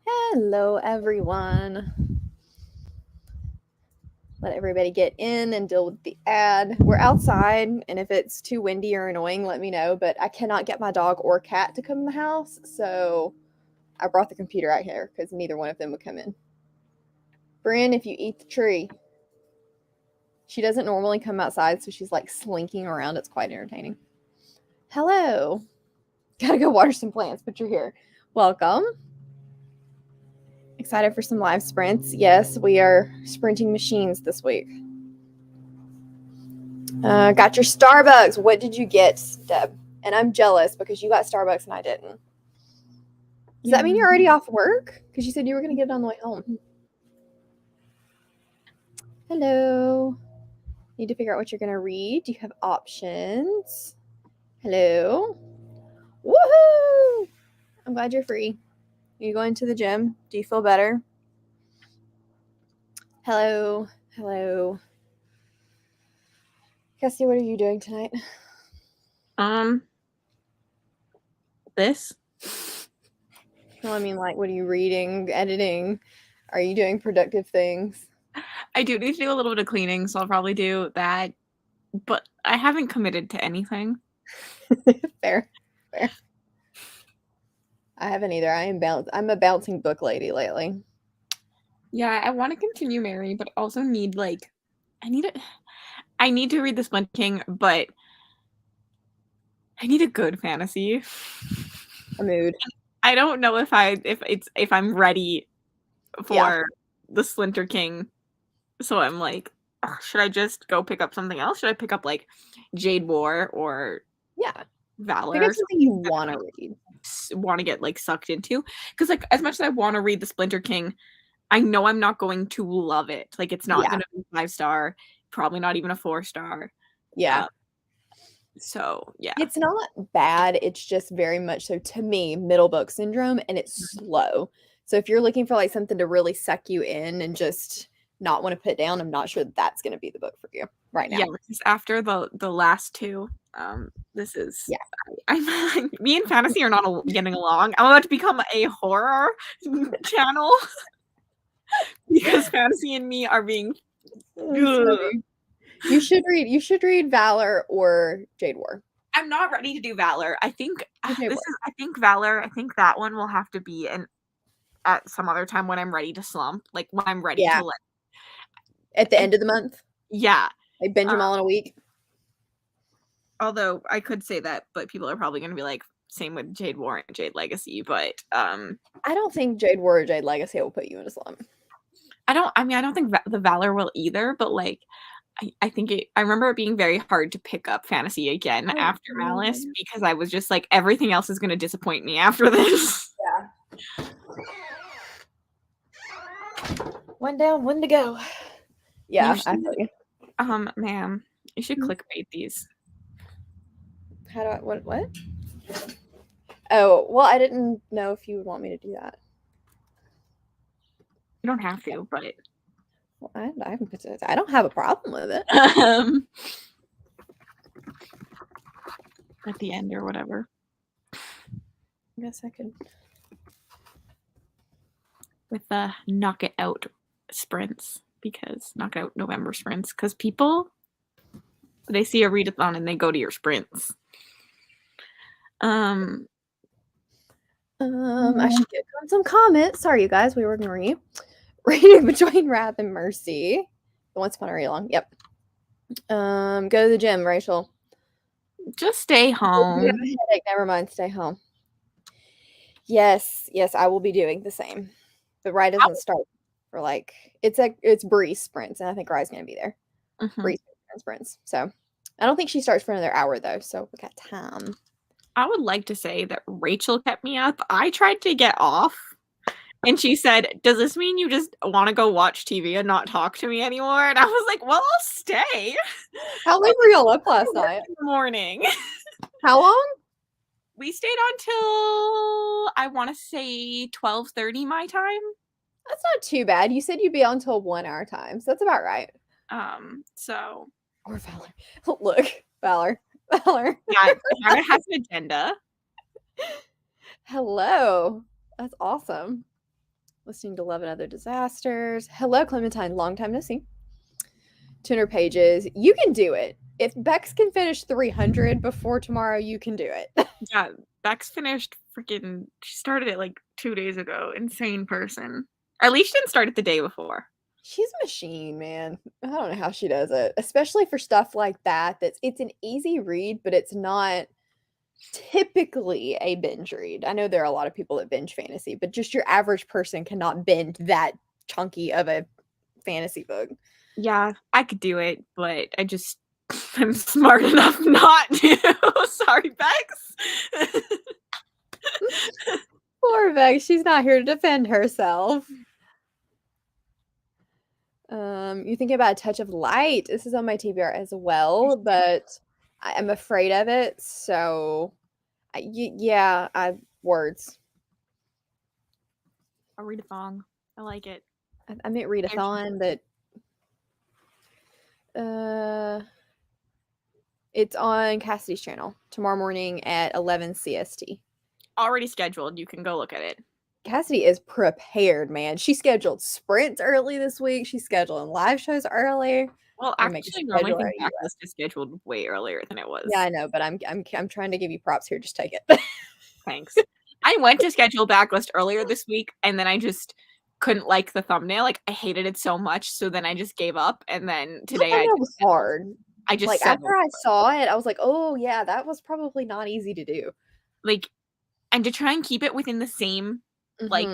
Hello, everyone. Let everybody get in and deal with the ad. We're outside, and if it's too windy or annoying, let me know. But I cannot get my dog or cat to come in the house, so I brought the computer out here because neither one of them would come in. Bryn, if you eat the tree, she doesn't normally come outside, so she's like slinking around. It's quite entertaining. Hello. Gotta go water some plants, but you're here. Welcome. Excited for some live sprints? Yes, we are sprinting machines this week. Got your Starbucks. What did you get, Deb? And I'm jealous because you got Starbucks and I didn't. Does that mean you're already off work? Because you said you were going to get it on the way home. Hello. Need to figure out what you're going to read. Do you have options? Hello. Woohoo! I'm glad you're free. Are you going to the gym? Do you feel better? Hello. Hello. Cassie, what are you doing tonight? This. Well, I mean, like, what are you reading, editing? Are you doing productive things? I do need to do a little bit of cleaning, so I'll probably do that. But I haven't committed to anything. Fair. I haven't either. I'm a bouncing book lady lately. Yeah, I want to continue Mary, but also need I need to read The Splinter King, but I need a good fantasy. A mood. I don't know if I'm ready for The Splinter King. So I'm like, should I just go pick up something else? Should I pick up like Jade War or Valor? Pick up something you want to read. Want to get like sucked into, because like as much as I want to read The Splinter King, I know I'm not going to love it. Like it's not going to be 5-star, probably not even a 4-star. So yeah, it's not bad. It's just very much so, to me, middle book syndrome, and it's slow. So if you're looking for like something to really suck you in and just not want to put down, I'm not sure that's going to be the book for you right now. Yeah, because after the last two, this is I'm me and fantasy are not getting along. I'm about to become a horror channel because fantasy and me are being. You should read Valor or Jade War. I'm not ready to do Valor. I think Valor. I think that one will have to be at some other time when I'm ready to slump, like when I'm ready to like at the end of the month. Yeah, like binge them all in a week. Although I could say that, but people are probably going to be like, same with Jade War and Jade Legacy. But I don't think Jade War or Jade Legacy will put you in a slump. I don't think the Valor will either. But like, I think I remember it being very hard to pick up fantasy again after Malice, because I was just like, everything else is going to disappoint me after this. Yeah. One down, one to go. Yeah, I feel you. Ma'am, you should clickbait these. How do I what? Oh, well, I didn't know if you would want me to do that. You don't have to, but well, I don't have a problem with it. At the end or whatever. I guess I could. With the knock it out sprints, because knock it out November sprints, because people, they see a readathon and they go to your sprints. I should get on some comments. Sorry, you guys, we were ignoring you. Reading between Wrath and Mercy. The Once Upon a Really Long. Yep. Go to the gym, Rachel. Just stay home. You have a headache. Never mind. Stay home. Yes, I will be doing the same. But Rye doesn't start for like it's Breeze sprints, and I think Rye's gonna be there. Breeze sprints. So I don't think she starts for another hour though, so we got time. I would like to say that Rachel kept me up. I tried to get off, and she said, "Does this mean you just want to go watch TV and not talk to me anymore?" And I was like, "Well, I'll stay." How late were y'all up last night? In the morning. How long? We stayed until, I want to say, 12:30 my time. That's not too bad. You said you'd be on until 1 hour time, so that's about right. So. Or Valor. Look, Valor. Yeah, Hannah has an agenda. Hello. That's awesome. Listening to Love and Other Disasters. Hello, Clementine. Long time no see. 200 pages. You can do it. If Bex can finish 300 before tomorrow, you can do it. Yeah, Bex finished freaking. She started it like 2 days ago. Insane person. At least she didn't start it the day before. She's a machine, man. I don't know how she does it, especially for stuff like that. It's an easy read, but it's not typically a binge read. I know there are a lot of people that binge fantasy, but just your average person cannot binge that chunky of a fantasy book. Yeah, I could do it, but I'm smart enough not to. Sorry, Bex. Poor Bex, she's not here to defend herself. You think about A Touch of Light. This is on my TBR as well, but I'm afraid of it. So, words. I'll read a thong. I like it. I meant readathon, but it's on Cassidy's channel tomorrow morning at 11 CST. Already scheduled. You can go look at it. Cassidy is prepared, man. She scheduled sprints early this week. She's scheduling live shows early. Well, actually, no, I think Backlist is scheduled way earlier than it was. Yeah, I know, but I'm trying to give you props here. Just take it. Thanks. I went to schedule Backlist earlier this week, and then I just couldn't like the thumbnail. Like, I hated it so much, so then I just gave up. And then today it was hard. I just like after I saw it, I was like, oh yeah, that was probably not easy to do. Like, and to try and keep it within the same like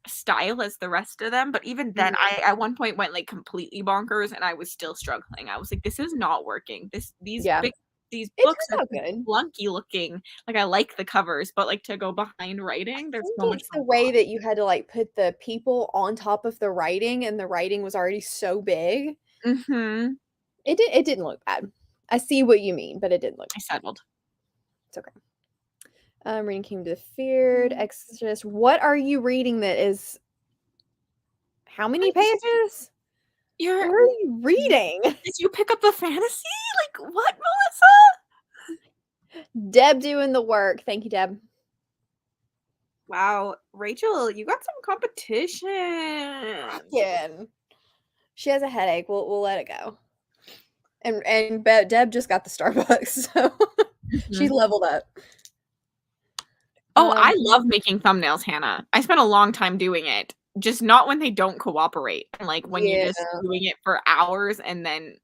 style as the rest of them, but even then I at one point went like completely bonkers and I was still struggling. I was like, this is not working. These books are good, clunky looking. Like, I like the covers, but like to go behind writing, there's so much the way that you had to like put the people on top of the writing, and the writing was already so big. It didn't look bad. I see what you mean, but it didn't look I settled. It's okay. Reading Kingdom of the Feared, Exodus. What are you reading that is how many pages? What are you reading? Did you pick up the fantasy? Like, what, Melissa? Deb doing the work. Thank you, Deb. Wow, Rachel, you got some competition. Again. She has a headache. We'll let it go. And Deb just got the Starbucks, so she's leveled up. Oh, I love making thumbnails, Hannah. I spent a long time doing it. Just not when they don't cooperate. And like when you're just doing it for hours and then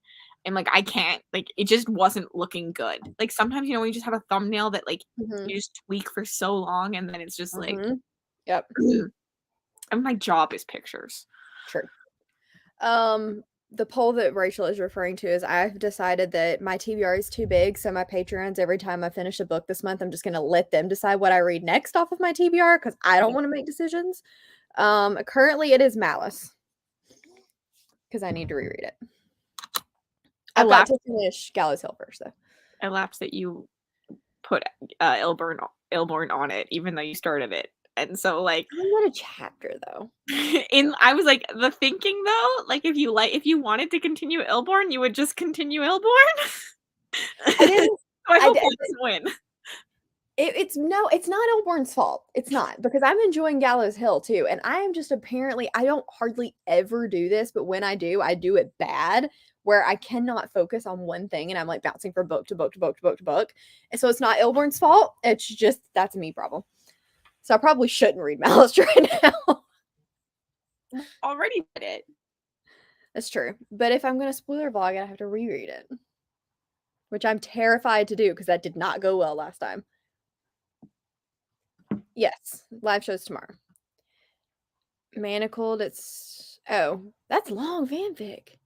I'm like, I can't. Like, it just wasn't looking good. Like, sometimes, when you just have a thumbnail that like you just tweak for so long and then it's just like, yep. And my job is pictures. True. The poll that Rachel is referring to is I've decided that my TBR is too big, so my patrons, every time I finish a book this month, I'm just going to let them decide what I read next off of my TBR because I don't want to make decisions. Currently, it is Malice because I need to reread it. I've got to finish Gallows Hill first, though. I laughed that you put Elborn on it, even though you started it. And so, like, I'm not a chapter though. I was like, the thinking though, like if you wanted to continue Elborn, you would just continue Elborn. I didn't. I hope it doesn't win. It's not Elborn's fault. It's not, because I'm enjoying Gallows Hill too, and I am just apparently I don't hardly ever do this, but when I do it bad, where I cannot focus on one thing, and I'm like bouncing from book to book to book to book to book, and so it's not Elborn's fault. It's just that's a me problem. So I probably shouldn't read Malice right now. Already did it. That's true. But if I'm going to spoiler vlog, I have to reread it. Which I'm terrified to do because that did not go well last time. Yes. Live shows tomorrow. Manacled, it's... Oh, that's long fanfic.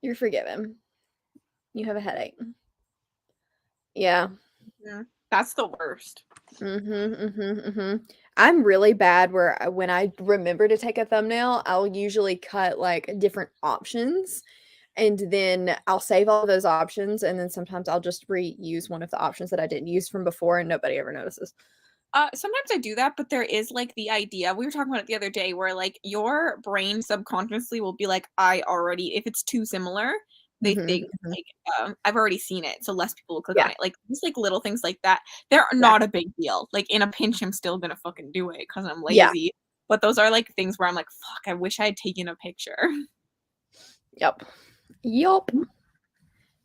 You're forgiven. You have a headache. Yeah. That's the worst. I'm really bad where when I remember to take a thumbnail, I'll usually cut like different options and then I'll save all those options and then sometimes I'll just reuse one of the options that I didn't use from before and nobody ever notices. Sometimes I do that, but there is like the idea, we were talking about it the other day, where like your brain subconsciously will be like, if it's too similar, they think like I've already seen it, so less people will click on it. Like just like little things like that, they're not a big deal. Like in a pinch, I'm still gonna fucking do it because I'm lazy. But those are like things where I'm like, fuck, I wish I had taken a picture. Yep.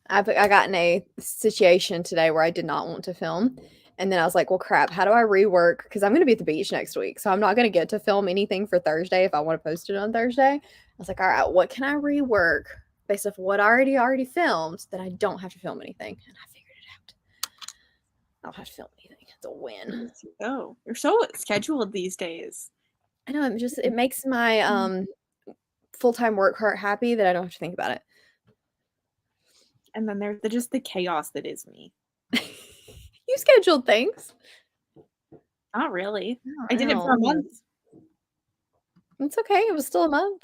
I got in a situation today where I did not want to film. And then I was like, well, crap, how do I rework? Because I'm going to be at the beach next week. So I'm not going to get to film anything for Thursday if I want to post it on Thursday. I was like, all right, what can I rework based off what I already filmed that I don't have to film anything? And I figured it out. I don't have to film anything. It's a win. Oh, you're so scheduled these days. I know, it makes my full-time work heart happy that I don't have to think about it. And then there's just the chaos that is me. You scheduled things. Not really. I did it for a month. It's okay. It was still a month.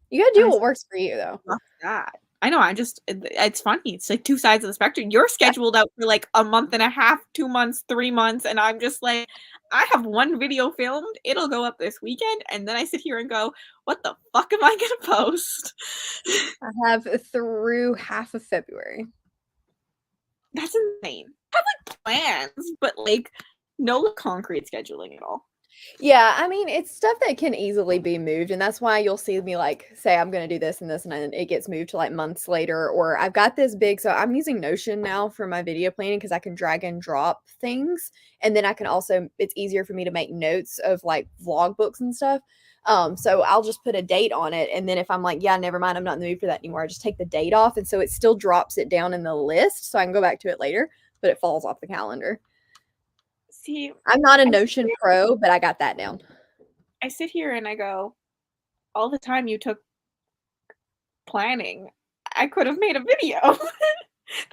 You gotta do what works for you, though. God. I know. It's funny. It's like two sides of the spectrum. You're scheduled out for like a month and a half, 2 months, 3 months. And I'm just like, I have one video filmed. It'll go up this weekend. And then I sit here and go, what the fuck am I going to post? I have through half of February. That's insane. I have like plans, but like no concrete scheduling at all. Yeah, I mean, it's stuff that can easily be moved, and that's why you'll see me like say I'm gonna do this and this, and then it gets moved to like months later. Or I've got this big, so I'm using Notion now for my video planning because I can drag and drop things, and then I can also it's easier for me to make notes of like vlog books and stuff. So I'll just put a date on it, and then if I'm like, yeah, never mind, I'm not in the mood for that anymore, I just take the date off, and so it still drops it down in the list, so I can go back to it later, but it falls off the calendar. See, I'm not a Notion pro, but I got that down. I sit here and I go, all the time you took planning, I could have made a video.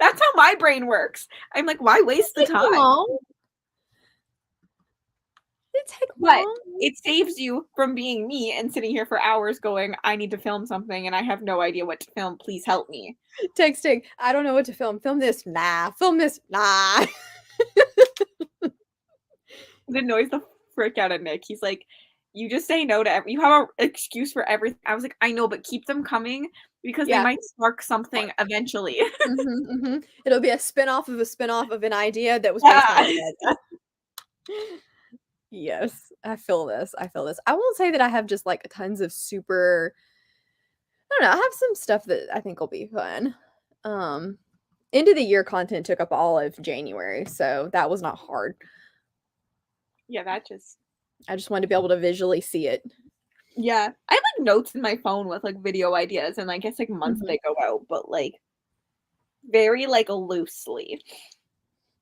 That's how my brain works. I'm like, why waste the time? It takes long. But it saves you from being me and sitting here for hours going, I need to film something and I have no idea what to film. Please help me. Texting, I don't know what to film. Film this. Nah. Film this. Nah. It annoys the frick out of Nick. He's like, you just say no to you have an excuse for everything. I was like, I know, but keep them coming because they might spark something eventually. It'll be a spinoff of a spinoff of an idea that was based on it. Yes, I feel this. I won't say that I have just like tons of super, I don't know, I have some stuff that I think will be fun. End of the year content took up all of January, so that was not hard. Yeah, I just wanted to be able to visually see it. Yeah, I have like notes in my phone with like video ideas, and I guess like months they go out, but like very like loosely.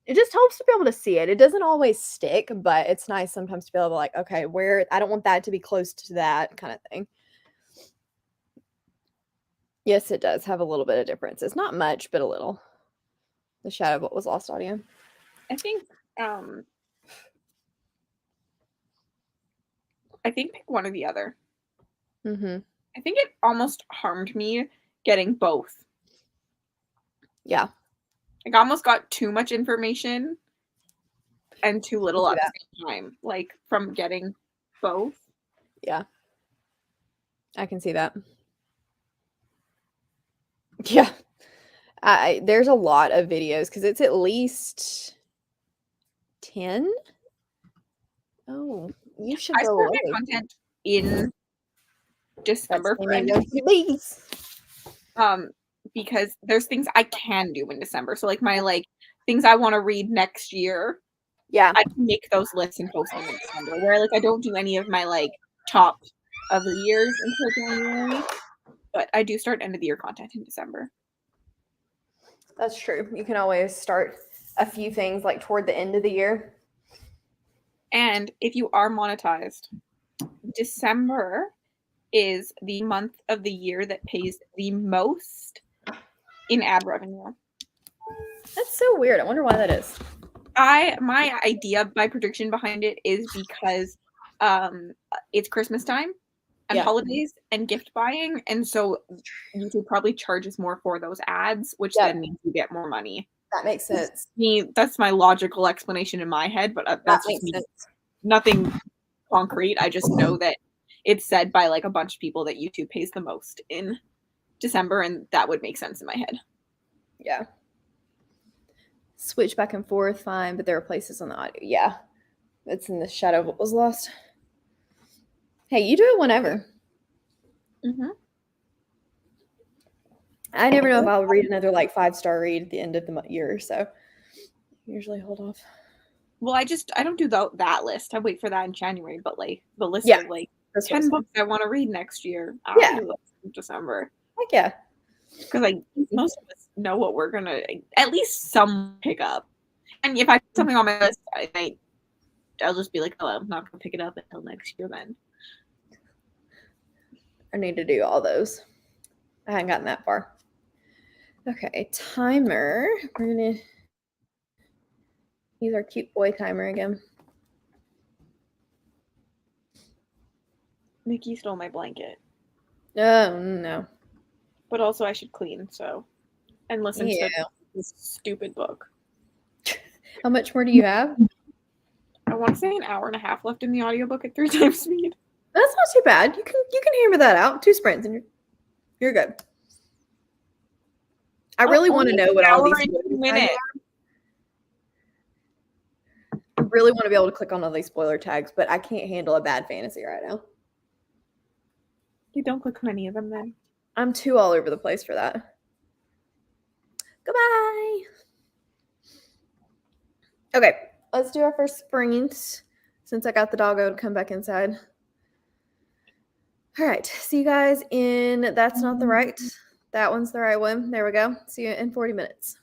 It just helps to be able to see it. It doesn't always stick, but it's nice sometimes to be able to like, okay, where I don't want that to be close to that kind of thing. Yes, it does have a little bit of difference. It's not much, but a little. The shadow of what was lost audio. I think pick one or the other. I think it almost harmed me getting both. Yeah. Like, I almost got too much information and too little at the same time, like from getting both. Yeah. I can see that. Yeah. There's a lot of videos because it's at least 10. Oh, you should I start my content in December, because there's things I can do in December. So like my like things I want to read next year. Yeah, I can make those lists and post them in December. Where like I don't do any of my like top of the years until January, but I do start end of the year content in December. That's true. You can always start a few things like toward the end of the year. And if you are monetized, December is the month of the year that pays the most in ad revenue. That's so weird. I wonder why that is. My prediction behind it is because it's Christmas time and holidays and gift buying, and so YouTube probably charges more for those ads, which then means you get more money. That makes sense. That's my logical explanation in my head, but that's just me. Nothing concrete. I just know that it's said by like a bunch of people that YouTube pays the most in December, and that would make sense in my head. Yeah. Switch back and forth, fine, but there are places on the audio. Yeah. It's in the shadow of what was lost. Hey, you do it whenever. Mm-hmm. I never know if I'll read another like 5-star read at the end of the year, so usually hold off. Well, I don't do that list. I wait for that in January, but like the list Yeah, of like that's what 10 I'm books I want to read next year, Yeah. I'll do those in December. Heck yeah. Because like most of us know what we're gonna at least some pick up. And if I put something on my list, I'll just be like, oh, I'm not gonna pick it up until next year then. I need to do all those. I haven't gotten that far. Okay, timer. We're gonna use our cute boy timer again. Nikki stole my blanket. Oh no. But also I should clean, so and listen to Yeah. this stupid book. How much more do you have? I want to say an hour and a half left in the audiobook at 3 times speed. That's not too bad. You can hammer that out. 2 sprints and you're good. I really want to know what all these minutes. I really want to be able to click on all these spoiler tags, but I can't handle a bad fantasy right now. You don't click on any of them then. I'm too all over the place for that. Goodbye. Okay, let's do our first sprint since I got the doggo to come back inside. All right, see you guys in That's Not the Right. That one's the right one. There we go. See you in 40 minutes.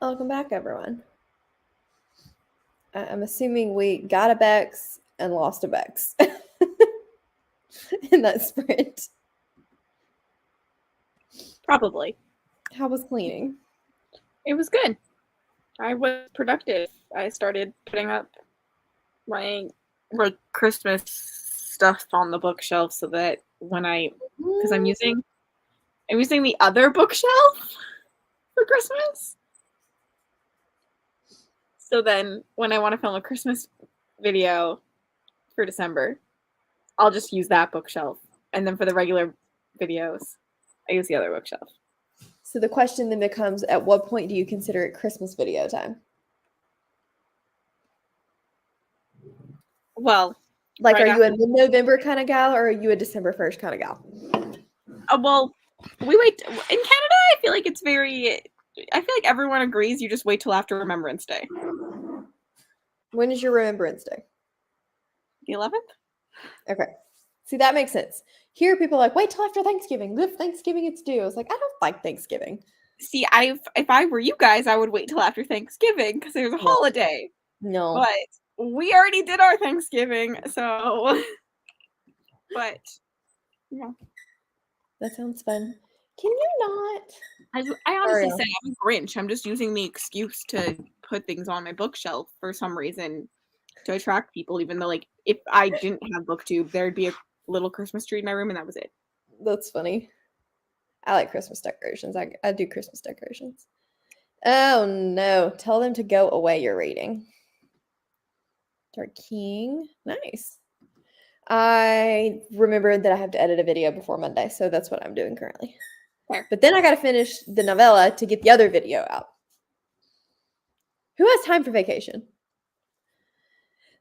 Welcome back, everyone. I'm assuming we got a Bex and lost a Bex in that sprint. Probably. How was cleaning? It was good. I was productive. I started putting up my Christmas stuff on the bookshelf so that when because I'm using the other bookshelf for Christmas. So then when I want to film a Christmas video for December, I'll just use that bookshelf. And then for the regular videos, I use the other bookshelf. So the question then becomes, at what point do you consider it Christmas video time? Well, like, right are you a mid-November kind of gal, or are you a December 1st kind of gal? Well, we wait. In Canada, I feel like it's very... I feel like everyone agrees you just wait till after Remembrance Day. When is your Remembrance Day? The 11th? Okay. See, that makes sense. Here, people are like, wait till after Thanksgiving. If Thanksgiving it's due. I was like, I don't like Thanksgiving. See, if I were you guys, I would wait till after Thanksgiving because there's a holiday. No. But we already did our Thanksgiving, so... But, yeah. That sounds fun. Can you not? I honestly say I'm a Grinch. I'm just using the excuse to put things on my bookshelf for some reason to attract people, even though, like, if I didn't have BookTube, there'd be a little Christmas tree in my room, and that was it. That's funny. I like Christmas decorations. I do Christmas decorations. Oh, no. Tell them to go away, you're reading. Dark King. Nice. I remembered that I have to edit a video before Monday, so that's what I'm doing currently. Fair. But then I got to finish the novella to get the other video out. Who has time for vacation?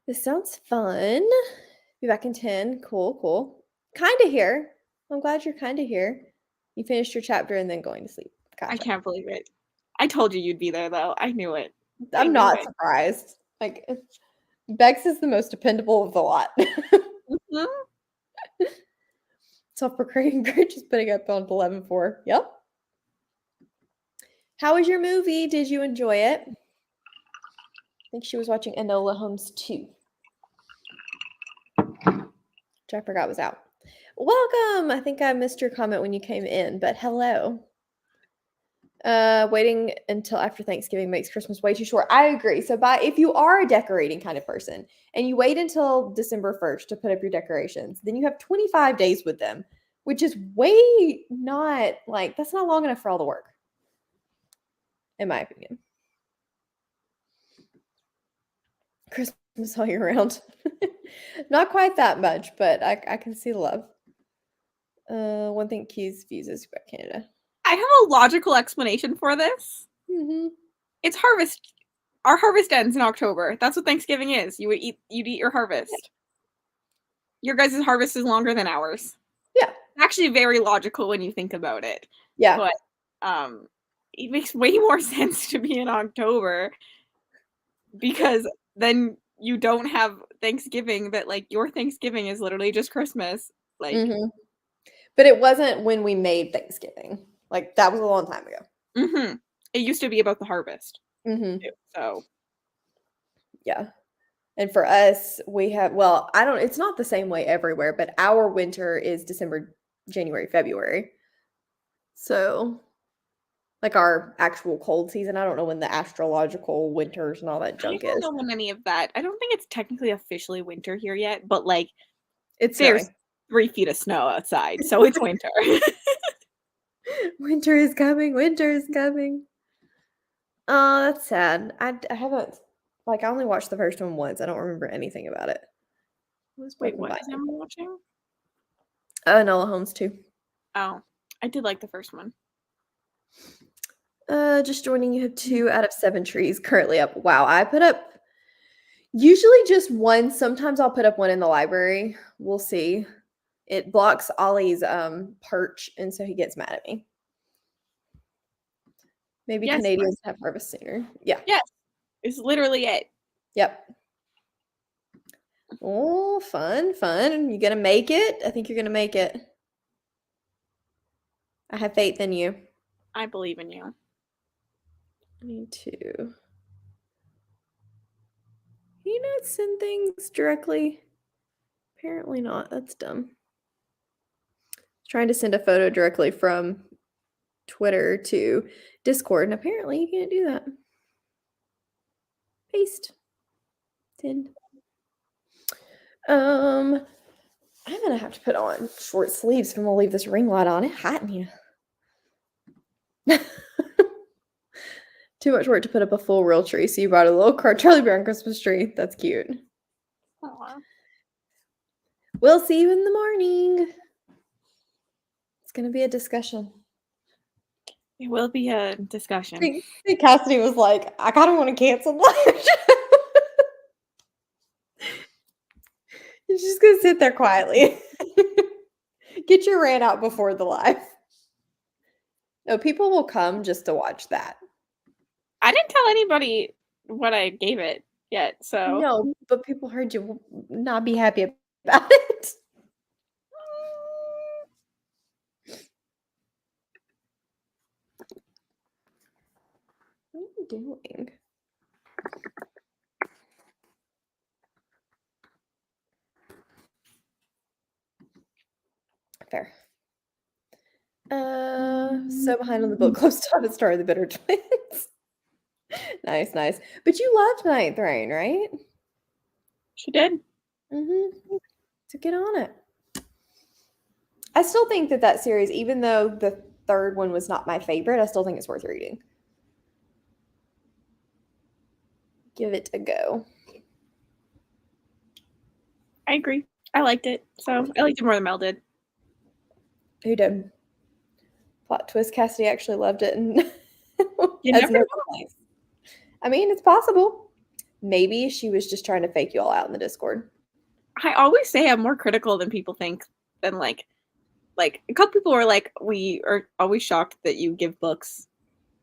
This sounds fun. Be back in 10. Cool, cool. Kind of here. I'm glad you're kind of here. You finished your chapter and then going to sleep. Gotcha. I can't believe it. I told you you'd be there, though. I knew it. I'm not surprised. Like, Bex is the most dependable of the lot. Mm-hmm. Self-proclaimed great, just putting up on 11-4. Yep. How was your movie? Did you enjoy it? I think she was watching Enola Holmes 2. Which I forgot was out. Welcome! I think I missed your comment when you came in, but hello. Waiting until after Thanksgiving makes Christmas way too short. I agree. So if you are a decorating kind of person and you wait until December 1st to put up your decorations, then you have 25 days with them, which is way not like, that's not long enough for all the work, in my opinion. Christmas all year round. Not quite that much, but I can see the love. One thing Keys fuses about Canada. I have a logical explanation for this. Mm-hmm. It's harvest. Our harvest ends in October. That's what Thanksgiving is. You'd eat your harvest. Yeah. Your guys' harvest is longer than ours. Yeah. It's actually very logical when you think about it. Yeah. But it makes way more sense to be in October because then you don't have Thanksgiving, that like your Thanksgiving is literally just Christmas. Like But it wasn't when we made Thanksgiving. Like, that was a long time ago. Mm-hmm. It used to be about the harvest. Mm-hmm. So. Yeah. And for us, we have, well, it's not the same way everywhere, but our winter is December, January, February. So, like our actual cold season, I don't know when the astrological winters and all that junk is. I don't know when any of that. I don't think it's technically officially winter here yet, but like, there's snowing. 3 feet of snow outside, so it's winter. Winter is coming. Winter is coming. Oh, that's sad. I haven't, like, I only watched the first one once. I don't remember anything about it. Wait, what is I'm watching? Enola Holmes 2. Oh, I did like the first one. Just joining, you have 2 out of 7 trees currently up. Wow, I put up usually just one. Sometimes I'll put up one in the library. We'll see. It blocks Ollie's perch, and so he gets mad at me. Maybe yes, Canadians have harvest sooner. Yeah. Yes. It's literally it. Yep. Oh, fun, fun. You gonna make it? I think you're gonna make it. I have faith in you. I believe in you. I need to. Can you not send things directly? Apparently not. That's dumb. Trying to send a photo directly from Twitter to Discord, and apparently you can't do that. Paste. Send. I'm gonna have to put on short sleeves if I'm gonna leave this ring light on. It's hot in here. Too much work to put up a full real tree, so you brought a little Charlie Brown Christmas tree. That's cute. Aww. We'll see you in the morning. It's gonna be a discussion. It will be a discussion. I think Cassidy was like, I kind of want to cancel lunch. She's just gonna sit there quietly. Get your rant out before the live. No, people will come just to watch that. I didn't tell anybody what I gave it yet, so No, but people heard you not be happy about it. What are you doing? Fair. So behind on the book club stuff at Star of the Bitter Twins. Nice, nice. But you loved Ninth Rain, right? she did. Mm-hmm. So get on it. I still think that series, even though the third one was not my favorite, I still think it's worth reading. Give it a go. I agree. I liked it. So I liked it more than Mel did. Who did? Plot twist, Cassidy actually loved it and You has never no know. complaints. I mean, it's possible. Maybe she was just trying to fake you all out in the Discord. I always say I'm more critical than people think. Than like a couple people are like, we are always shocked that you give books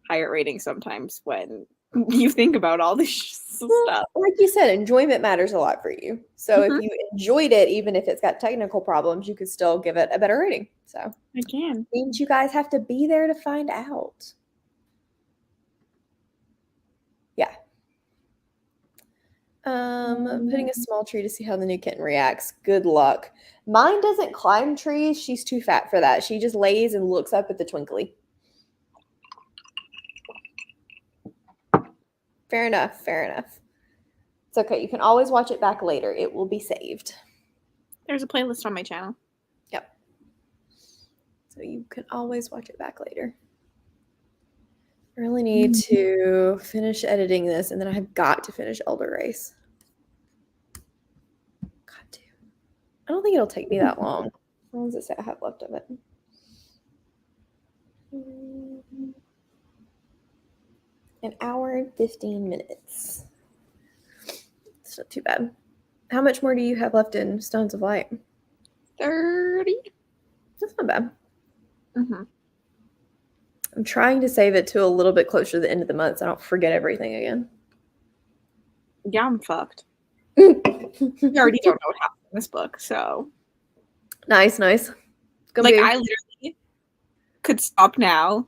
higher ratings sometimes when you think about all this stuff. Like you said, enjoyment matters a lot for you. So if you enjoyed it, even if it's got technical problems, you could still give it a better rating. So I can. Means you guys have to be there to find out. Yeah. I'm putting a small tree to see how the new kitten reacts. Good luck. Mine doesn't climb trees. She's too fat for that. She just lays and looks up at the twinkly. Fair enough. Fair enough. It's okay. You can always watch it back later. It will be saved. There's a playlist on my channel. Yep. So you can always watch it back later. I really need to finish editing this, and then I have got to finish Elder Race. Got to. I don't think it'll take me that long. How long does it say I have left of it? An hour and 15 minutes. It's not too bad. How much more do you have left in Stones of Light? 30. That's not bad. Mm-hmm. I'm trying to save it to a little bit closer to the end of the month so I don't forget everything again. Yeah, I'm fucked. You already don't know what happened in this book, so. Nice, nice. Like, I literally could stop now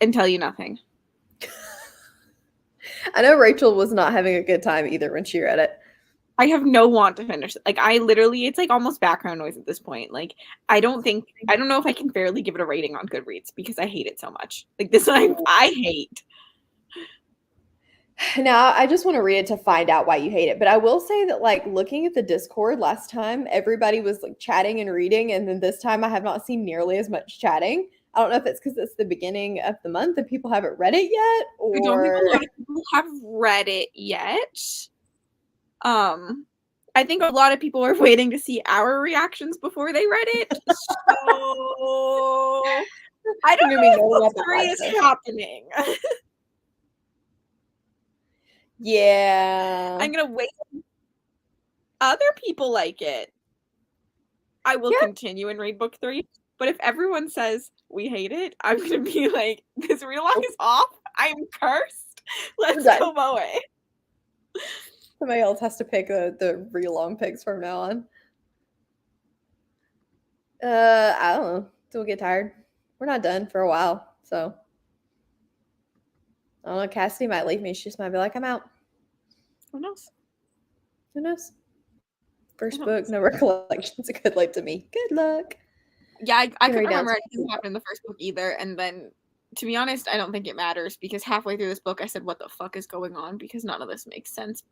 and tell you nothing. I know Rachel was not having a good time either when she read it. I have no want to finish. Like, I literally, it's like almost background noise at this point. Like, I don't know if I can fairly give it a rating on Goodreads because I hate it so much. Like, this one I hate. Now, I just want to read it to find out why you hate it. But I will say that, like, looking at the Discord last time, everybody was like chatting and reading. And then this time I have not seen nearly as much chatting. I don't know if it's because it's the beginning of the month and people haven't read it yet. Or I don't think a lot of people have read it yet. I think a lot of people are waiting to see our reactions before they read it. So I don't know if book 3 is happening. Yeah. I'm gonna wait. Other people like it. I will continue and read book 3. But if everyone says we hate it, I'm gonna be like, this real is off. I'm cursed. Let's go away. Somebody else has to pick the real long picks from now on. I don't know. Till we get tired. We're not done for a while, so I don't know. Cassidy might leave me. She just might be like, I'm out. Who knows? Who knows? First don't book, no recollections. A good luck to me. Good luck. Yeah, I Gonna couldn't read remember down anything that happened in the first book either. And then, to be honest, I don't think it matters because halfway through this book, I said, "What the fuck is going on?" Because none of this makes sense.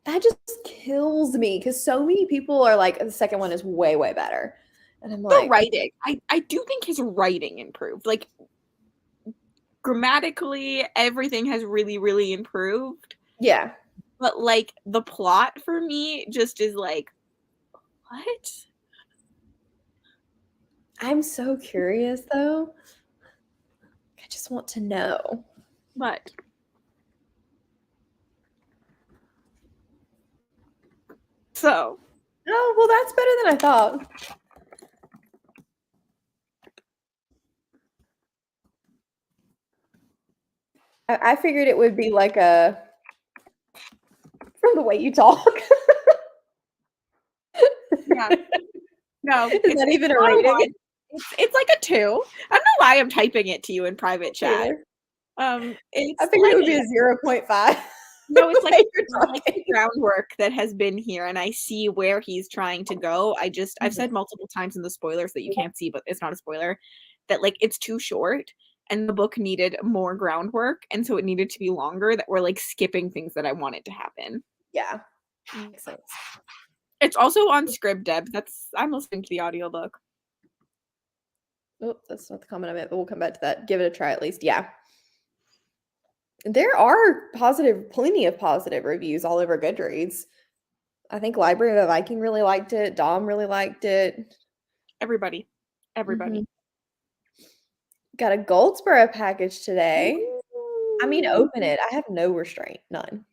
That just kills me because so many people are like, the second one is way, way better. And I'm The like, writing, I do think his writing improved. Like, grammatically, everything has really, really improved. yeah. But, like, the plot for me just is like, what? I'm so curious though. I just want to know. But so, Oh, well, that's better than I thought. I figured it would be like a from the way you talk. yeah. No, Is that even a not rating? it's like a 2. I don't know why I'm typing it to you in private chat. Either. It's I figured like it would be a 0.5. no, it's The like, way you're like talking. the groundwork that has been here, and I see where he's trying to go. I've said multiple times in the spoilers that you can't see, but it's not a spoiler, that like it's too short, and the book needed more groundwork, and so it needed to be longer. That we're like skipping things that I wanted to happen. Yeah. Makes sense. It's also on Scribd. I'm listening to the audiobook. Oh, that's not the comment I meant, but we'll come back to that. Give it a try at least. Yeah. There are plenty of positive reviews all over Goodreads. I think Library of a Viking really liked it. Dom really liked it. Everybody. Mhm. Got a Goldsboro package today. I mean, open it. I have no restraint. None.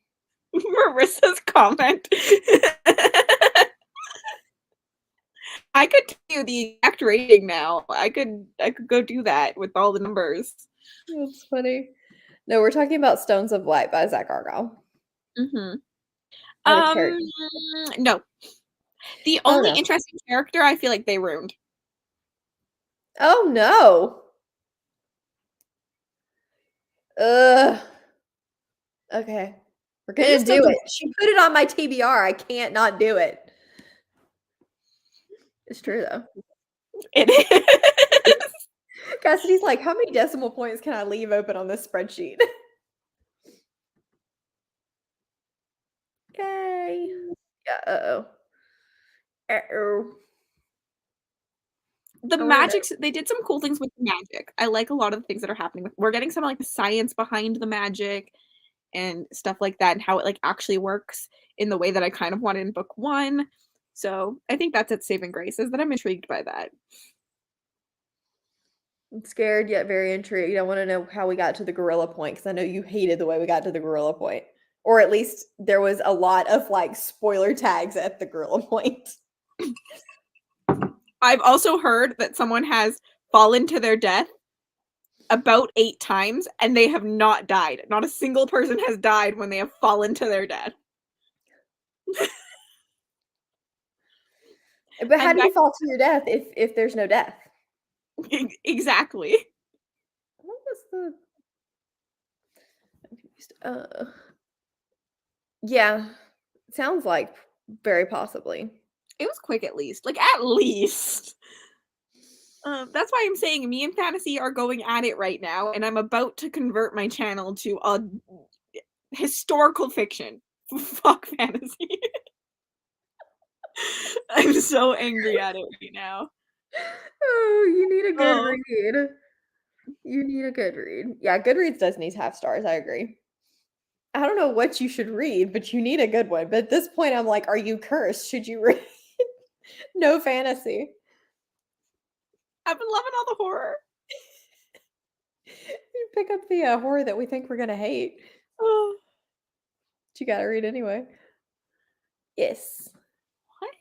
Marissa's comment. I could tell you the exact rating now. I could go do that with all the numbers. That's funny. No, we're talking about Stones of Light by Zach Argyle. Mm-hmm. And a character. No. The only interesting character I feel like they ruined. Oh no. Ugh. Okay. We're gonna do it. She put it on my TBR. I can't not do it. It's true though. It is. Cassidy's like, how many decimal points can I leave open on this spreadsheet? Yay. Yeah, uh-oh. Uh-oh. The magic, they did some cool things with the magic. I like a lot of the things that are happening. We're getting some like the science behind the magic and stuff like that, and how it like actually works in the way that I kind of wanted in book 1. So I think that's its saving grace, is that I'm intrigued by that. I'm scared yet very intrigued. I want to know how we got to the gorilla point because I know you hated the way we got to the gorilla point. Or at least there was a lot of like spoiler tags at the gorilla point. I've also heard that someone has fallen to their death about 8 times and they have not died. Not a single person has died when they have fallen to their death. But how do you fall to your death if there's no death? Exactly. What was the yeah, sounds like very possibly. It was quick at least. Like at least. That's why I'm saying me and fantasy are going at it right now, and I'm about to convert my channel to a historical fiction. Fuck fantasy. I'm so angry at it right now. Oh, you need a good read. You need a good read. Yeah, Goodreads does need to have stars. I agree. I don't know what you should read, but you need a good one. But at this point, I'm like, are you cursed? Should you read no fantasy? I've been loving all the horror. You pick up the horror that we think we're gonna hate. Oh. But you gotta read anyway. Yes. What?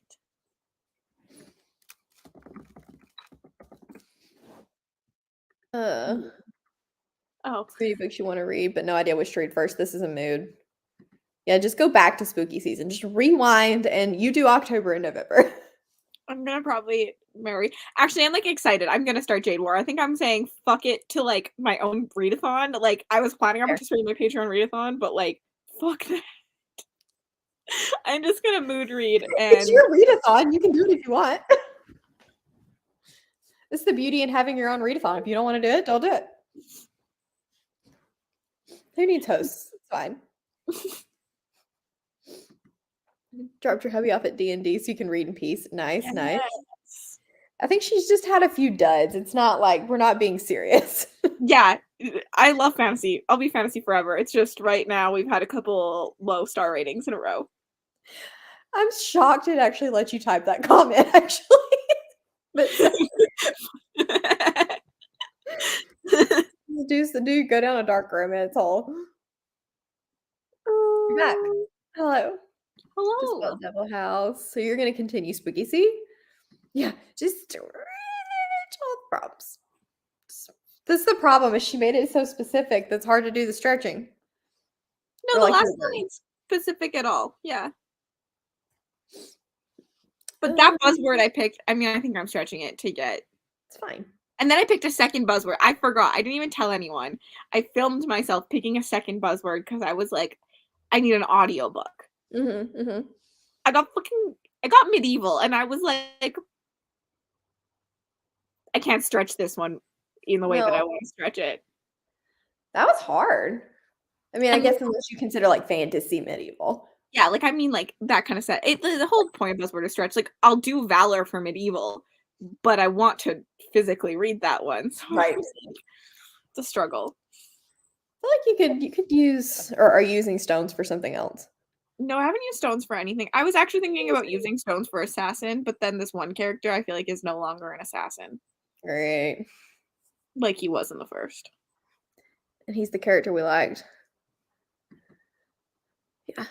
Oh. Many books you want to read, but no idea which to read first. This is a mood. Yeah, just go back to spooky season. Just rewind and you do October and November. I'm gonna probably Mary. Actually, I'm like excited. I'm gonna start Jade War. I think I'm saying fuck it to like my own readathon. Like I was planning on Fair. participating in my Patreon readathon, but like fuck that. I'm just gonna mood read It's and your readathon. You can do it if you want. This is the beauty in having your own readathon. If you don't want to do it, don't do it. Who needs hosts? It's fine. Dropped your hubby off at D&D so you can read in peace. Nice, nice. yes. I think she's just had a few duds. It's not like we're not being serious. Yeah, I love fantasy. I'll be fantasy forever. It's just right now we've had a couple low star ratings in a row. I'm shocked it actually let you type that comment, actually. But the dude go down a dark romance hole. You're back. Hello. Just Hello. about Devil House. So you're gonna continue spooky, see? Yeah, just all the prompts. This is the problem, is she made it so specific that's hard to do the stretching. No, Or the like last your one word. ain't specific at all. Yeah. But that buzzword I picked, I mean, I think I'm stretching it to get. It's fine. And then I picked a second buzzword. I forgot. I didn't even tell anyone. I filmed myself picking a second buzzword because I was like, I need an audiobook. I got medieval and I was like, I can't stretch this one in the way that I want to stretch it. That was hard. I mean, I And guess unless you consider like fantasy medieval. Yeah, like I mean, like that kind of set. The whole point of buzzword is stretch. Like I'll do Valor for medieval, but I want to physically read that one. So Right. It's a struggle. I feel like you could use or are using stones for something else. No, I haven't used stones for anything. I was actually thinking about using stones for assassin, but then this one character I feel like is no longer an assassin. Great. Like he was in the first. And he's the character we liked. Yeah.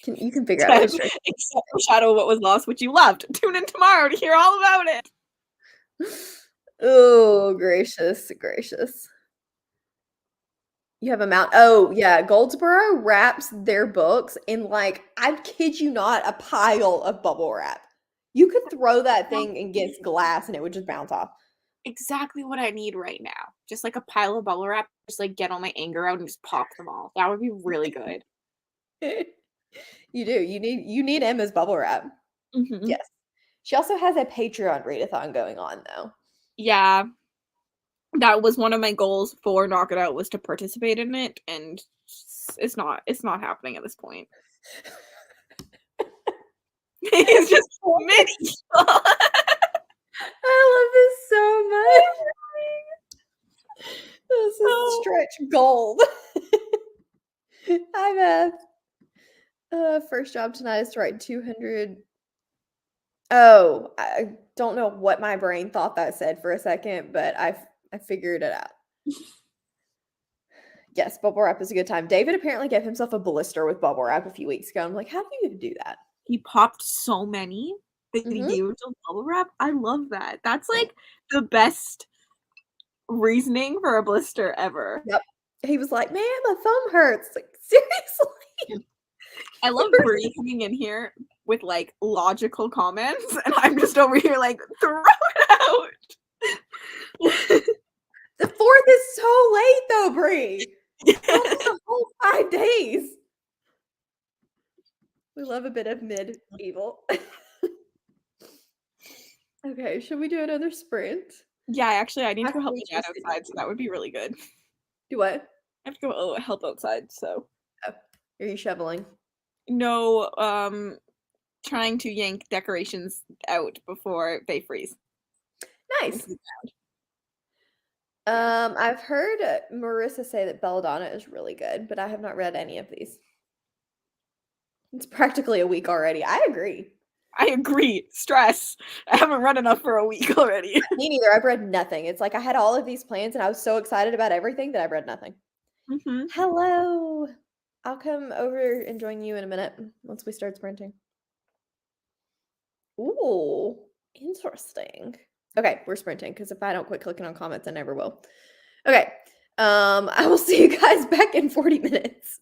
You can figure out Except for Shadow of What Was Lost, which you loved. Tune in tomorrow to hear all about it. Oh, gracious, gracious. You have a mount. Oh, yeah. Goldsboro wraps their books in like, I kid you not, a pile of bubble wrap. You could throw that thing against glass and it would just bounce off. Exactly what I need right now. Just like a pile of bubble wrap, just like get all my anger out and just pop them all. That would be really good. You do. You need Emma's bubble wrap. Mm-hmm. Yes. She also has a Patreon readathon going on though. Yeah. That was one of my goals for Knock It Out was to participate in it, and it's not happening at this point. It's just medieval. I love this so much. This is stretch gold. Hi, Beth. First job tonight is to write 200. Oh, I don't know what my brain thought that said for a second, but I figured it out. Yes, bubble wrap is a good time. David apparently gave himself a blister with bubble wrap a few weeks ago. I'm like, how do you even do that? He popped so many that he gave himself bubble wrap. I love that. That's like the best reasoning for a blister ever. Yep. He was like, man, my thumb hurts. Like, seriously. I love Brie coming in here with like logical comments, and I'm just over here like, throw it out. The 4th is so late though, Brie. That's a whole 5 days. We love a bit of medieval. Okay, should we do another sprint? Yeah, actually, I need to go help my dad outside, so that would be really good. Do what? I have to go help outside, so. Oh, are you shoveling? No, trying to yank decorations out before they freeze. Nice. I've heard Marissa say that Belladonna is really good, but I have not read any of these. It's practically a week already. I agree. I agree. Stress. I haven't read enough for a week already. Me neither. I've read nothing. It's like I had all of these plans and I was so excited about everything that I've read nothing. Mm-hmm. Hello. I'll come over and join you in a minute once we start sprinting. Ooh, interesting. Okay, we're sprinting because if I don't quit clicking on comments, I never will. Okay. I will see you guys back in 40 minutes.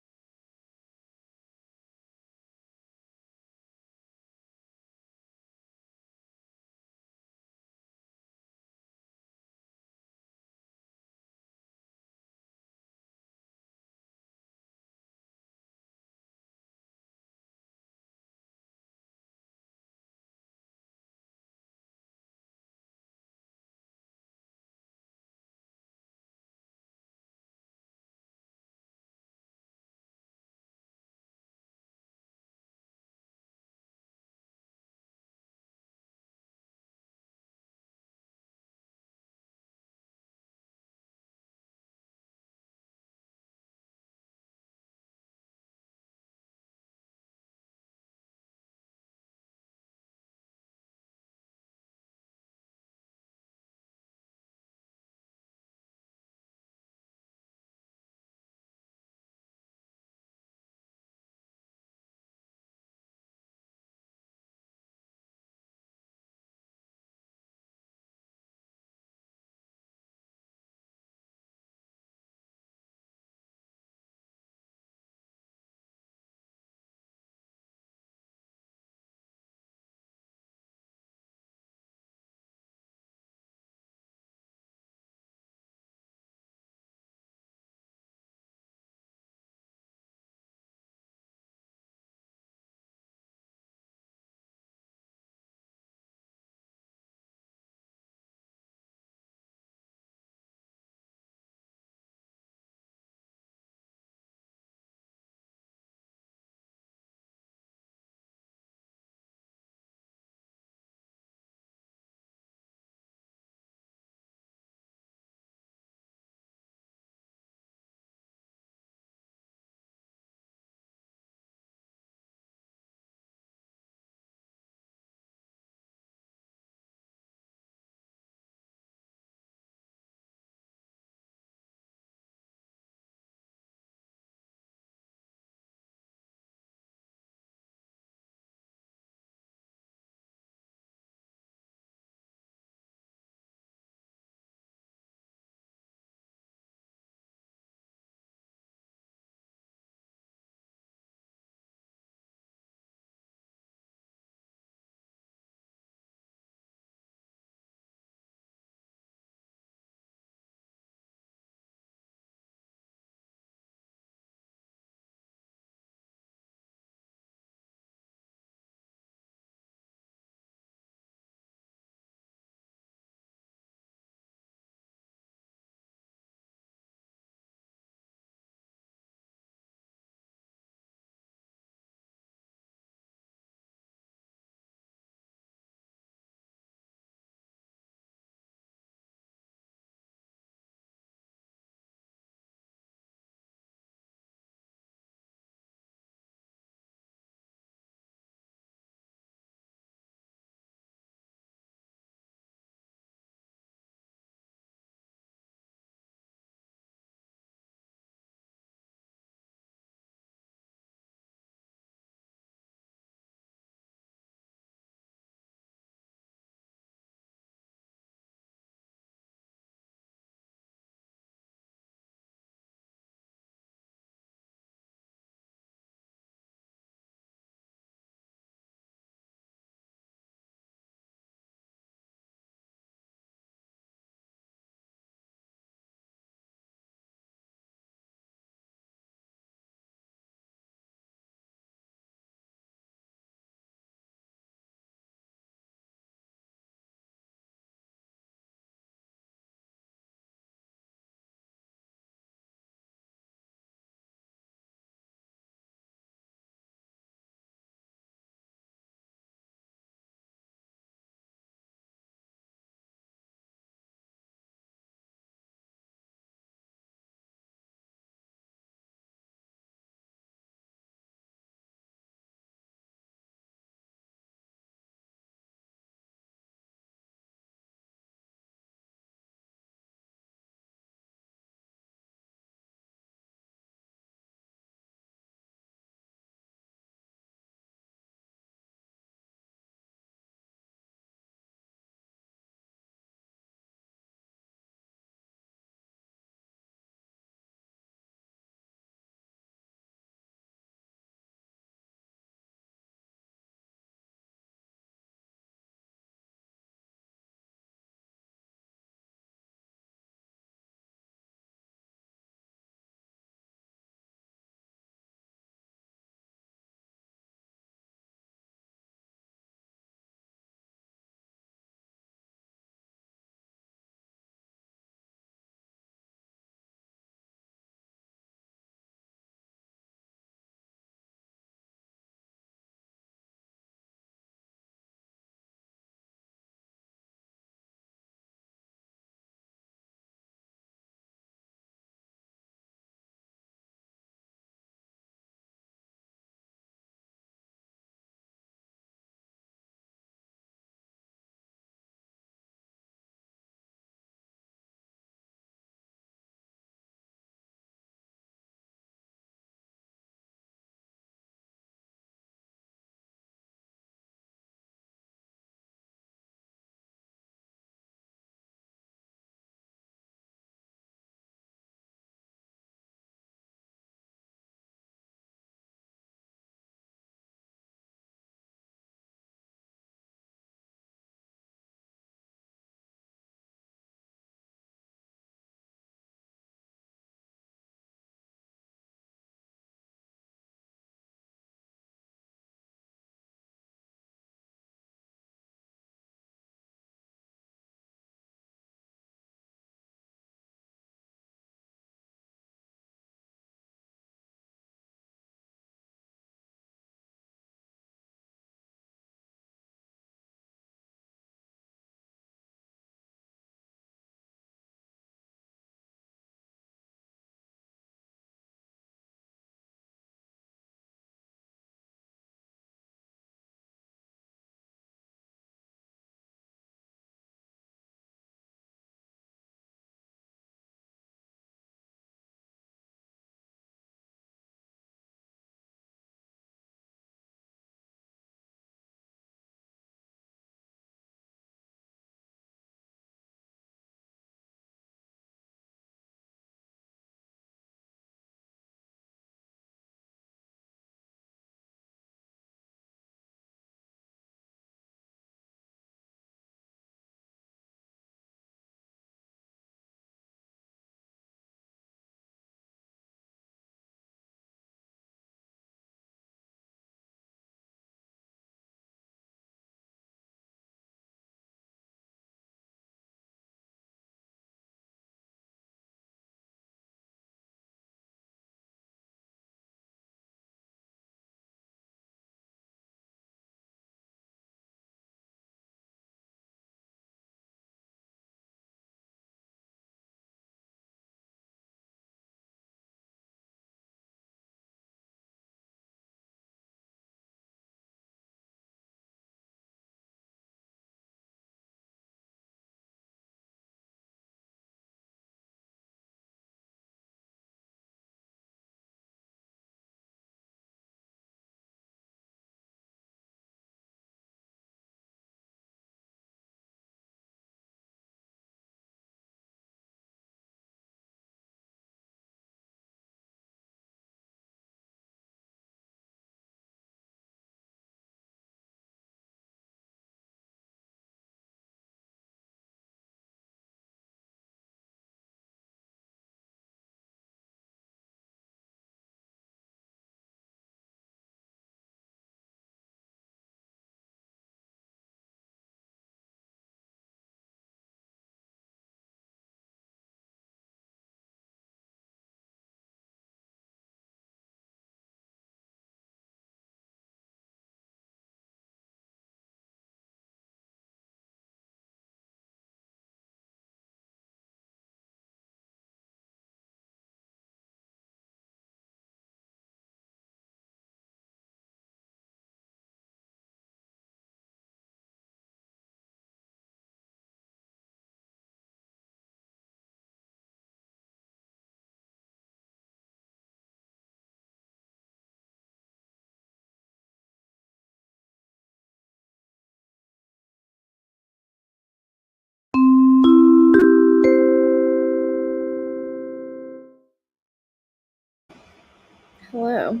Hello.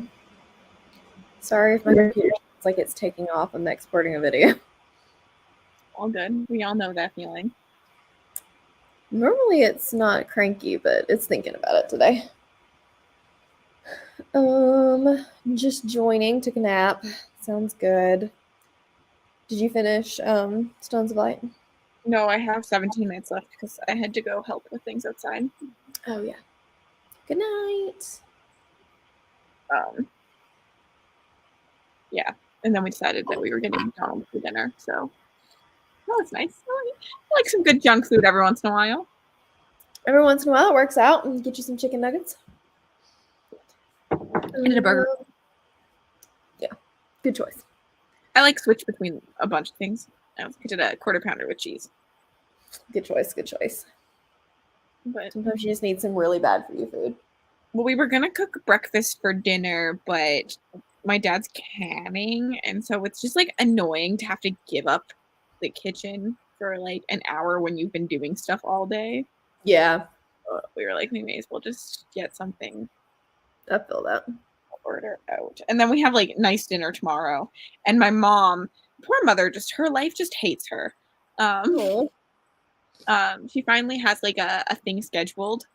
Sorry if my computer looks like it's taking off. I'm exporting a video. All good. We all know that feeling. Normally it's not cranky, but it's thinking about it today. Just joining, took a nap. Sounds good. Did you finish Stones of Light? No, I have 17 minutes left because I had to go help with things outside. Oh yeah. Good night. Yeah. And then we decided that we were getting McDonald's for dinner. So that was nice. I like some good junk food every once in a while. Every once in a while it works out and get you some chicken nuggets. And a burger. Yeah. Good choice. I like switch between a bunch of things. I did a quarter pounder with cheese. Good choice. Good choice. But sometimes you just need some really bad for you food. Well, we were gonna cook breakfast for dinner, but my dad's canning, and so it's just like annoying to have to give up the kitchen for like an hour when you've been doing stuff all day. Yeah. So we were like, we may as well just get something. I feel that. Order out. And then we have like nice dinner tomorrow. And my mom, poor mother, just her life just hates her. She finally has like a thing scheduled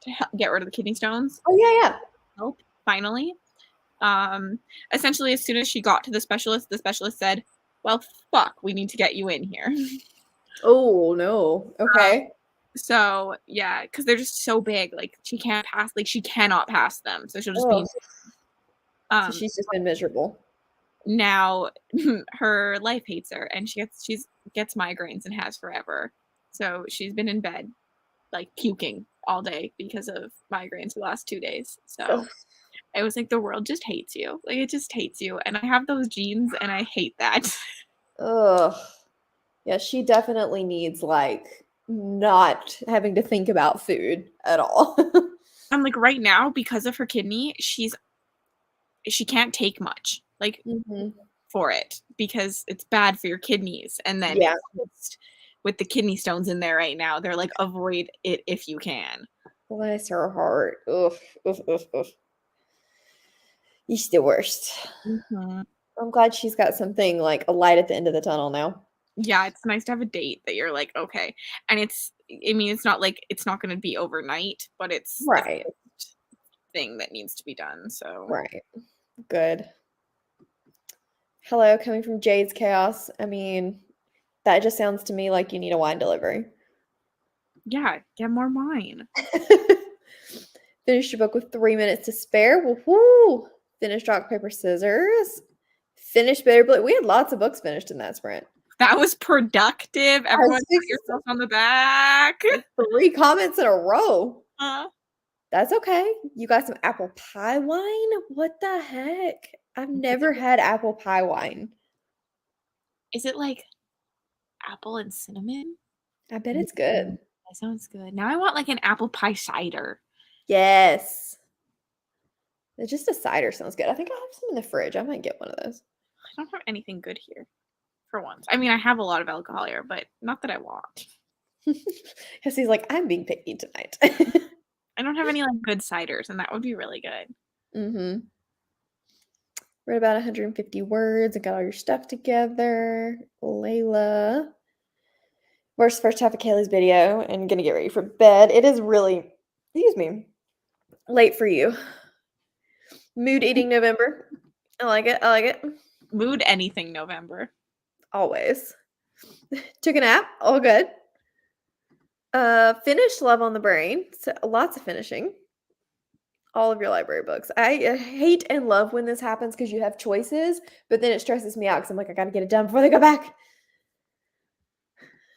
to get rid of the kidney stones. Oh yeah. Help, finally. Essentially, as soon as she got to the specialist said, well, fuck, we need to get you in here. Oh no. Okay. So yeah, because they're just so big, like she cannot pass them, so she'll just be so she's just been miserable. Now her life hates her, and she gets migraines and has forever. So she's been in bed like puking all day because of migraines for the last 2 days. So I was like, the world just hates you. Like it just hates you. And I have those genes and I hate that. Ugh. Yeah, she definitely needs like not having to think about food at all. I'm like right now, because of her kidney, she can't take much like for it because it's bad for your kidneys. And then with the kidney stones in there right now, they're like, avoid it if you can. Bless her heart. Oof. You're the worst. I'm glad she's got something like a light at the end of the tunnel now. Yeah, it's nice to have a date that you're like, okay. And it's not like it's not going to be overnight, but it's right thing that needs to be done. So right. Good. Hello, coming from Jade's Chaos. I mean, that just sounds to me like you need a wine delivery. Yeah, get more wine. Finish your book with 3 minutes to spare. Woohoo! Finish rock, paper, scissors. Finish Better Blue. We had lots of books finished in that sprint. That was productive. Everyone pat yourself on the back. 3 comments in a row. That's okay. You got some apple pie wine? What the heck? I've never had apple pie wine. Is it like apple and cinnamon? I bet it's good. That sounds good. Now I want like an apple pie cider. Yes. Just a cider sounds good. I think I have some in the fridge. I might get one of those. I don't have anything good here for once. I mean, I have a lot of alcohol here, but not that I want. Because he's like, I'm being picky tonight. I don't have any like good ciders, and that would be really good. Read about 150 words and got all your stuff together. Layla. Where's the first half of Kaylee's video and gonna get ready for bed. It is really, excuse me, late for you. Mood eating November. I like it. Mood anything November. Always. Took a nap. All good. Finished Love on the Brain. So lots of finishing. All of your library books. I hate and love when this happens because you have choices, but then it stresses me out because I'm like, I gotta get it done before they go back.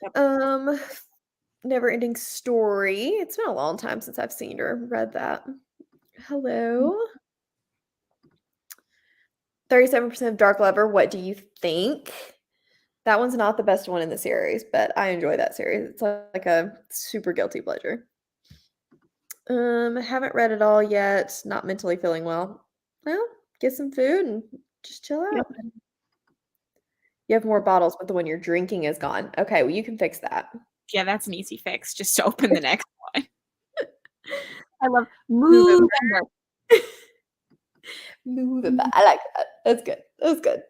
Yep. Never Ending Story. It's been a long time since I've seen or read that. Hello. 37% of Dark Lover. What do you think? That one's not the best one in the series, but I enjoy that series. It's like a super guilty pleasure. Haven't read it all yet. Not mentally feeling well. Well, get some food and just chill out. Yep. You have more bottles, but the one you're drinking is gone. Okay, well, you can fix that. Yeah, that's an easy fix. Just to open the next one. I love November. Move it back. I like that. That's good. That was good.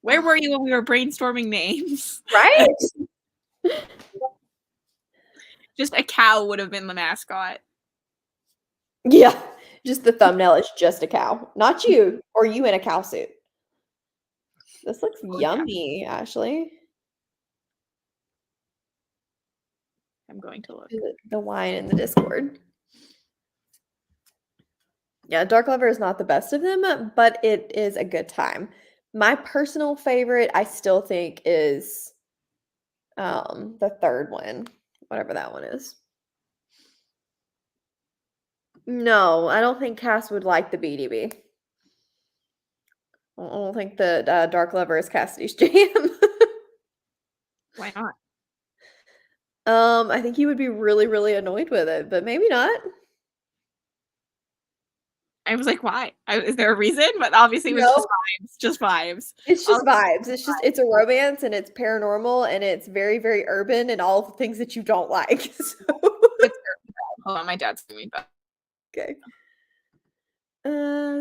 Where were you when we were brainstorming names? Right? Just a cow would have been the mascot. Yeah. Just the thumbnail is just a cow. Not you or you in a cow suit. This looks yummy, Ashley. I'm going to look. The wine in the Discord. Yeah, Dark Lover is not the best of them, but it is a good time. My personal favorite, I still think, is the third one, whatever that one is. No, I don't think Cass would like the BDB. I don't think the Dark Lover is Cassidy's jam. Why not? I think he would be really, really annoyed with it, but maybe not. I was like, why? Is there a reason? But obviously it was No. just vibes. Just vibes. It's just vibes. It's a romance and it's paranormal and it's very, very urban and all the things that you don't like. So. Hold on, my dad's doing that. Okay.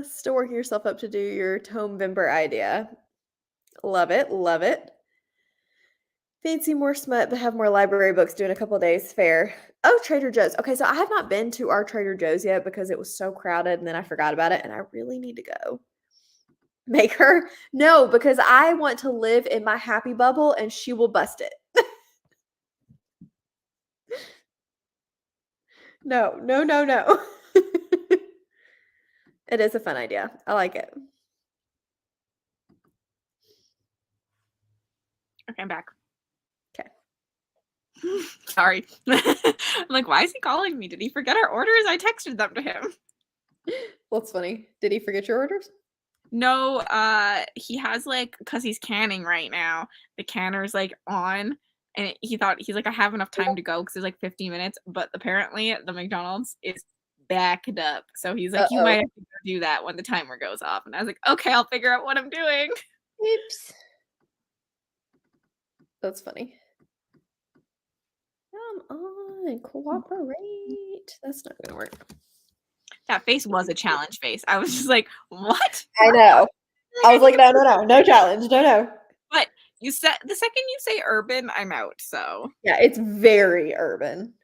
Still working yourself up to do your Tome Vember idea. Love it. Love it. Fancy more smut, but have more library books due in a couple days. Fair. Oh, Trader Joe's. Okay, so I have not been to our Trader Joe's yet because it was so crowded and then I forgot about it and I really need to go. Make her? No, because I want to live in my happy bubble and she will bust it. No, no, no, no. It is a fun idea. I like it. Okay, I'm back. Okay. Sorry. I'm like, why is he calling me? Did he forget our orders? I texted them to him. What's funny? Did he forget your orders? No, he has like, cause he's canning right now. The canner's like on, and he's like, I have enough time to go because there's like 50 minutes. But apparently, the McDonald's is backed up, so he's like, you might have to go do that when the timer goes off. And I was like, okay, I'll figure out what I'm doing. Oops. That's funny. Come on, cooperate. That's not gonna work. That face was a challenge face. I was just like, what? I know. I was like, no challenge, no. But you said the second you say urban, I'm out. So yeah, it's very urban.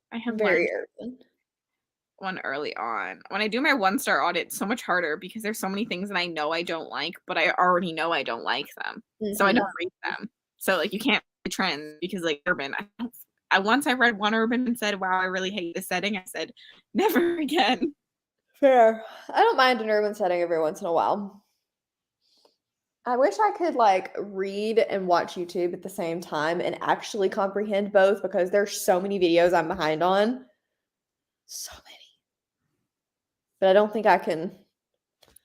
I have very urban. One early on. When I do my 1-star audit, it's so much harder because there's so many things that I know I don't like, but I already know I don't like them. So I don't rate them. So like you can't trend because like urban. Once I read one urban and said, wow, I really hate this setting. I said, never again. Fair. I don't mind an urban setting every once in a while. I wish I could like read and watch YouTube at the same time and actually comprehend both because there's so many videos I'm behind on. So many. But I don't think I can.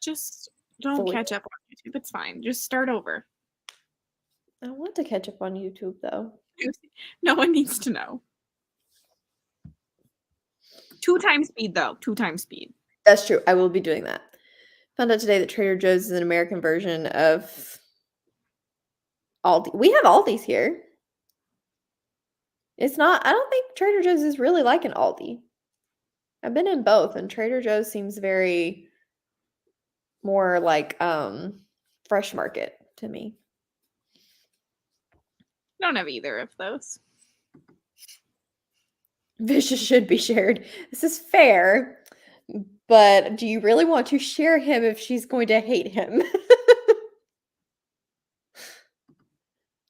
Just don't catch up on YouTube. It's fine. Just start over. I want to catch up on YouTube though. No one needs to know. 2 times speed though. 2 times speed. That's true. I will be doing that. Found out today that Trader Joe's is an American version of Aldi. We have Aldi's here. It's not, I don't think Trader Joe's is really like an Aldi. I've been in both, and Trader Joe's seems very more like Fresh Market to me. Don't have either of those. Vicious should be shared. This is fair, but do you really want to share him if she's going to hate him?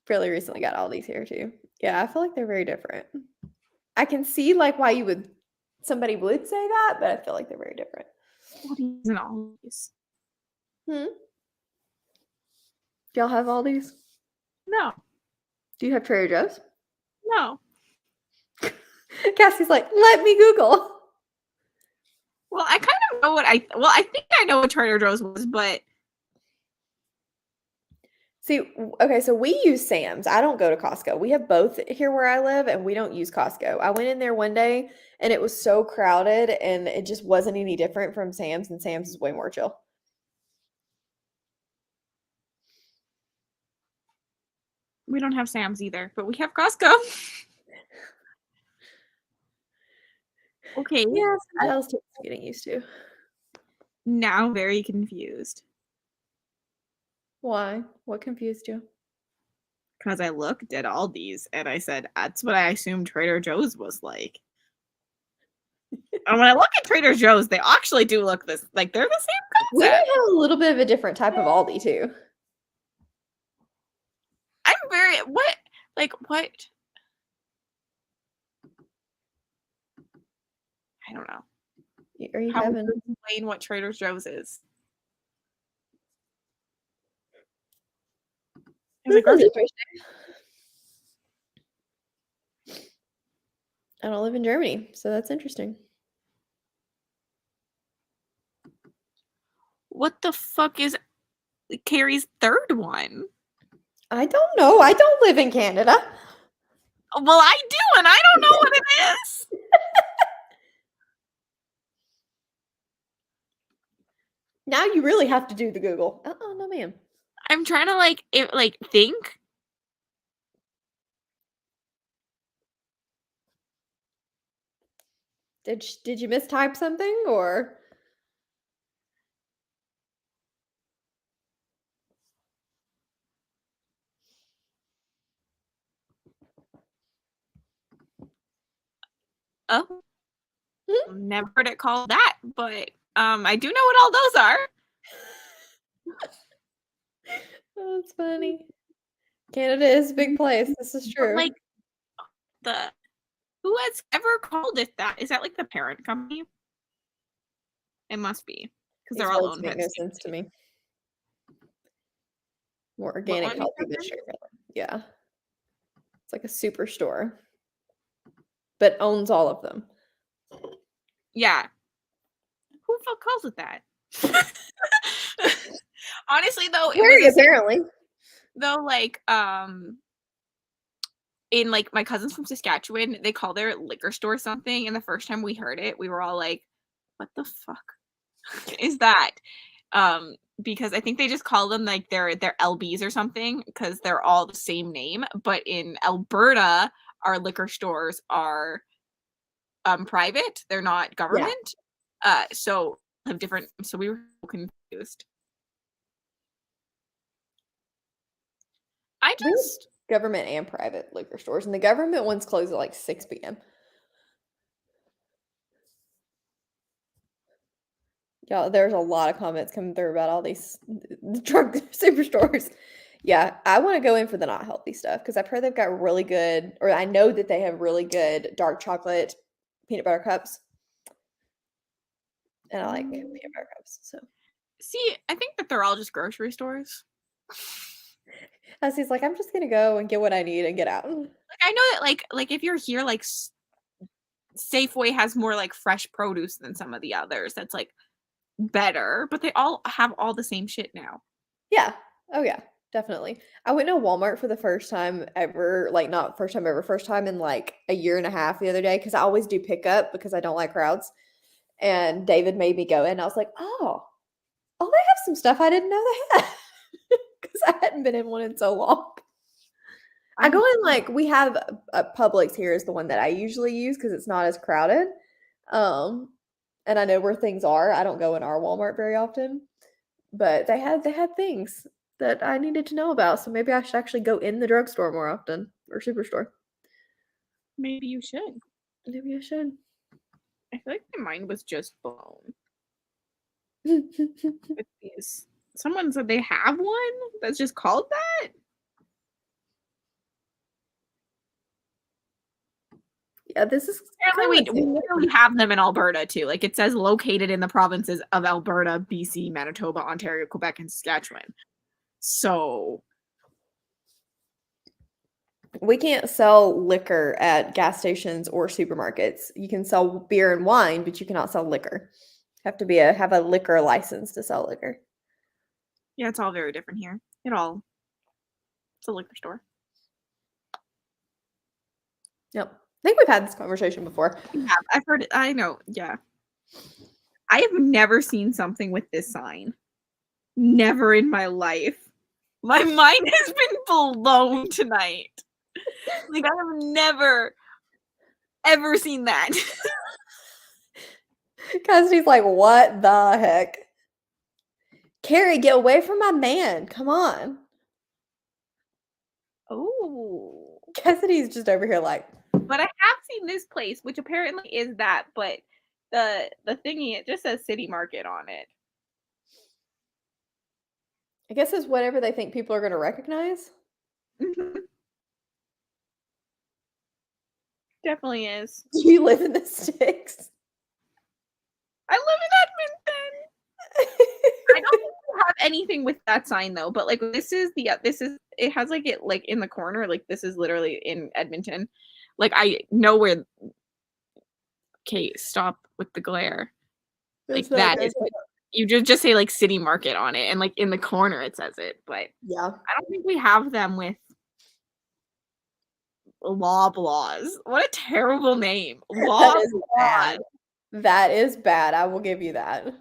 Fairly recently got all these here too. Yeah, I feel like they're very different. I can see like why somebody would say that, but I feel like they're very different. Aldi's and Aldi's. Do y'all have Aldi's? No. Do you have Trader Joe's? No. Cassie's like, let me Google. Well, I kind of know I think I know what Trader Joe's was, but see, okay, so we use Sam's. I don't go to Costco. We have both here where I live, and we don't use Costco. I went in there one day, and it was so crowded, and it just wasn't any different from Sam's, and Sam's is way more chill. We don't have Sam's either, but we have Costco. Okay. Yeah, sometimes takes getting used to. Now very confused. Why? What confused you? Because I looked at Aldi's and I said, that's what I assumed Trader Joe's was like. And when I look at Trader Joe's, they actually do look this like they're the same We have concept. a little bit of a different type of Aldi too. I'm very what like what I don't know. Are you How would having? you explain what Trader Joe's is? It's a This is grocery. interesting. I don't live in Germany, so that's interesting. What the fuck is Carrie's third one? I don't know. I don't live in Canada. Well, I do, and I don't know what it is. Now you really have to do the Google. No, ma'am. I'm trying to think. Did you mistype something or? Oh, Hmm? never heard it called that, but I do know what all those are. Oh, that's funny. Canada is a big place. This is But true. like the who has ever called it that? Is that like the parent company? It must be because These they're all words owned by make the no same sense to company. me. More What organic, one is healthy that than then? sugar. Yeah, it's like a superstore, but owns all of them. Yeah. Who the fuck calls it that? Honestly, though, it Very was apparently. though in like my cousins from Saskatchewan, they call their liquor store something, and the first time we heard it, we were all like, "What the fuck is that?" Because I think they just call them like their LBs or something because they're all the same name. But in Alberta, our liquor stores are private; they're not Yeah, government. So have different. So we were confused. I we have just government and private liquor stores, and the government ones close at like 6 p.m. Yeah, there's a lot of comments coming through about all these drug superstores. Yeah, I want to go in for the not healthy stuff because I've heard they've got really good, or I know that they have really good dark chocolate peanut butter cups, and I like peanut butter cups. So see. I think that they're all just grocery stores. He's like, I'm just gonna go and get what I need and get out. Like I know that like if you're here, like Safeway has more like fresh produce than some of the others. That's like better, but they all have all the same shit now. Yeah. Oh yeah, definitely. I went to Walmart for the first time ever, like not first time ever, first time in like a year and a half the other day because I always do pickup because I don't like crowds. And David made me go in. I was like, oh, they have some stuff I didn't know they had because I hadn't been in one in so long. I go in like we have a Publix here is the one that I usually use because it's not as crowded. Um, and I know where things are. I don't go in our Walmart very often, but they had things that I needed to know about. So maybe I should actually go in the drugstore more often or superstore. Maybe you should. Maybe I should. I feel like my mind was just blown with these. Someone said they have one that's just called that. Yeah, this is Apparently, kind we of literally have them in Alberta too. Like it says, located in the provinces of Alberta, BC, Manitoba, Ontario, Quebec, and Saskatchewan. So we can't sell liquor at gas stations or supermarkets. You can sell beer and wine, but you cannot sell liquor. Have to have a liquor license to sell liquor. yeah, it's all very different here. It's a liquor store. Yep. I think we've had this conversation before. Yeah, I've heard it. I know. Yeah. I have never seen something with this sign. Never in my life. My mind has been blown tonight. Like I have never ever seen that. Cassidy's like, what the heck? Carrie, get away from my man. Come on. Oh. Cassidy's just over here like, But I have seen this place, which apparently is that, but the thingy, it just says City Market on it. I guess it's whatever they think people are going to recognize. Definitely is. Do you live in the sticks? I live in Edmonton. I don't think we have anything with that sign though, but like this is it has like it like in the corner, like this is literally in Edmonton. Like I know where. Okay, stop with the glare. Like that is what you just say like City Market on it, and like in the corner it says it, but Yeah. I don't think we have them with Loblaws. What a terrible name. That is Loblaws. bad. That is bad. I will give you that.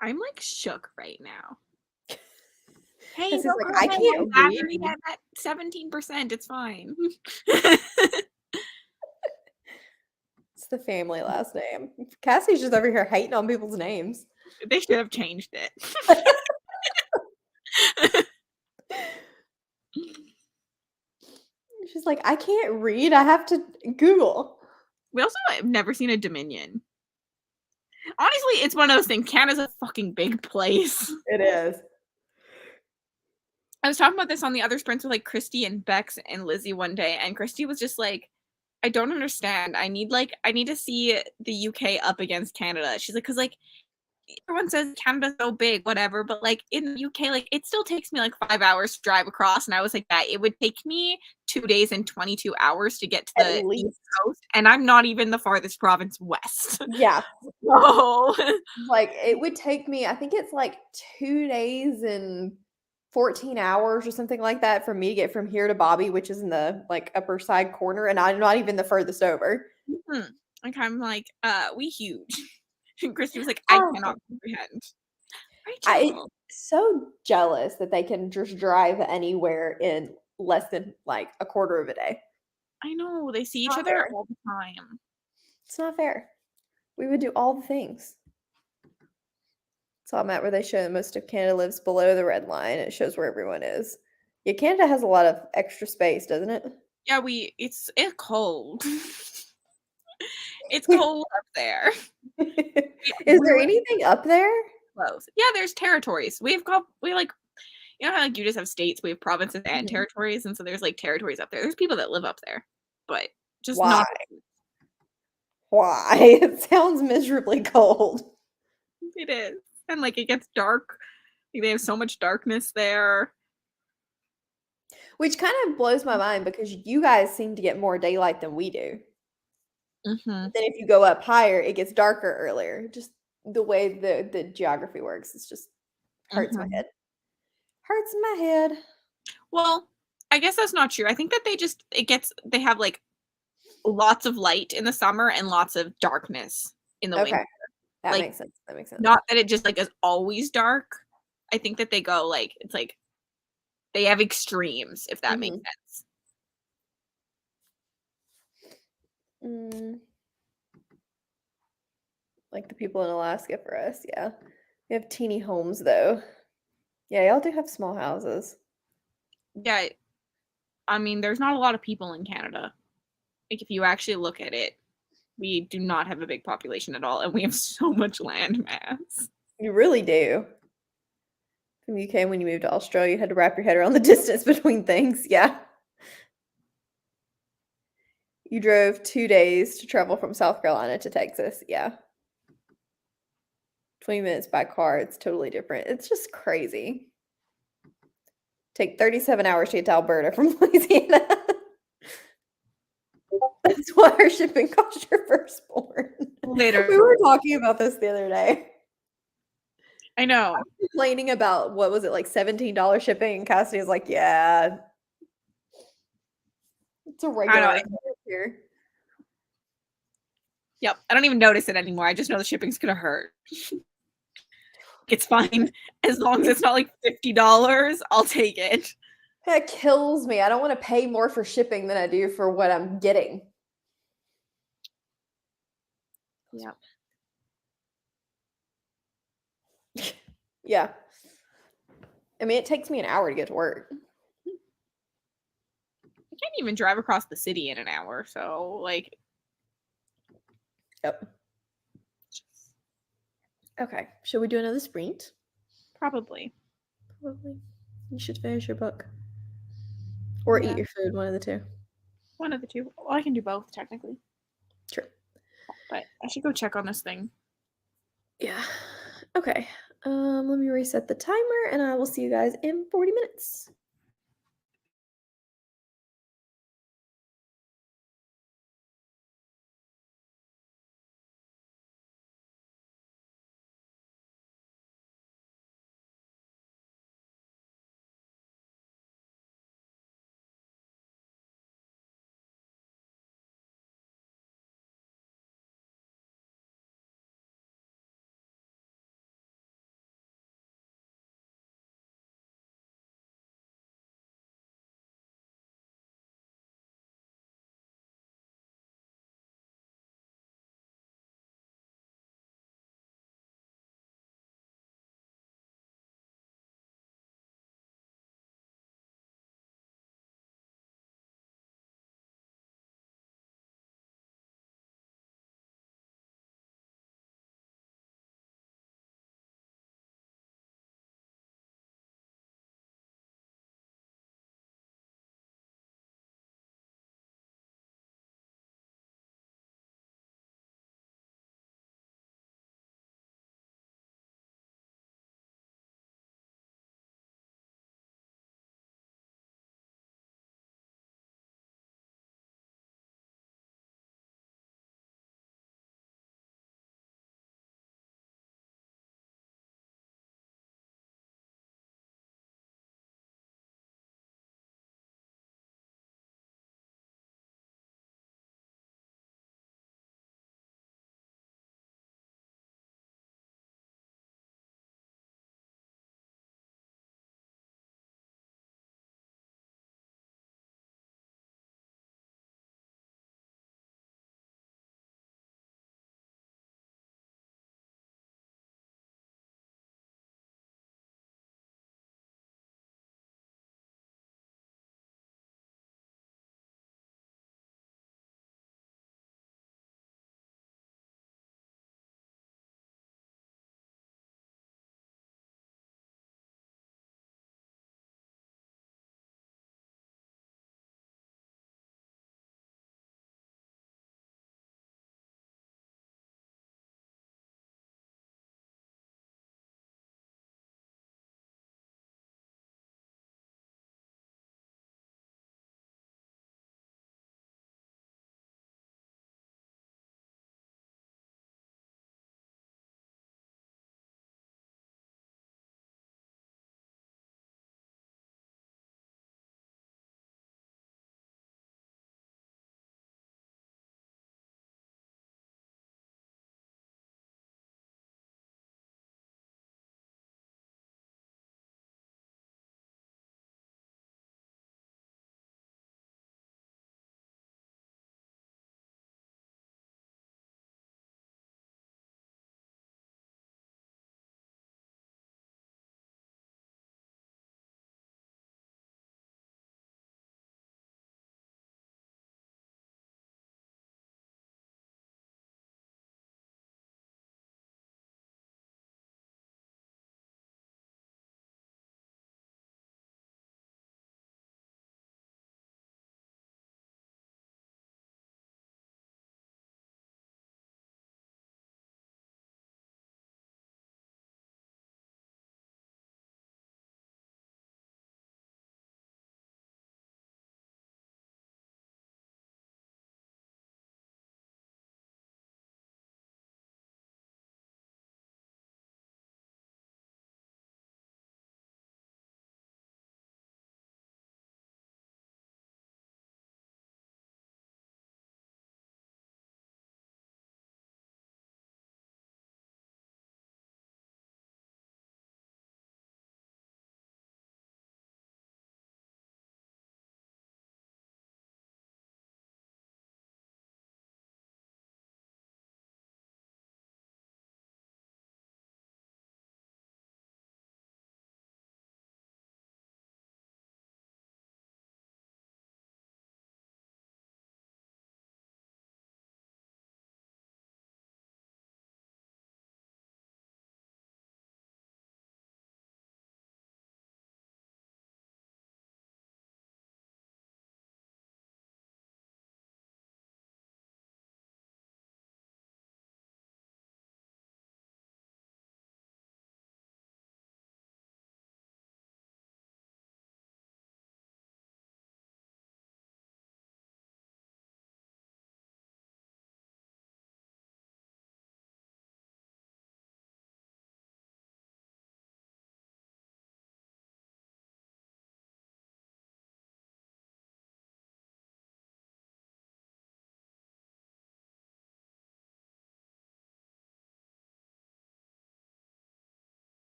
I'm like shook right now. Hey, This is don't like, call I my can't battery read. at 17%. It's fine. It's the family last name. Cassie's just over here hating on people's names. They should have changed it. She's like, I can't read. I have to Google. We also have never seen a Dominion. Honestly, it's one of those things. Canada's a fucking big place. It is. I was talking about this on the other sprints with like Christy and Bex and Lizzie one day, and Christy was just like, I don't understand. I need to see the UK up against Canada. She's like, because like everyone says Canada's so big, whatever, but like in the UK, like it still takes me like 5 hours to drive across. And I was like, that it would take me 2 days and 22 hours to get to At the least. East Coast, and I'm not even the farthest province west. Yeah. So Like it would take me, I think it's like 2 days and 14 hours or something like that for me to get from here to Bobby, which is in the like upper side corner, and I'm not even the furthest over. like I'm like, we huge. And Christy was like, I cannot comprehend. I'm so jealous that they can just drive anywhere in less than like a quarter of a day. I know, they see each Not other fair. all the time. It's not fair. We would do all the things. Saw a map where they show that most of Canada lives below the red line. It shows where everyone is. Yeah, Canada has a lot of extra space, doesn't it? Yeah, it's cold. It's cold up there. Is there anything up there? Close. Yeah, there's territories. We like, you know how like you just have states, we have provinces and territories, and so there's like territories up there. There's people that live up there, but just Why? not. Why? It sounds miserably cold. It is, and like it gets dark. Like, they have so much darkness there. Which kind of blows my mind because you guys seem to get more daylight than we do. Then if you go up higher, it gets darker earlier. Just the way the geography works, it's just hurts my head. Hurts my head. Well, I guess that's not true. I think that they have like lots of light in the summer and lots of darkness in the winter. That like, makes sense. That makes sense. Not that it just like is always dark. I think that they go like it's like they have extremes, if that makes sense. Like the people in Alaska for us, yeah. We have teeny homes though. Yeah, y'all do have small houses. Yeah. I mean, there's not a lot of people in Canada. Like if you actually look at it, we do not have a big population at all, and we have so much land mass. You really do. From UK, when you moved to Australia, you had to wrap your head around the distance between things. Yeah. You drove 2 days to travel from South Carolina to Texas. Yeah. 20 minutes by car. It's totally different. It's just crazy. Take 37 hours to get to Alberta from Louisiana. That's why our shipping cost your firstborn. Later. We were talking about this the other day. I know. I was complaining about, what was it, like $17 shipping? And Cassidy was like, yeah. It's a regular here. Yep. I don't even notice it anymore. I just know the shipping's going to hurt. It's fine. As long as it's not like $50, I'll take it. That kills me. I don't want to pay more for shipping than I do for what I'm getting. Yep. Yeah. I mean, it takes me an hour to get to work. I can't even drive across the city in an hour, so like. Yep. Okay. Should we do another sprint? Probably. Probably. You should finish your book. Or Yeah. eat your food, one of the two. One of the two. Well, I can do both technically. Sure. But I should go check on this thing. Yeah. Okay. Let me reset the timer and I will see you guys in 40 minutes.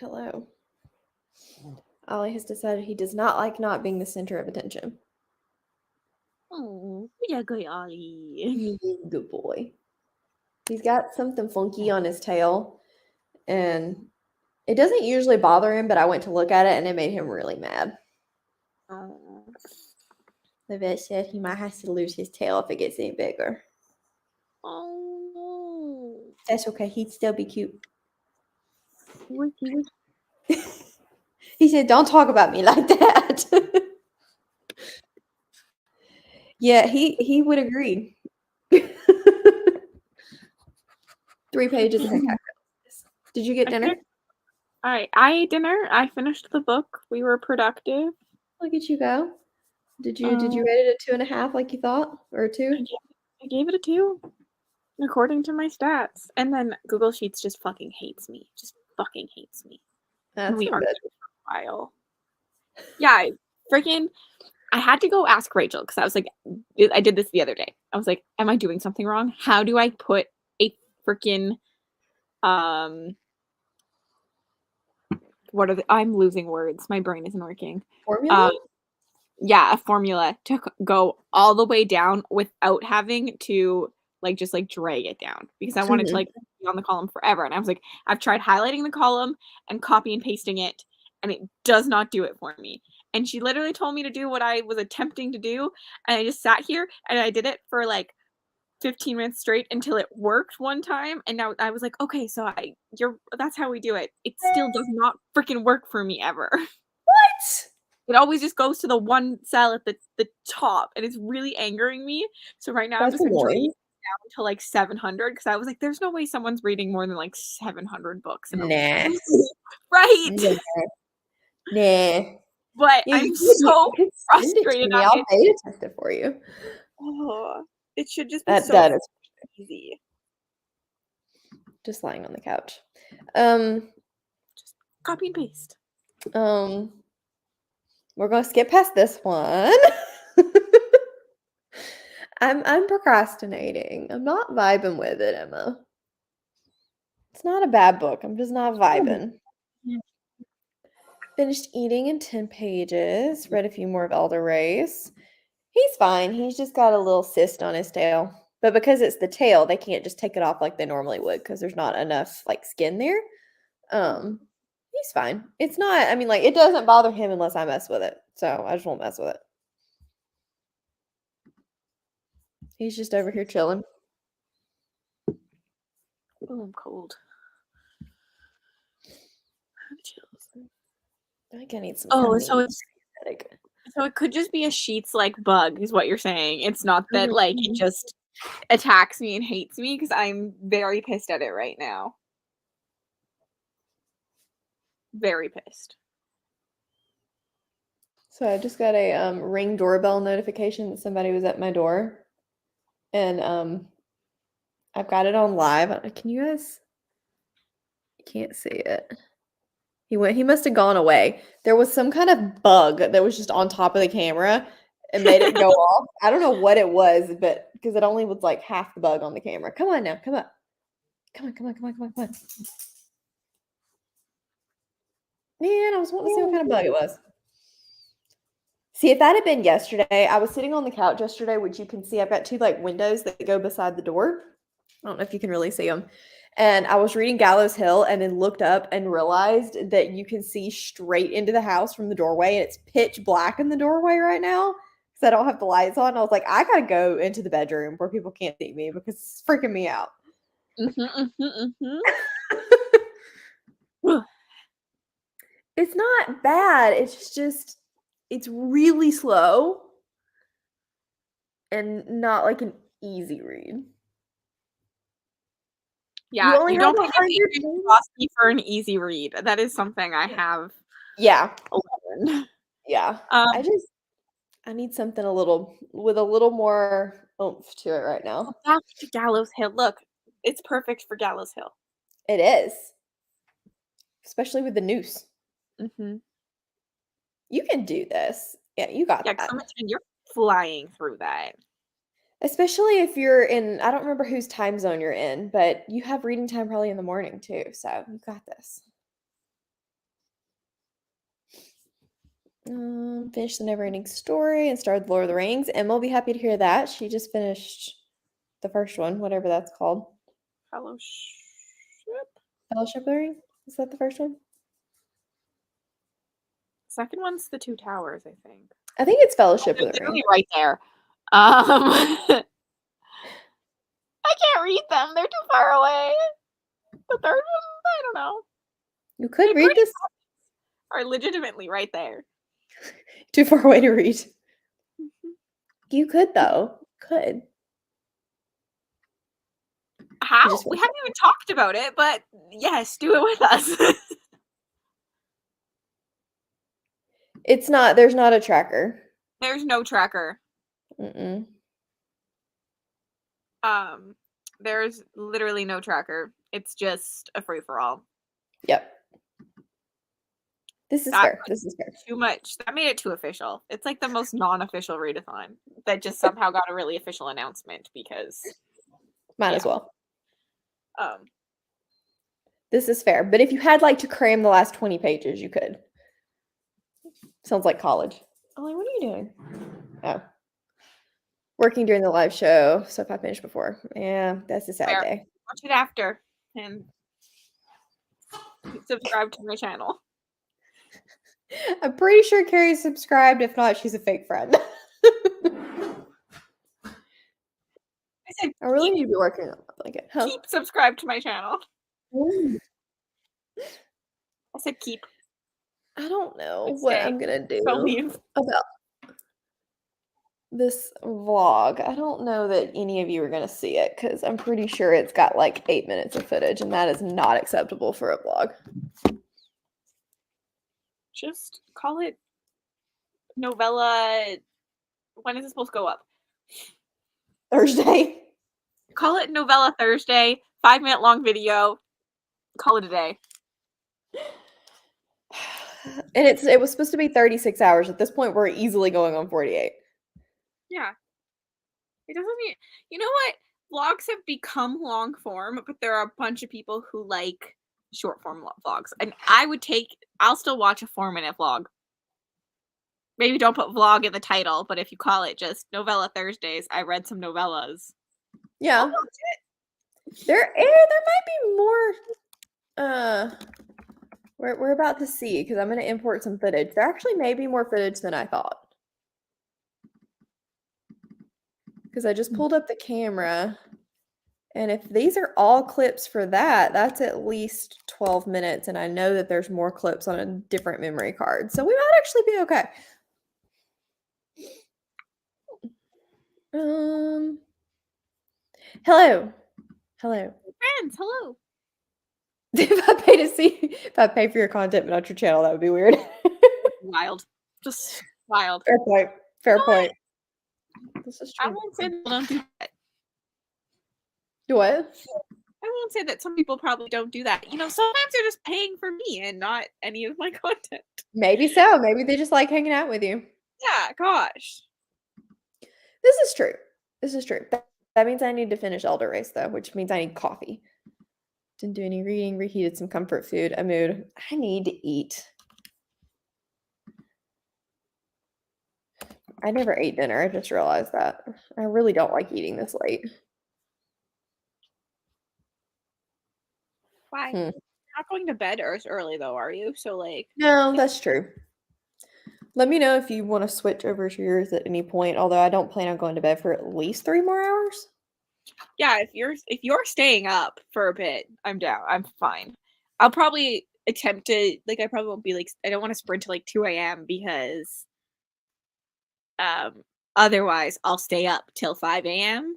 Hello. Ollie has decided he does not like not being the center of attention. Oh, yeah, good Ollie. He's a good boy. He's got something funky on his tail, and it doesn't usually bother him, but I went to look at it and it made him really mad. Oh. The vet said he might have to lose his tail if it gets any bigger. Oh. That's okay. He'd still be cute. Wiki. He said, "Don't talk about me like that." Yeah, he would agree. 3 pages of heck. Did you get dinner? I ate dinner. I finished the book. We were productive. Look at you go. Did you rate it a 2.5 like you thought, or a 2? I gave it a 2, according to my stats. And then Google Sheets just fucking hates me. Just fucking hates me. That's We not argued good. for a while. Yeah, I had to go ask Rachel because I was like, I did this the other day. I was like, am I doing something wrong? How do I put a freaking I'm losing words. My brain isn't working. Formula? Yeah, a formula to go all the way down without having to just drag it down because I wanted to be on the column forever. And I was like, I've tried highlighting the column and copy and pasting it, and it does not do it for me. And she literally told me to do what I was attempting to do, and I just sat here and I did it for like 15 minutes straight until it worked one time, and now I was like, okay, so that's how we do it. It still does not freaking work for me ever. What? It always just goes to the one cell at the top, and it's really angering me. So right now I'm That's just gonna dragging annoying. it down to like 700 because I was like, there's no way someone's reading more than like 700 books in a Nah. right. Nah. But Yeah, I'm so send it to frustrated me. at I'll it. beta test it for you. Oh, it should just be That so is easy. just lying on the couch. Just copy and paste. We're gonna skip past this one. I'm procrastinating. I'm not vibing with it, Emma. It's not a bad book. I'm just not vibing. Yeah. Finished eating in 10 pages. Read a few more of Elder Race. He's fine. He's just got a little cyst on his tail. But because it's the tail, they can't just take it off like they normally would because there's not enough like skin there. He's fine. It's not, I mean, like it doesn't bother him unless I mess with it. So I just won't mess with it. He's just over here chilling. Oh, I'm cold. Chills. I think I need some. Oh, so it could just be a sheets like bug, is what you're saying. It's not that like it just attacks me and hates me because I'm very pissed at it right now. Very pissed. So I just got a Ring doorbell notification that somebody was at my door, and I've got it on live. Can you guys? Can't see it. He must have gone away. There was some kind of bug that was just on top of the camera and made it go off. I don't know what it was, but because it only was like half the bug on the camera. Come on now, come on. Come on. Man, I was wanting to see what kind of bug it was. See, if that had been yesterday, I was sitting on the couch yesterday, which you can see I've got 2 like windows that go beside the door. I don't know if you can really see them. And I was reading Gallows Hill and then looked up and realized that you can see straight into the house from the doorway, and it's pitch black in the doorway right now because I don't have the lights on. I was like, I gotta go into the bedroom where people can't see me because it's freaking me out. It's not bad. It's just it's really slow and not like an easy read. Yeah, only you have don't pick 100 a philosophy for an easy read. That is something I have. Yeah. 11. Yeah. I need something with a little more oomph to it right now. Back to Gallows Hill. Look, it's perfect for Gallows Hill. It is. Especially with the noose. Mm-hmm. You can do this. Yeah, you got that. You're flying through that. Especially if you're in, I don't remember whose time zone you're in, but you have reading time probably in the morning too. So you got this. Finished the Neverending Story and started Lord of the Rings. Emma will be happy to hear that. She just finished the first one, whatever that's called. Fellowship. Fellowship of the Ring? Is that the first one? Second one's the Two Towers, I think. I think it's Fellowship of the Literally Ring. right there. I can't read them. They're too far away. The third one, I don't know. You could read this. Are legitimately right there. Too far away to read. You could though. Could. How? We haven't even talked about it, but yes, do it with us. It's not. There's not a tracker. There's no tracker. Mm-mm. There's literally no tracker. It's just a free for all. Yep. This is fair. This is fair. Too much. That made it too official. It's like the most non-official readathon that just somehow got a really official announcement because might as well. This is fair. But if you had like to cram the last 20 pages, you could. Sounds like college. Ollie, what are you doing? Oh. Working during the live show. So if I finish before. Yeah, that's a sad day. Watch it after and subscribe to my channel. I'm pretty sure Carrie's subscribed. If not, she's a fake friend. I really need to be working on that blanket. Huh? Keep subscribed to my channel. Ooh. I said keep. I don't know what I'm gonna do about this vlog. I don't know that any of you are gonna see it because I'm pretty sure it's got like 8 minutes of footage, and that is not acceptable for a vlog. Just call it novella. When is it supposed to go up? Thursday. Call it Novella Thursday. 5-minute long video. Call it a day. And it was supposed to be 36 hours. At this point, we're easily going on 48. Yeah. It doesn't mean, you know what? Vlogs have become long form, but there are a bunch of people who like short form vlogs. And I'll still watch a 4-minute vlog. Maybe don't put vlog in the title, but if you call it just Novella Thursdays, I read some novellas. Yeah. There might be more we're about to see because I'm going to import some footage. There actually may be more footage than I thought. Because I just pulled up the camera, and if these are all clips for that, that's at least 12 minutes, and I know that there's more clips on a different memory card. So we might actually be okay. Hello. Friends, hello. If I pay for your content but not your channel, that would be weird. Wild. Just wild. Fair point. This is true. I won't say people don't do that. Do what? I won't say that some people probably don't do that. You know, sometimes they're just paying for me and not any of my content. Maybe so. Maybe they just like hanging out with you. Yeah, gosh. This is true. That means I need to finish Elder Race, though, which means I need coffee. Didn't do any reading, reheated some comfort food. A mood. I need to eat. I never ate dinner. I just realized that. I really don't like eating this late. Why? You're not going to bed early, though, are you? So, like... No, that's true. Let me know if you want to switch over to yours at any point, although I don't plan on going to bed for at least 3 more hours. Yeah, if you're staying up for a bit, I'm down. I'm fine. I'll probably attempt to, like, I probably won't be, like, I don't want to sprint to, like, 2 a.m. because otherwise I'll stay up till 5 a.m.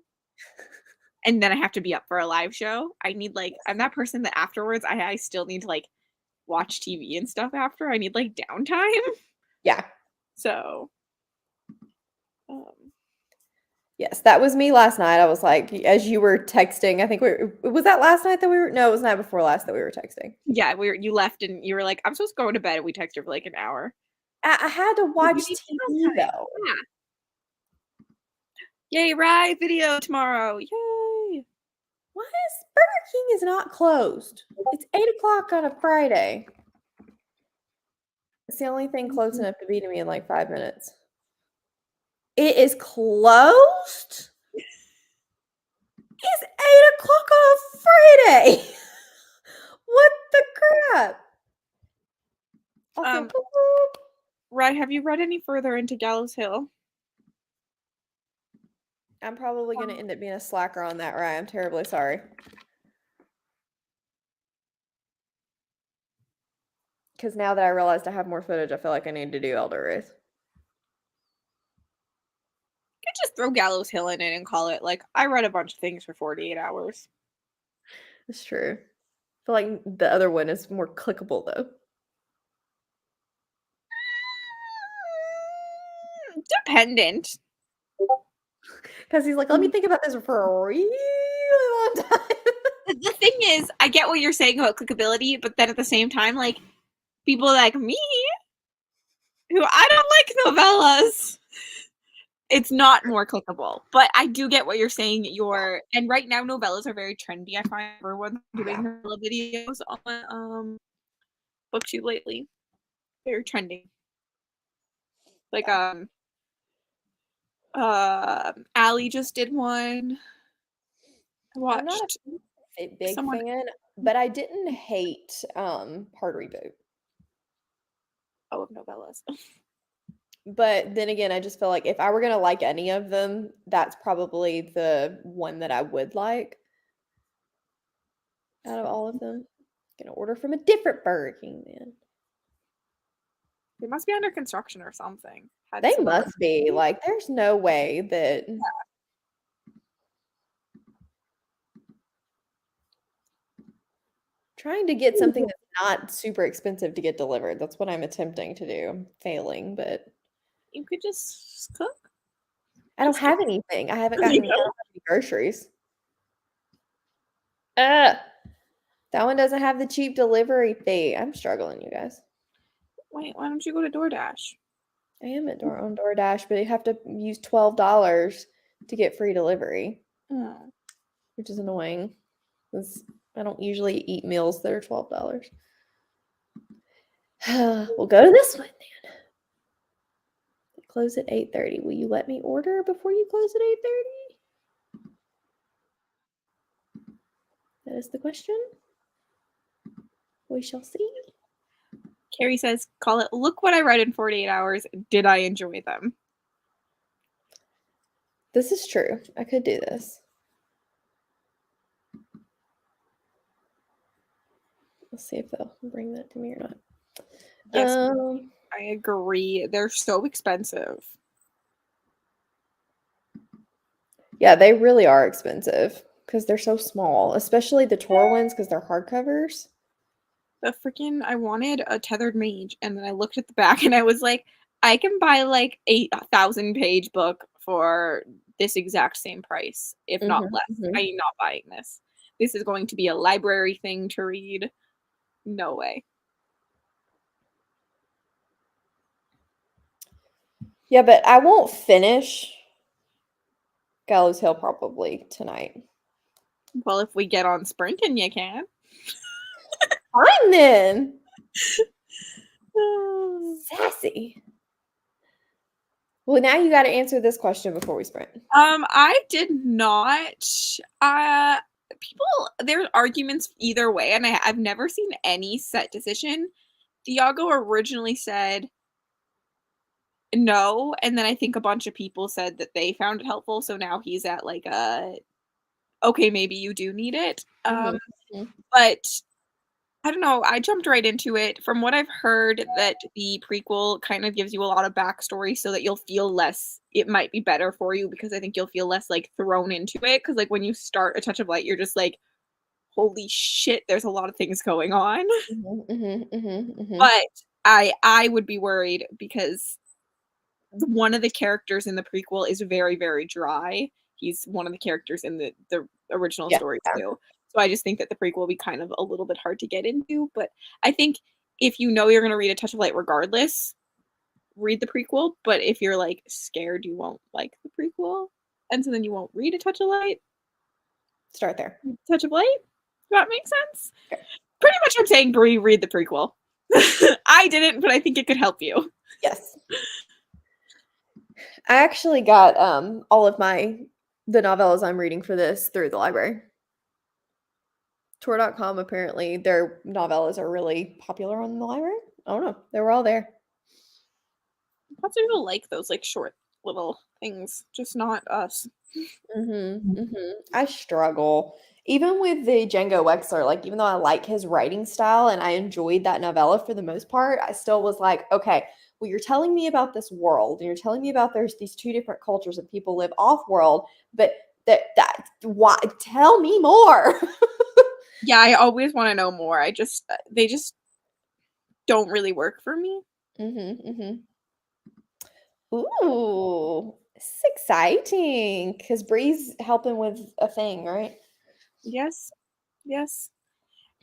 and then I have to be up for a live show. I need, like, I'm that person that afterwards I still need to, like, watch TV and stuff after. I need, like, downtime. Yeah. So, yes, that was me last night. I was like, as you were texting, I think was that last night that we were, no, it was the night before last that we were texting. Yeah, you left and you were like, I'm supposed to go to bed, and we texted for like an hour. I had to watch TV though. Yeah. Yay, Rye video tomorrow. Yay. Why is Burger King is not closed? It's 8 o'clock on a Friday. It's the only thing close enough to be to me in like 5 minutes. It is closed? It's 8 o'clock on a Friday. What the crap? Also, Um, Right, have you read any further into Gallows Hill? I'm probably going to end up being a slacker on that, right? I'm terribly sorry. Because now that I realized I have more footage, I feel like I need to do Elder Wraith. You could just throw Gallows Hill in it and call it like I read a bunch of things for 48 hours. It's true. I feel like the other one is more clickable though. Dependent. Because he's like, let me think about this for a really long time. The thing is, I get what you're saying about clickability, but then at the same time, like people like me, who I don't like novellas, it's not more clickable. But I do get what you're saying. And right now novellas are very trendy. I find everyone doing novella videos on BookTube lately. They're trending. Like Allie just did one. I I'm not watched a big someone. fan, but I didn't hate Hard Reboot. Of novellas. But then again, I just feel like if I were gonna like any of them, that's probably the one that I would like out of all of them. Gonna order from a different Burger King then. They must be under construction or something. They must be. Like, there's no way that trying to get something that's not super expensive to get delivered. That's what I'm attempting to do. I'm failing, but You could just cook. I don't have anything. I haven't gotten any, I don't have any groceries. That one doesn't have the cheap delivery fee. I'm struggling, you guys. Wait, why don't you go to DoorDash? I am on DoorDash, but you have to use $12 to get free delivery, Oh. which is annoying because I don't usually eat meals that are $12. We'll go to this one then. They close at 8:30. Will you let me order before you close at 8:30? That is the question. We shall see. Carrie says, call it, look what I read in 48 hours. Did I enjoy them? This is true. I could do this. Let's see if they'll bring that to me or not. Yes, I agree. They're so expensive. Yeah, they really are expensive because they're so small, especially the Tor ones because they're hardcovers. I wanted a tethered mage, and then I looked at the back and I was like, I can buy like a 1,000-page book for this exact same price, if not less. I am not buying this. This is going to be a library thing to read. No way. Yeah, but I won't finish Gallows Hill probably tonight. Well, if we get on sprinting, you can. Fine then. Sassy. Well, now you got to answer this question before we sprint. I did not. There's arguments either way, and I've never seen any set decision. Thiago originally said no, and then I think a bunch of people said that they found it helpful, so now he's at like okay, maybe you do need it. But I don't know, I jumped right into it. From what I've heard, that the prequel kind of gives you a lot of backstory so that you'll feel less, it might be better for you because I think you'll feel less like thrown into it, because like when you start A Touch of Light, you're just like, holy shit, there's a lot of things going on. But I would be worried because one of the characters in the prequel is very, very dry. He's one of the characters in the original story too. So I just think that the prequel will be kind of a little bit hard to get into. But I think if you know you're going to read A Touch of Light regardless, read the prequel. But if you're like scared you won't like the prequel, and so then you won't read A Touch of Light, start there. Touch of Light? Does that make sense? Okay. Pretty much I'm saying Brie, read the prequel. I didn't, but I think it could help you. Yes. I actually got all of the novellas I'm reading for this through the library. Tor.com, apparently their novellas are really popular on the library. I don't know. They were all there. Lots of people like those like short little things, just not us. I struggle. Even with the Django Wexler, like even though I like his writing style and I enjoyed that novella for the most part, I still was like, okay, well, you're telling me about this world and you're telling me about there's these two different cultures and people live off world, but that why tell me more. Yeah, I always want to know more. They just don't really work for me. Ooh, this is exciting because Bree's helping with a thing, right? Yes. Yes.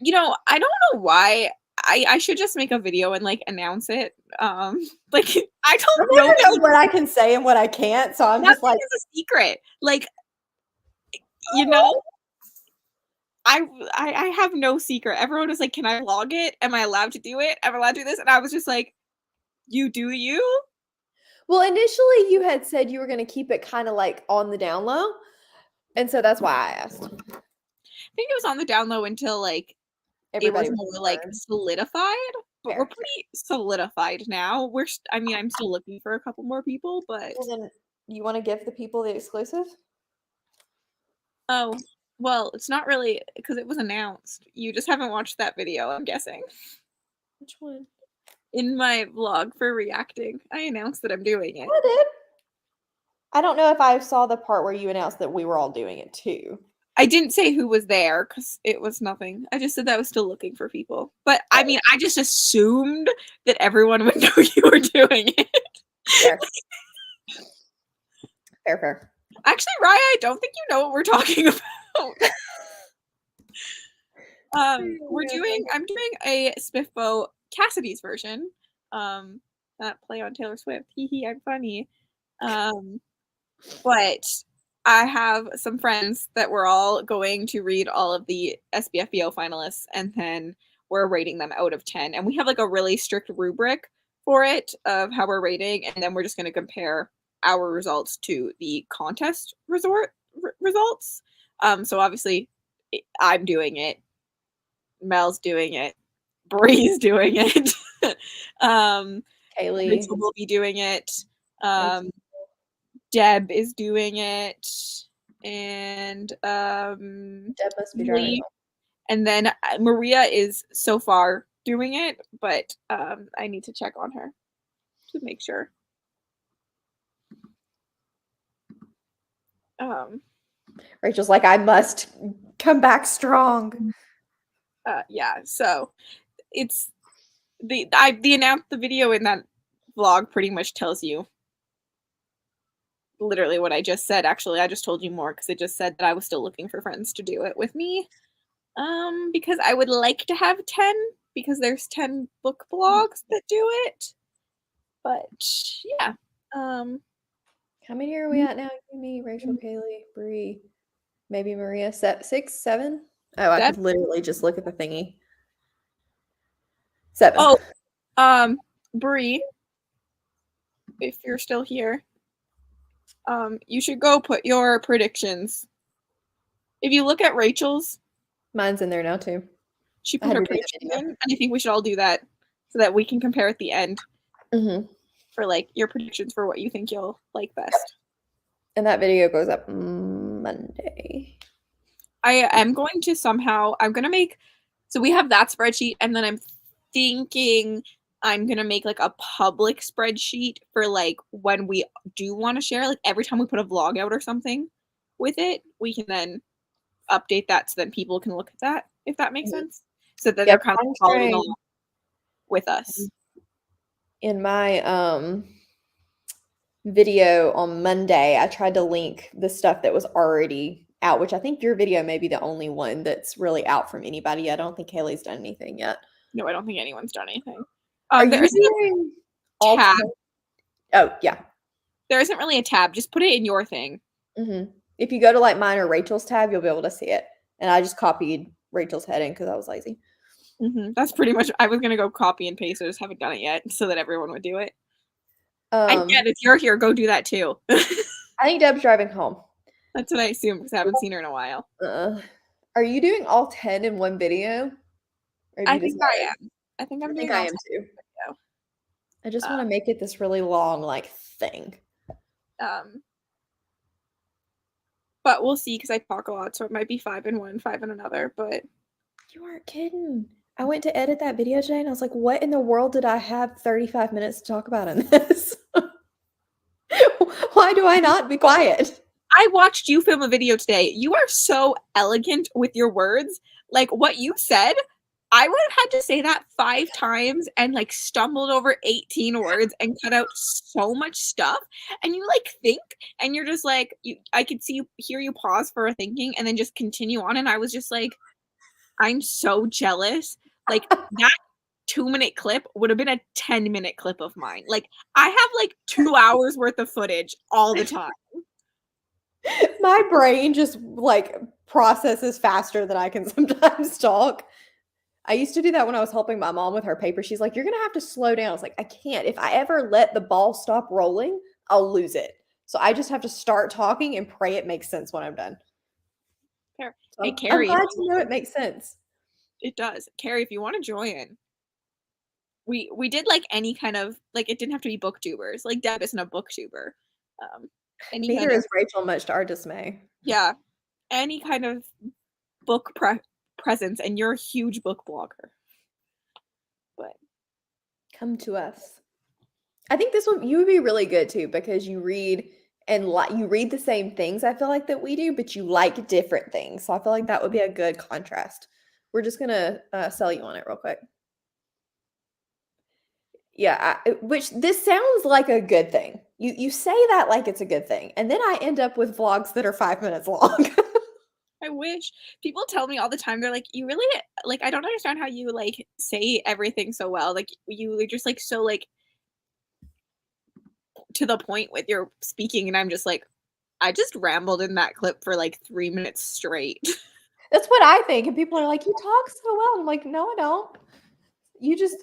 I don't know why. I should just make a video and like announce it. Like I I don't know never that know what I can say and what I can't, so I'm just nothing like, is a secret. Like, you know, I have no secret. Everyone was like, "Can I vlog it? Am I allowed to do it? Am I allowed to do this?" And I was just like, "You do you?" well, initially you had said you were going to keep it kind of like on the down low, and so that's why I asked. I think it was on the down low until like it was Everybody was more like concerned. solidified. But we're Fair. pretty solidified now. I mean, I'm still looking for a couple more people, but Well, then you want to give the people the exclusive? oh, well, it's not really because it was announced. You just haven't watched that video, I'm guessing. Which one? In my vlog for reacting, I announced that I'm doing it. I did. I don't know if I saw the part where you announced that we were all doing it too. I didn't say who was there because it was nothing. I just said that I was still looking for people. But I mean, I just assumed that everyone would know you were doing it. Fair. Fair. Actually, Raya, I don't think you know what we're talking about. I'm doing a Spiffbo Cassidy's version. That play on Taylor Swift. Hee hee, I'm funny. But I have some friends that we're all going to read all of the SBFBO finalists, and then we're rating them out of 10. And we have like a really strict rubric for it of how we're rating, and then we're just going to compare our results to the contest results. So obviously, I'm doing it. Mel's doing it. Bree's doing it. Kaylee. Rachel will be doing it. Deb is doing it, and Deb must be Lee, driving. and then Maria is so far doing it, but I need to check on her to make sure. Rachel's like, I must come back strong. Yeah, so it's the video in that vlog pretty much tells you literally what I just said. Actually, I just told you more because it just said that I was still looking for friends to do it with me. Because I would like to have 10 because there's 10 book blogs that do it. But yeah. How many are we at now? Me, Rachel, Kaylee, Bree, maybe Maria. 6, 7? Oh, I could literally just look at the thingy. 7. Oh, Bree, if you're still here, you should go put your predictions. If you look at Rachel's, mine's in there now too. She put her predictions in, and I think we should all do that so that we can compare at the end for like your predictions for what you think you'll like best. And that video goes up Monday. I am going to I'm going to make, so we have that spreadsheet, and then I'm thinking I'm going to make like a public spreadsheet for like when we do want to share, like every time we put a vlog out or something with it, we can then update that so then people can look at that, if that makes sense. So that they're kind of following along with us. In my video on Monday, I tried to link the stuff that was already out, which I think your video may be the only one that's really out from anybody. I don't think Haley's done anything yet. No, I don't think anyone's done anything. There isn't a tab. Oh, yeah. There isn't really a tab. Just put it in your thing. If you go to like mine or Rachel's tab, you'll be able to see it. And I just copied Rachel's heading because I was lazy. That's pretty much. I was gonna go copy and paste. I just haven't done it yet, so that everyone would do it. And yeah, if you're here, go do that too. I think Deb's driving home. That's what I assume because I haven't seen her in a while. Are you doing all 10 in one video? Or I think I am. I think I'm doing I all am 10 too. video. I just want to make it this really long, like, thing. But we'll see because I talk a lot, so it might be 5 in one, 5 in another. But you aren't kidding. I went to edit that video today, and I was like, "What in the world did I have 35 minutes to talk about in this? Why do I not be quiet?" I watched you film a video today. You are so elegant with your words. Like what you said, I would have had to say that 5 times and like stumbled over 18 words and cut out so much stuff. And you like think and you're just like I could hear you pause for a thinking and then just continue on. And I was just like, I'm so jealous. Like that 2-minute clip would have been a 10-minute clip of mine. Like I have like 2 hours worth of footage all the time. My brain just like processes faster than I can sometimes talk. I used to do that when I was helping my mom with her paper. She's like, "You're going to have to slow down." I was like, "I can't. If I ever let the ball stop rolling, I'll lose it." So I just have to start talking and pray it makes sense when I'm done. Fair. So hey, Carrie. I'm glad to know it makes sense. It does. Carrie, if you want to join, we did like any kind of like it didn't have to be booktubers. Like Deb isn't a booktuber. Neither is Rachel, much to our dismay. Yeah, any kind of book presence, and you're a huge book blogger. But come to us. I think this one you would be really good too because you read and you read the same things. I feel like that we do, but you like different things. So I feel like that would be a good contrast. We're just gonna sell you on it real quick. Yeah, which this sounds like a good thing. You say that like it's a good thing, and then I end up with vlogs that are 5 minutes long. I wish people tell me all the time. They're like, "You really like? I don't understand how you like say everything so well. Like you're just like so like to the point with your speaking." And I'm just like, I just rambled in that clip for like 3 minutes straight. That's what I think, and people are like, "You talk so well." I'm like, "No, I don't. You just."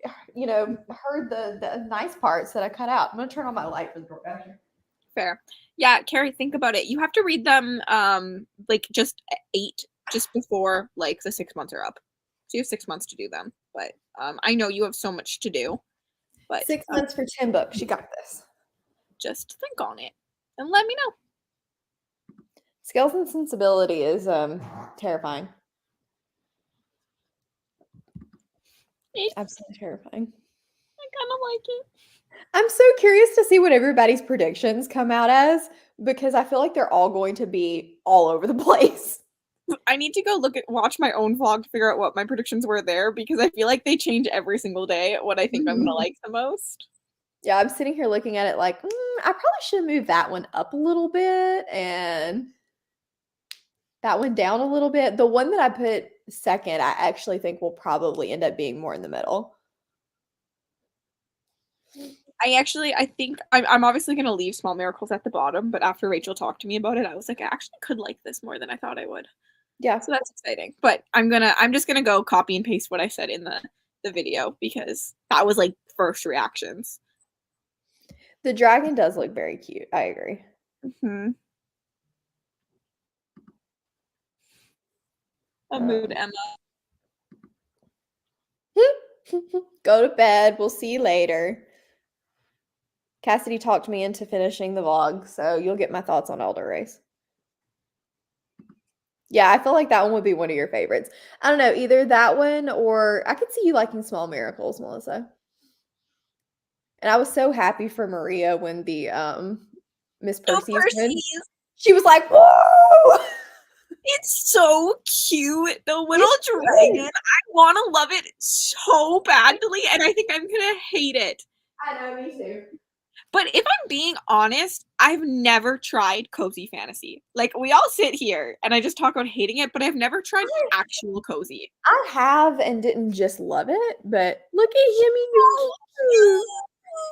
Heard the nice parts that I cut out. I'm gonna turn on my light for the DoorDasher. Fair. Yeah, Carrie, think about it. You have to read them like just 8 just before like the 6 months are up. So you have 6 months to do them. But I know you have so much to do. But 6 months for 10 books. You got this. Just think on it and let me know. Skills and Sensibility is terrifying. Absolutely terrifying. I kind of like it. I'm so curious to see what everybody's predictions come out as because I feel like they're all going to be all over the place. I need to go watch my own vlog to figure out what my predictions were there because I feel like they change every single day what I think I'm going to like the most. Yeah, I'm sitting here looking at it like, I probably should move that one up a little bit and that one down a little bit. The one that I put second, I actually think will probably end up being more in the middle. I think I'm obviously going to leave Small Miracles at the bottom, but after Rachel talked to me about it, I was like, I actually could like this more than I thought I would. Yeah. So that's exciting. But I'm just gonna go copy and paste what I said in the video because that was like first reactions. The dragon does look very cute. I agree. A mood, Emma. Go to bed. We'll see you later. Cassidy talked me into finishing the vlog, so you'll get my thoughts on Elder Race. Yeah, I feel like that one would be one of your favorites. I don't know, either that one or I could see you liking Small Miracles, Melissa. And I was so happy for Maria when the Miss Percy's win. She was like, "Whoa!" It's so cute. The little dragon. I want to love it so badly, and I think I'm gonna hate it. I know, me too. But if I'm being honest, I've never tried cozy fantasy. Like we all sit here and I just talk about hating it, but I've never tried actual cozy. I have and didn't just love it, but look at him, he's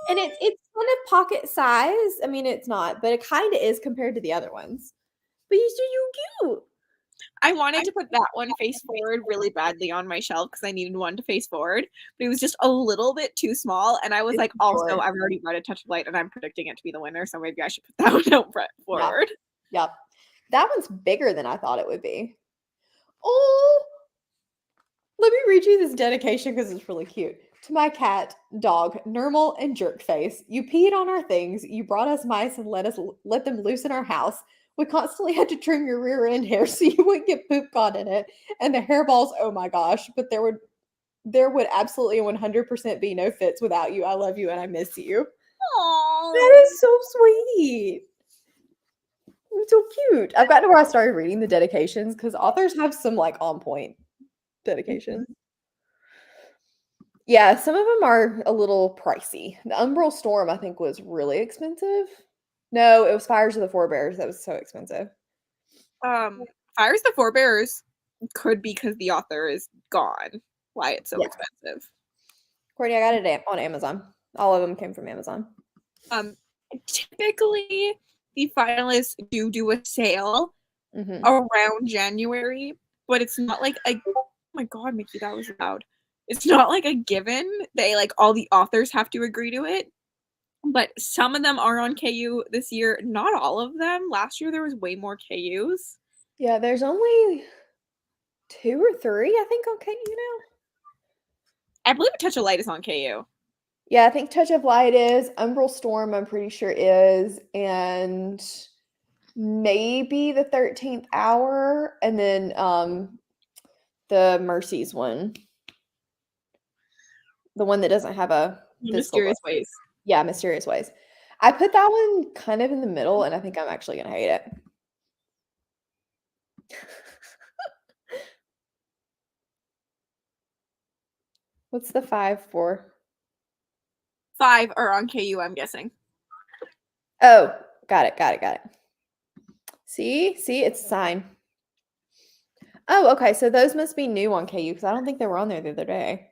and it's kind of pocket size. I mean, it's not, but it kind of is compared to the other ones. But he's so cute. I wanted to put that one face forward really badly on my shelf because I needed one to face forward, but it was just a little bit too small. And I was It's like, also, short. I've already read A Touch of Light and I'm predicting it to be the winner, so maybe I should put that one out forward. Yep. That one's bigger than I thought it would be. Oh, let me read you this dedication because it's really cute. To my cat, dog, Nermal, and Jerkface, you peed on our things. You brought us mice and let them loose in our house. We constantly had to trim your rear end hair so you wouldn't get poop caught in it. And the hairballs, oh my gosh! But there would absolutely 100% be no fits without you. I love you and I miss you. Aww. That is so sweet. It's so cute. I've gotten to where I started reading the dedications because authors have some like on point dedications. Yeah, some of them are a little pricey. The Umbral Storm, I think, was really expensive. No, it was Fires of the Forebears that was so expensive. Fires the Forebears could be because the author is gone. Why it's so expensive. Courtney, I got it on Amazon. All of them came from Amazon. Typically, the finalists do a sale around January, but it's not like a. Oh my god, Mickey, that was loud. It's not like a given. They like all the authors have to agree to it. But some of them are on KU this year. Not all of them. Last year there was way more KUs. Yeah, there's only 2 or 3, I think, on KU now. I believe A Touch of Light is on KU. Yeah, I think Touch of Light is. Umbral Storm, I'm pretty sure is. And maybe the 13th Hour. And then the Mercies one. The one that doesn't have a Mysterious Ways. Yeah, Mysterious Ways. I put that one kind of in the middle, and I think I'm actually going to hate it. What's the 5 for? 5 are on KU, I'm guessing. Oh, got it. See, it's a sign. Oh, okay, so those must be new on KU because I don't think they were on there the other day.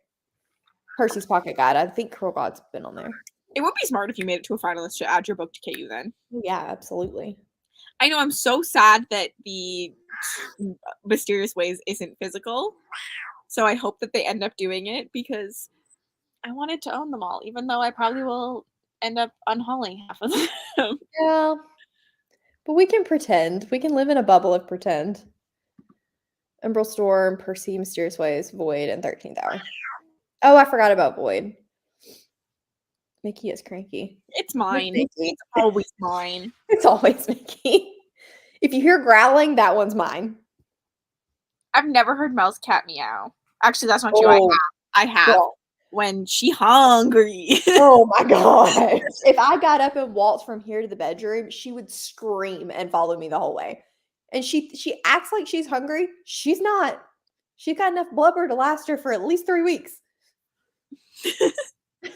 Percy's Pocket Guide. I think Curl God's been on there. It would be smart if you made it to a finalist to add your book to KU then. Yeah, absolutely. I know I'm so sad that the Mysterious Ways isn't physical. So I hope that they end up doing it because I wanted to own them all, even though I probably will end up unhauling half of them. Yeah. But we can pretend. We can live in a bubble of pretend. Umbral Storm, Percy, Mysterious Ways, Void, and 13th Hour. Oh, I forgot about Void. Mickey is cranky. It's mine. It's always mine. It's always Mickey. If you hear growling, that one's mine. I've never heard Mel's cat meow. Actually, that's not true. I have. Well, when she hungry. Oh my gosh. If I got up and walked from here to the bedroom, she would scream and follow me the whole way. And she acts like she's hungry. She's not. She's got enough blubber to last her for at least 3 weeks. The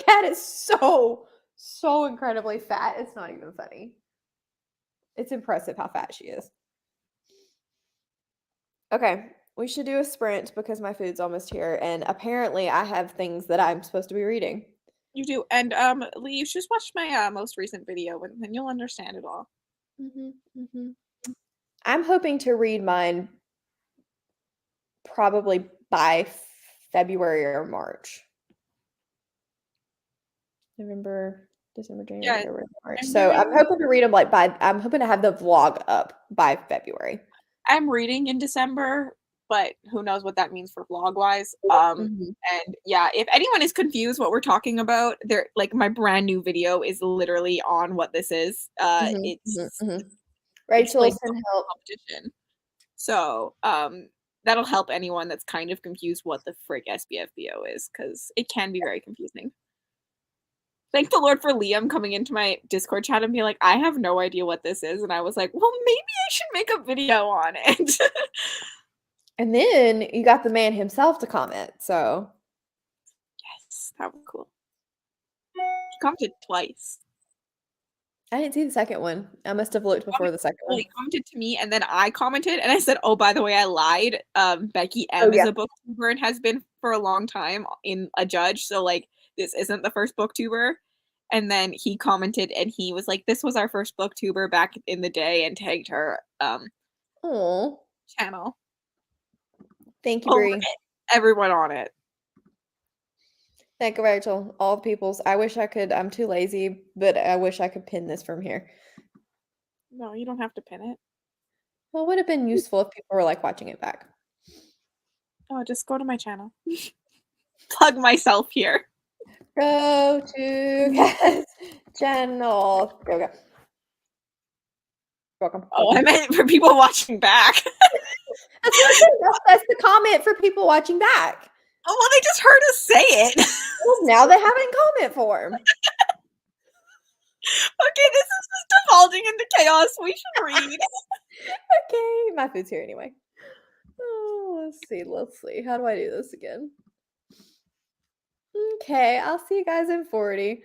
cat is so incredibly fat. It's not even funny. It's impressive how fat she is. Okay, we should do a sprint because my food's almost here, and apparently I have things that I'm supposed to be reading. You do, and Lee, you should just watch my most recent video, and then you'll understand it all. I'm hoping to read mine probably by February or March. November, December, January, February, March. So I'm hoping to read them I'm hoping to have the vlog up by February. I'm reading in December, but who knows what that means for vlog wise. And yeah, if anyone is confused what we're talking about, there like my brand new video is literally on what this is. It's Rachel can help competition. So that'll help anyone that's kind of confused what the frick SBFBO is, because it can be very confusing. Thank the Lord for Liam coming into my Discord chat and being like, I have no idea what this is. And I was like, well, maybe I should make a video on it. And then you got the man himself to comment. So yes, that was cool. He commented twice. I didn't see the second one. I must have looked before the second one. He commented to me and then I commented and I said, oh, by the way, I lied. Becky M is a booktuber and has been for a long time in a judge. So like, this isn't the first booktuber. And then he commented and he was like, this was our first booktuber back in the day and tagged her. Oh, channel. Thank you, Oh, look Bree. at everyone on it. Thank you, Rachel. All peoples. I wish I could. I'm too lazy, but I wish I could pin this from here. No, you don't have to pin it. Well, it would have been useful if people were like watching it back. Oh, just go to my channel. Plug myself here. Go to Kat's channel. Go. Welcome. Oh, I meant for people watching back. That's what I said. That's the comment for people watching back. Oh, well, they just heard us say it. Well, now they have it in comment form. Okay, this is just devolving into chaos. We should read. Okay, my food's here anyway. Oh, let's see. Let's see. How do I do this again? Okay, I'll see you guys in 40.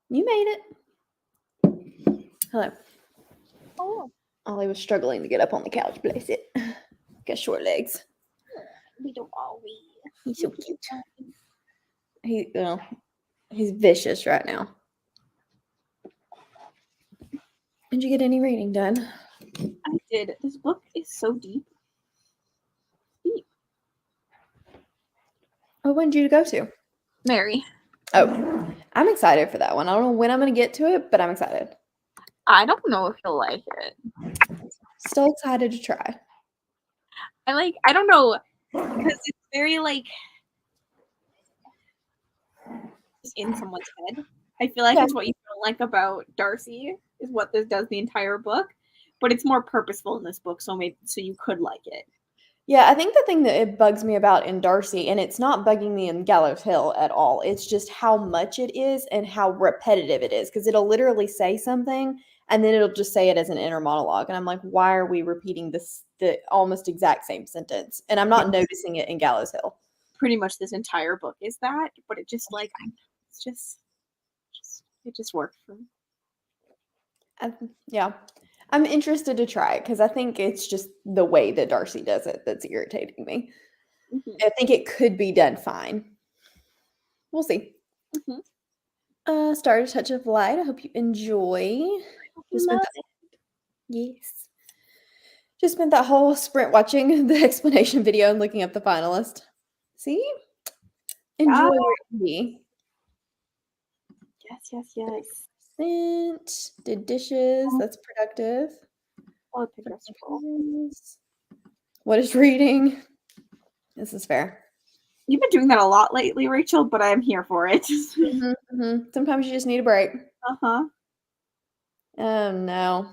You made it. Hello. Oh, Ollie was struggling to get up on the couch. Bless it. Got short legs. we don't always. He's so cute. He's vicious right now. Did you get any reading done? I did. This book is so deep. Oh, when did you go to? Mary. Oh, I'm excited for that one. I don't know when I'm going to get to it, but I'm excited. I don't know if you'll like it. Still excited to try. I don't know, because it's very like in someone's head. I feel like it's what you don't like about Darcy is what this does the entire book, but it's more purposeful in this book, so you could like it. Yeah, I think the thing that it bugs me about in Darcy, and it's not bugging me in Gallows Hill at all, it's just how much it is and how repetitive it is, because it'll literally say something and then it'll just say it as an inner monologue, and I'm like, why are we repeating the almost exact same sentence? And I'm not noticing it in Gallows Hill. Pretty much this entire book is that, but it just it just worked for me. Yeah. I'm interested to try it because I think it's just the way that Darcy does it that's irritating me. Mm-hmm. I think it could be done fine. We'll see. Mm-hmm. Start a Touch of Light. I hope you enjoy. Yes. Just spent that whole sprint watching the explanation video and looking up the finalist. See? Enjoy where it be. Yes. Did dishes. That's productive. What is reading? This is fair. You've been doing that a lot lately, Rachel, but I'm here for it. Sometimes you just need a break. Uh-huh. Oh, no.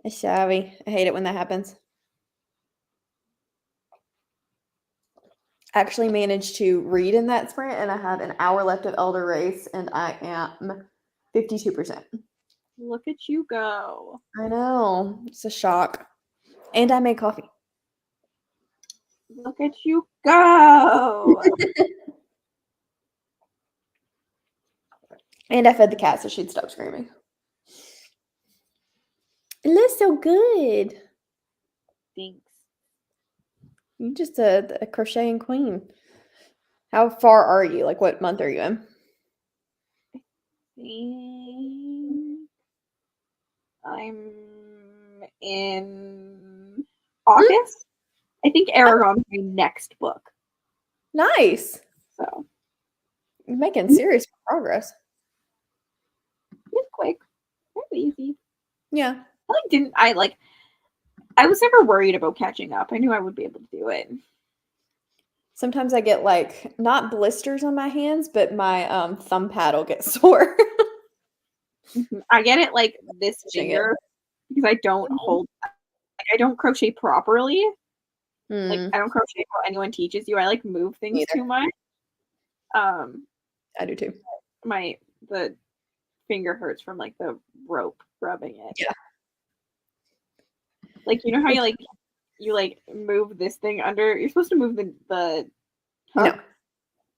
Sorry. I hate it when that happens. I actually managed to read in that sprint, and I have an hour left of Elder Race, and I am 52%. Look at you go. I know. It's a shock. And I made coffee. Look at you go. And I fed the cat so she'd stop screaming. It looks so good. Thanks. You're just a crocheting queen. How far are you? Like, what month are you in? I'm in August. I think Aragon is my next book. Nice. So you're making serious progress. It's quick. Very easy. Yeah. I was never worried about catching up. I knew I would be able to do it. Sometimes I get like not blisters on my hands, but my thumb pad will get sore. I get it like this finger because I don't hold, like I don't crochet properly. Like I don't crochet how anyone teaches you. I like move things too much. I do too. The finger hurts from like the rope rubbing it. Yeah. Like you know how you move this thing under. You're supposed to move the hook. No.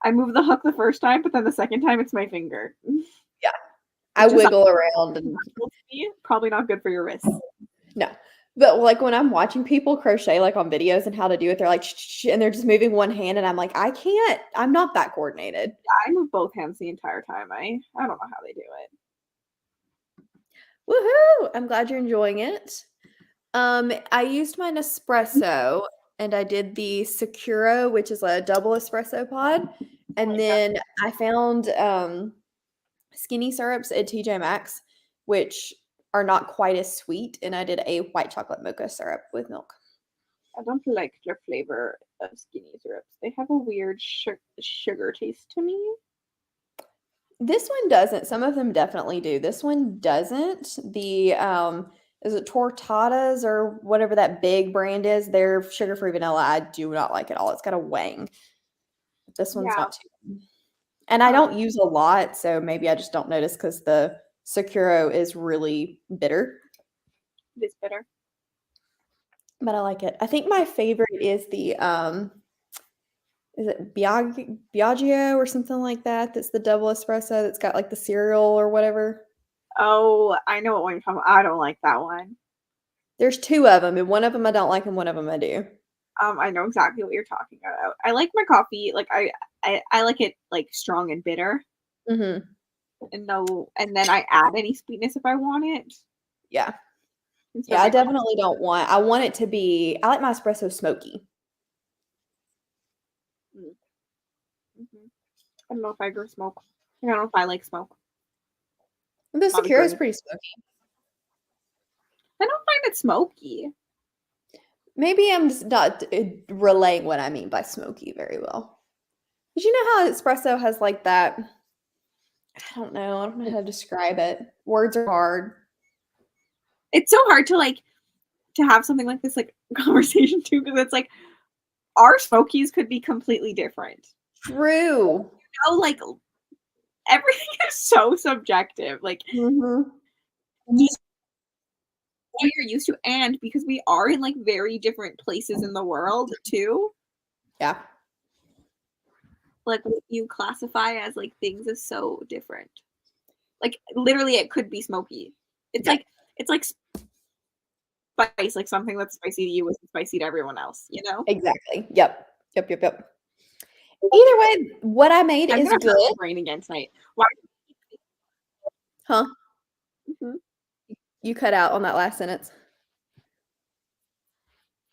I move the hook the first time, but then the second time it's my finger. Yeah. I wiggle around and probably not good for your wrists. No. But like when I'm watching people crochet like on videos and how to do it, they're like and they're just moving one hand and I'm like, I can't. I'm not that coordinated. I move both hands the entire time. I don't know how they do it. Woohoo! I'm glad you're enjoying it. I used my Nespresso and I did the Sakura, which is a double espresso pod. And then I found skinny syrups at TJ Maxx, which are not quite as sweet. And I did a white chocolate mocha syrup with milk. I don't like the flavor of skinny syrups. They have a weird sugar taste to me. This one doesn't. Some of them definitely do. This one doesn't. The is it Tortadas or whatever that big brand is? Their sugar-free vanilla, I do not like at all. It's got a wang. This one's not too. And I don't use a lot, so maybe I just don't notice because the Sakura is really bitter. It is bitter. But I like it. I think my favorite is the is it Biagio or something like that? That's the double espresso that's got like the cereal or whatever. Oh, I know what one you're talking about. I don't like that one. There's two of them, and one of them I don't like, and one of them I do. I know exactly what you're talking about. I like my coffee, like I like it like strong and bitter, Mm-hmm. and then I add any sweetness if I want it. Yeah. Instead Yeah, of I my definitely don't want. I want it to be. I like my espresso smoky. coffee. Mhm. I don't know if I grow smoke. I don't know if I like smoke. The Not a Sakura is great. pretty smoky. I don't find it smoky. Maybe I'm just not relaying what I mean by smoky very well. Did you know how espresso has like that? I don't know. I don't know how to describe it. Words are hard. It's so hard to like to have something like this like conversation too because it's like our smokies could be completely different. True. You know, like everything is so subjective. Like Mm-hmm. these what you're used to, and because we are in like very different places in the world too. Yeah. Like what you classify as like things is so different. Like literally, it could be smoky. It's Yeah. like it's like spice, like something that's spicy to you isn't spicy to everyone else. You know. Exactly. Yep. Yep. Yep. Yep. Either way, what I made I'm is gonna hurt good. my brain again tonight. Why? Huh? Mhm. You cut out on that last sentence.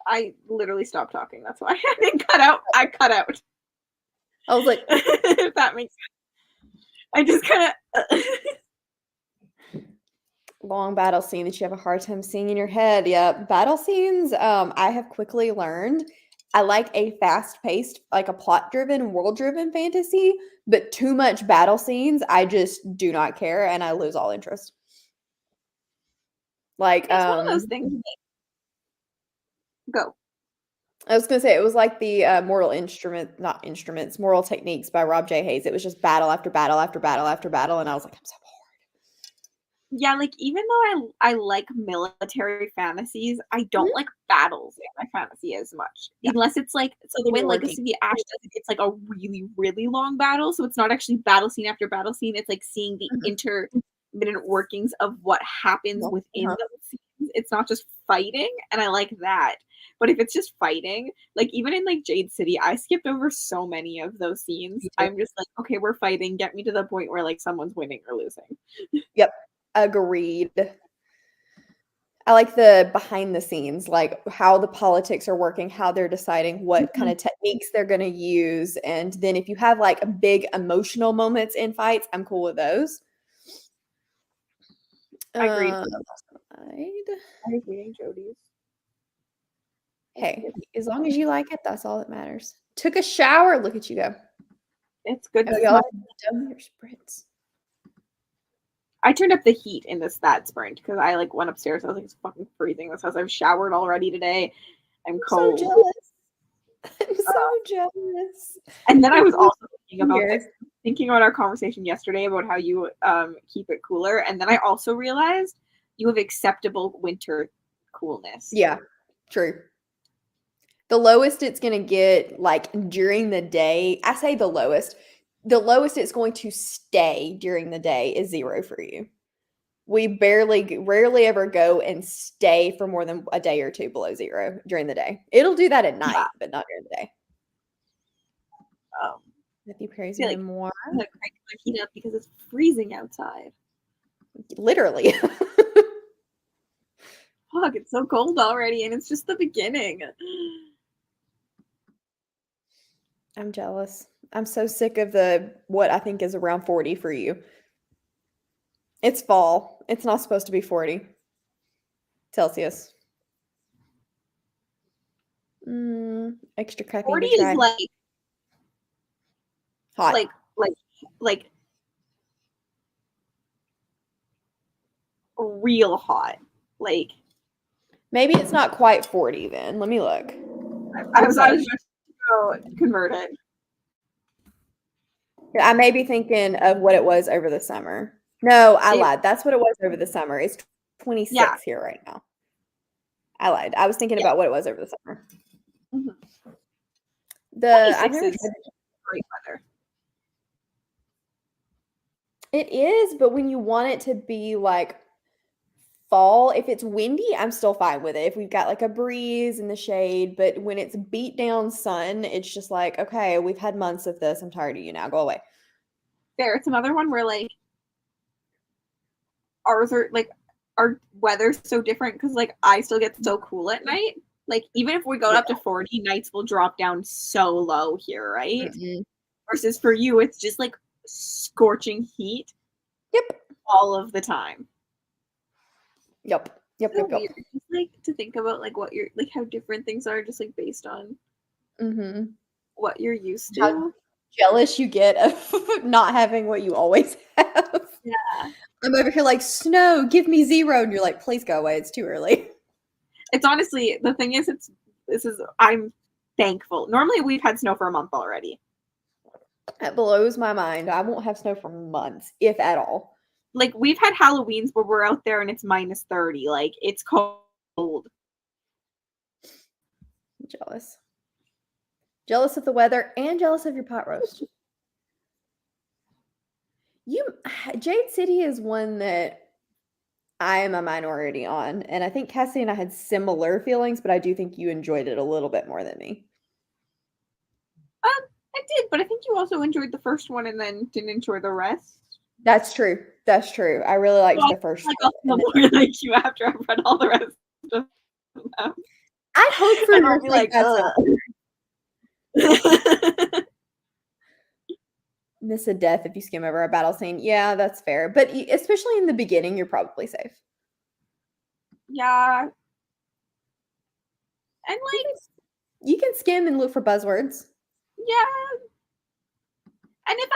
I literally stopped talking. That's why I didn't cut out. I cut out. I was like, If that makes sense. I just kind of. long battle scene that you have a hard time seeing in your head. Yeah, battle scenes. I have quickly learned I like a fast-paced, like a plot-driven, world-driven fantasy, but too much battle scenes, I just do not care and I lose all interest. Like, It's one of those things. Go. I was gonna say it was like the not instruments, Moral Techniques by Rob J. Hayes. It was just battle after battle after battle after battle, and I was like, I'm so Yeah, like even though I like military fantasies, I don't bored. like battles in my fantasy as much. Yeah, Unless it's like so the give way me Legacy of the Ash does it, it's like a really, really long battle. So it's not actually battle scene after battle scene. It's like seeing the Mhm. intermittent workings of what happens within Uh-huh. those scenes. It's not just fighting, and I like that. But if it's just fighting, like even in like Jade City, I skipped over so many of those scenes. Me too. I'm just like, okay, we're fighting. Get me to the point where like someone's winning or losing. Yep, agreed. I like the behind the scenes, like how the politics are working, how they're deciding what kind Mhm. of techniques they're going to use. And then if you have like big emotional moments in fights, I'm cool with those. Agreed. Side. I was reading Jody's. Hey, as long as you like it, that's all that matters. Took a shower. Look at you go. It's good Oh, to y'all smell. done your spritz. I turned up the heat in that sprint because I like went upstairs. I was like, it's fucking freezing. This house. I've showered already today. I'm I'm so cold. jealous. I'm so jealous. And then I was People also thinking about here. this, thinking about our conversation yesterday about how you keep it cooler. And then I also realized you have acceptable winter coolness. Yeah, true. The lowest it's going to get, like during the day, I say the lowest it's going to stay during the day is 0 for you. We rarely ever go and stay for more than a day or two below 0 during the day. It'll do that at night, Yeah. but not during the day. Um, Matthew Perry's I feel even like more. I'm gonna crank my heat up because it's freezing outside. Literally. Fuck, it's so cold already, and it's just the beginning. I'm jealous. I'm so sick of the what I think is around 40 for you. It's fall. It's not supposed to be 40 Celsius. Extra caffeine 40 to is try. Hot. like real hot. Like Maybe it's not quite 40 then. Let me look. I was about to go convert it. I may be thinking of what it was over the summer. No, I lied. That's what it was over the summer. It's 26 Yeah. here right now. I lied. I was thinking about what it was over the summer. Mhm. I've 26 never is tried. great weather. It is, but when you want it to be like fall, if it's windy, I'm still fine with it. If we've got like a breeze in the shade, but when it's beat down sun, it's just like, okay, we've had months of this. I'm tired of you now. Go away. Fair. It's another one where like ours are like our weather's so different because like I still get so cool at night. Like even if we go Yeah. up to 40, nights will drop down so low here, right? Mm-mm. Versus for you, it's just like scorching heat Yep. all of the time. Yep. Yep. So Yep. Yep. weird. Just like to think about like what you're like how different things are just like based on Mm-hmm. what you're used How to. jealous you get of not having what you always have. Yeah. I'm over here like, snow, give me 0. And you're like, please go away. It's too early. It's honestly the thing is I'm thankful. Normally we've had snow for a month already. That blows my mind. I won't have snow for months, if at all. Like we've had Halloweens where we're out there and it's minus 30. Like it's cold. I'm jealous. Jealous of the weather and jealous of your pot roast. Jade City is one that I am a minority on, and I think Cassie and I had similar feelings, but I do think you enjoyed it a little bit more than me. I did, but I think you also enjoyed the first one and then didn't enjoy the rest. That's true. That's true. I really liked Well, the first like one. I'll feel more like you after I've read all the rest of them. I hope for And your I'll be sake like, that's miss a death if you skim over a battle scene. Yeah, that's fair. But especially in the beginning, you're probably safe. yeah. And like you can skim and look for buzzwords. yeah. And if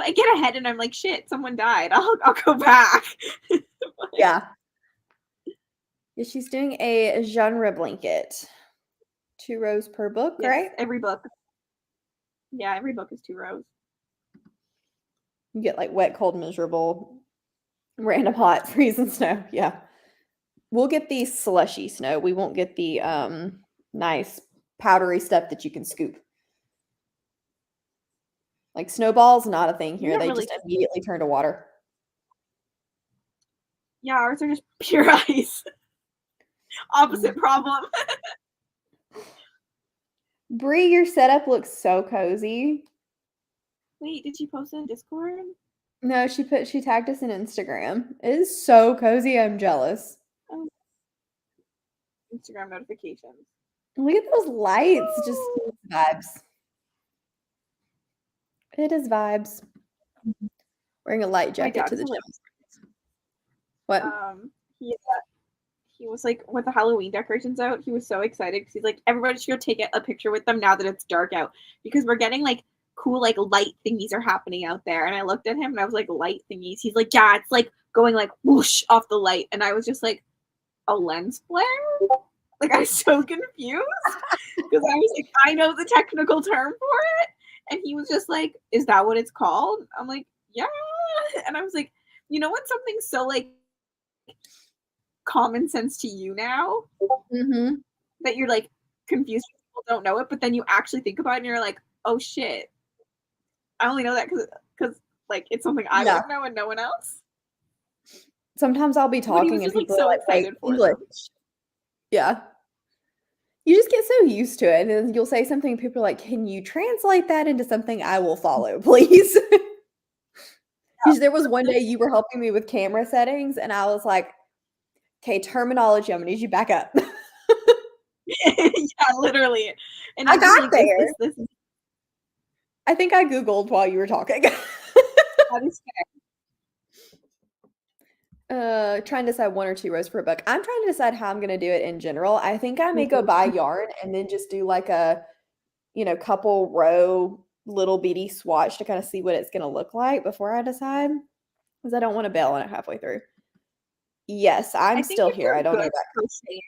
I get ahead and I'm like, shit, someone died, I'll go back. Yeah. Yeah, she's doing a genre blanket. 2 rows per book, Yes, right? every book. Yeah, every book is 2 rows. You get like wet, cold, miserable, random hot, freezing snow. Yeah. We'll get the slushy snow. We won't get the nice powdery stuff that you can scoop. Like snowballs, not a thing here. They Really, just immediately turn to water. yeah, ours are just pure ice. Opposite problem. Bree, your setup looks so cozy. Wait, did she post it in Discord? No, she tagged us in Instagram. It is so cozy. I'm jealous. Oh. Instagram notifications. Look at those lights. Just vibes. It is vibes. Wearing a light jacket to the gym. What? He was like with the Halloween decorations out. He was so excited because he's like, everybody should go take a picture with them now that it's dark out because we're getting like cool like light thingies are happening out there. And I looked at him and I was like, light thingies. He's like, yeah, it's like going like whoosh off the light. And I was just like, a lens flare? Like I was so confused because I was like, I know the technical term for it. And he was just like, is that what it's called? I'm like, yeah. And I was like, you know when something's so like common sense to you now that you're like confused, people don't know it, but then you actually think about it and you're like, oh shit, I only know that because like it's something I would know and no one else. Sometimes I'll be talking and people so are like, excited for English. Yeah. You just get so used to it, and then you'll say something, and people are like, "Can you translate that into something I will follow, please?" Because there was one day you were helping me with camera settings, and I was like, "Okay, terminology. I'm gonna need you back up." Yeah, literally. And I got like, there. This. I think I Googled while you were talking. That is fair. Trying to decide 1 or 2 rows per book. I'm trying to decide how I'm gonna do it in general. I think I may go buy yarn and then just do like a, couple row little bitty swatch to kind of see what it's gonna look like before I decide. Because I don't want to bail on it halfway through. Yes, I'm still here. I don't know that. Crocheting.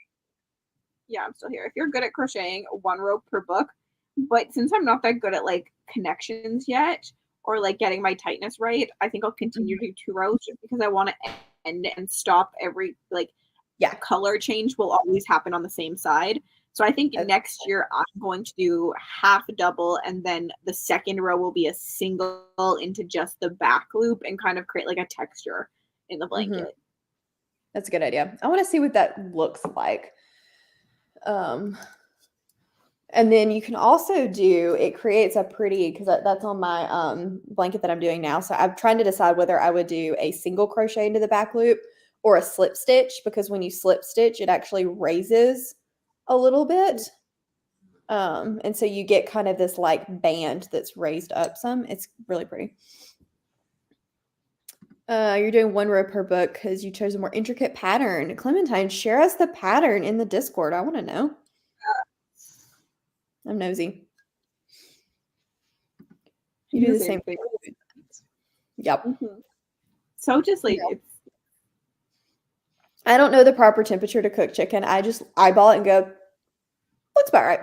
Yeah, I'm still here. If you're good at crocheting, 1 row per book. But since I'm not that good at like connections yet or like getting my tightness right, I think I'll continue to do 2 rows just because I want to end and stop every like color change will always happen on the same side. So I think That's next year I'm going to do half double, and then the second row will be a single into just the back loop and kind of create like a texture in the blanket. That's a good idea. I want to see what that looks like. And then you can also do, it creates a pretty, because that's on my blanket that I'm doing now. So I'm trying to decide whether I would do a single crochet into the back loop or a slip stitch, because when you slip stitch, it actually raises a little bit. And so you get kind of this like band that's raised up some. It's really pretty. You're doing one row per book because you chose a more intricate pattern. Clementine, share us the pattern in the Discord. I want to know. I'm nosy. You do the same thing. Yep. So just like it's. I don't know the proper temperature to cook chicken. I just eyeball it and go, looks about right.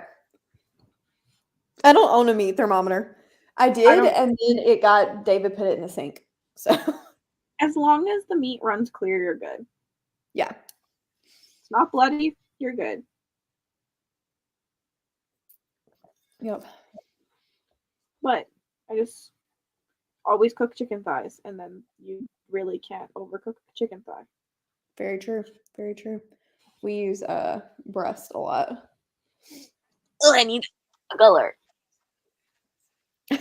I don't own a meat thermometer. I did, and then it got David put it in the sink. So as long as the meat runs clear, you're good. Yeah. It's not bloody, you're good. Yep. But I just always cook chicken thighs, and then you really can't overcook chicken thigh. Very true. Very true. We use breast a lot. Oh, I need a color. A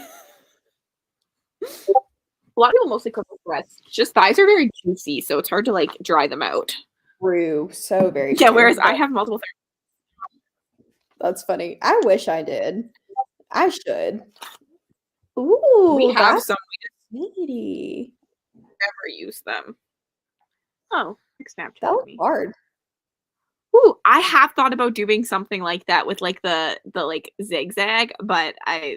lot of people mostly cook with breasts. Just thighs are very juicy, so it's hard to like dry them out. True. So very Yeah, true. whereas I have multiple That's funny. I wish I did. I should. Ooh, we have some. We just never use them. Oh, Snapchat. That was hard. Ooh, I have thought about doing something like that with like the like zigzag, but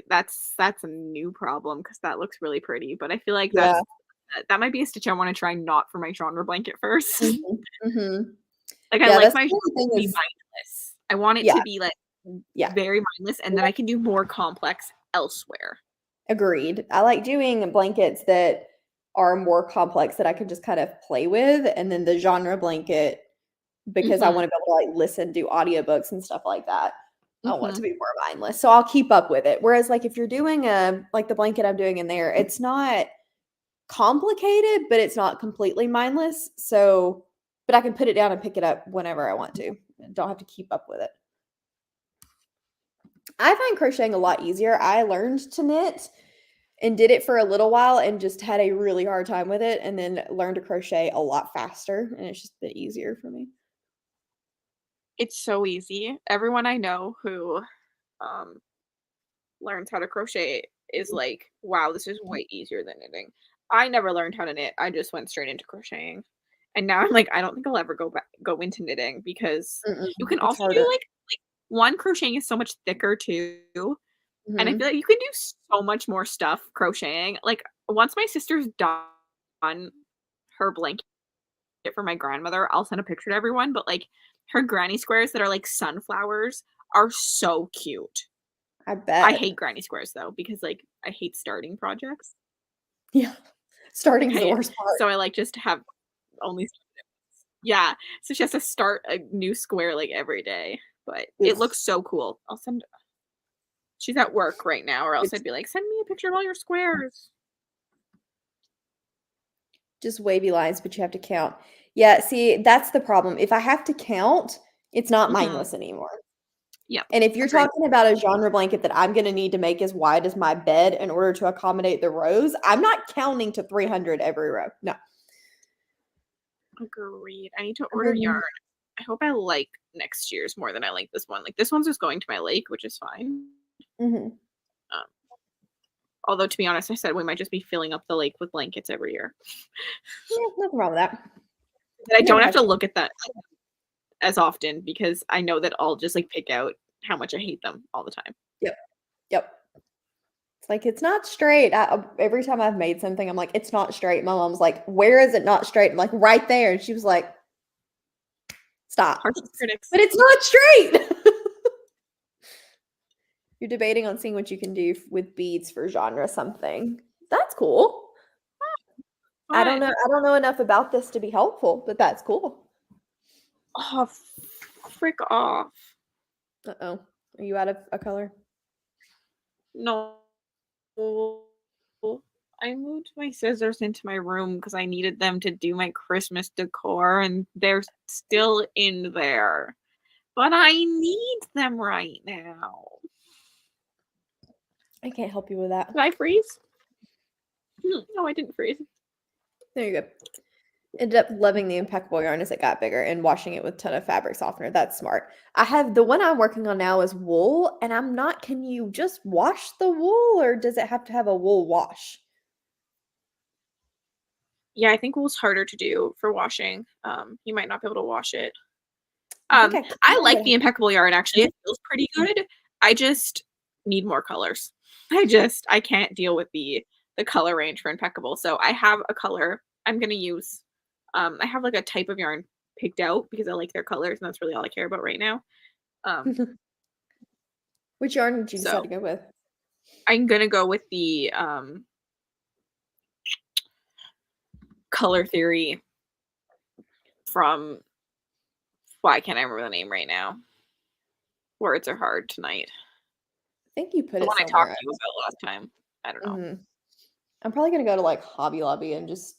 that's a new problem because that looks really pretty. But I feel like that might be a stitch I want to try not for my genre blanket first. Like I like my genre to be mindless. I want it to be like very mindless, and then I can do more complex elsewhere. Agreed. I like doing blankets that are more complex that I can just kind of play with, and then the genre blanket, because I want to be able to like listen, do audiobooks and stuff like that. I want it to be more mindless. So I'll keep up with it. Whereas like if you're doing like the blanket I'm doing in there, it's not complicated, but it's not completely mindless. So, but I can put it down and pick it up whenever I want to. And don't have to keep up with it. I find crocheting a lot easier. I learned to knit and did it for a little while and just had a really hard time with it, and then learned to crochet a lot faster, and it's just a bit easier for me. It's so easy. Everyone I know who learns how to crochet is like, wow, this is way easier than knitting. I never learned how to knit. I just went straight into crocheting. And now I'm like, I don't think I'll ever go into knitting because you can also do like one, crocheting is so much thicker too. And I feel like you can do so much more stuff crocheting. Like once my sister's done her blanket for my grandmother, I'll send a picture to everyone, but like her granny squares that are like sunflowers are so cute. I bet. I hate granny squares though, because like I hate starting projects. Yeah. Starting is the worst part. So I like just have only so she has to start a new square like every day. But it looks so cool. I'll send she's at work right now, or else I'd be like, send me a picture of all your squares. Just wavy lines, but you have to count. Yeah, see, that's the problem. If I have to count, it's not mindless anymore. Yeah. And if you're talking about a genre blanket that I'm going to need to make as wide as my bed in order to accommodate the rows, I'm not counting to 300 every row. No. Agreed. I need to order yarn. I hope I like next year's more than I like this one. Like this one's just going to my lake, which is fine. Although to be honest, I said we might just be filling up the lake with blankets every year. Yeah, nothing wrong with that. I don't have to look at that as often because I know that I'll just like pick out how much I hate them all the time. Yep. It's like, it's not straight. Every time I've made something, I'm like, it's not straight. My mom's like, where is it not straight? I'm like, right there. And she was like, stop. Harsh critics. But it's not straight. You're debating on seeing what you can do with beads for genre something. That's cool. I don't know enough about this to be helpful, but that's cool. Oh, frick off. Uh-oh. Are you out of a color? No. I moved my scissors into my room because I needed them to do my Christmas decor, and they're still in there. But I need them right now. I can't help you with that. Did I freeze? No, I didn't freeze. There you go. Ended up loving the impeccable yarn as it got bigger and washing it with a ton of fabric softener. That's smart. I have the one I'm working on now is wool, and I'm not. Can you just wash the wool, or does it have to have a wool wash? Yeah, I think wool's harder to do for washing. You might not be able to wash it. I think I I can, like but the impeccable yarn, actually. It feels pretty good. I just need more colors. I can't deal with the color range for impeccable. So I have a color I'm gonna use. I have like a type of yarn picked out because I like their colors, and that's really all I care about right now. Which yarn did you decide So to go with? I'm gonna go with the color theory from, why can't I remember the name right now? Words are hard tonight. I think you put The it one I somewhere. talked to you about last time. I don't know. Mhm. I'm probably gonna go to like Hobby Lobby and just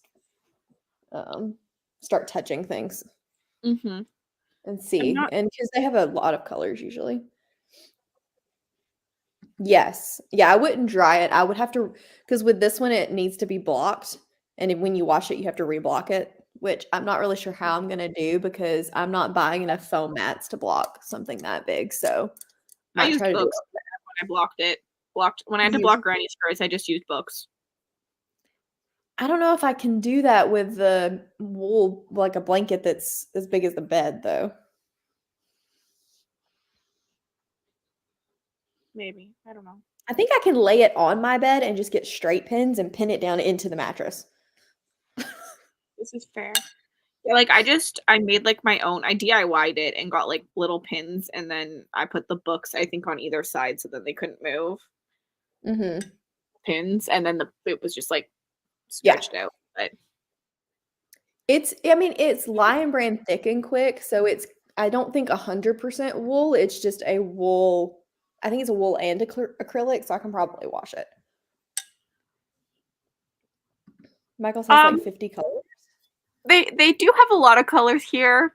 start touching things Mm-hmm. and I'm see. not. And because they have a lot of colors usually. Yes. Yeah, I wouldn't dry it. I would have to, because with this one, it needs to be blocked. And when you wash it, you have to reblock it, which I'm not really sure how I'm going to do because I'm not buying enough foam mats to block something that big. So I might used try to do books it. when I blocked it. Blocked when I had to You- block Granny's furs. I just used books. I don't know if I can do that with the wool, like a blanket that's as big as the bed, though. Maybe, I don't know. I think I can lay it on my bed and just get straight pins and pin it down into the mattress. This is fair. Yeah, like I made like my own. I DIY'd it and got like little pins, and then I put the books, I think, on either side so that they couldn't move Mm-hmm. pins, and then it was just like Yeah. stretched out. But I mean, it's Lion Brand Thick and Quick, so I don't think 100% wool. It's just a wool. I think it's a wool and acrylic, so I can probably wash it. Michael says like um, 50 colors. they do have a lot of colors here,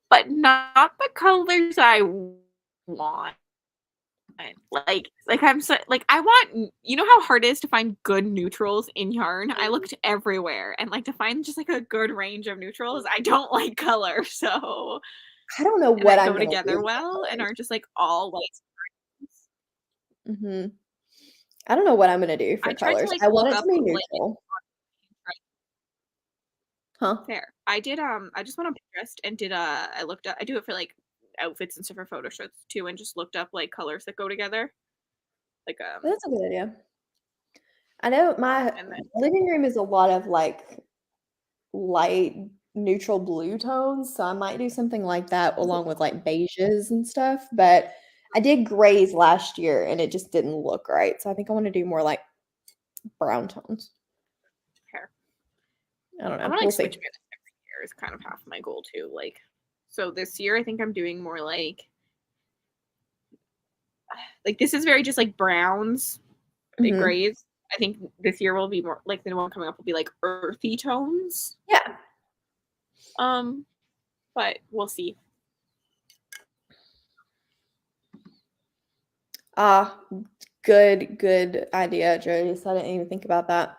but not the colors I want. Like I'm so like I want, you know how hard it is to find good neutrals in yarn? I looked everywhere, and like to find just like a good range of neutrals, I don't like color. So, I don't know and what that I'm go gonna do together with well and are just like all white. colors. I don't know what I'm gonna do for I tried to colors. like I look want it to up be like neutral. Huh? fair. I did I just went on Pinterest and did I looked up, I do it for like outfits and stuff for photo shoots too, and just looked up like colors that go together. Like That's a good idea. I know my and then living room is a lot of like light neutral blue tones, so I might do something like that along with like beiges and stuff. But I did grays last year and it just didn't look right. So I think I want to do more like brown tones. hair. I don't I know. want to We'll like see. switch it every year is kind of half my goal too. Like, so this year I think I'm doing more like this is very just like browns and Hmm. grays. I think this year will be more like the one coming up will be like earthy tones. Yeah. But we'll see. Ah, good idea, Jody. So I didn't even think about that.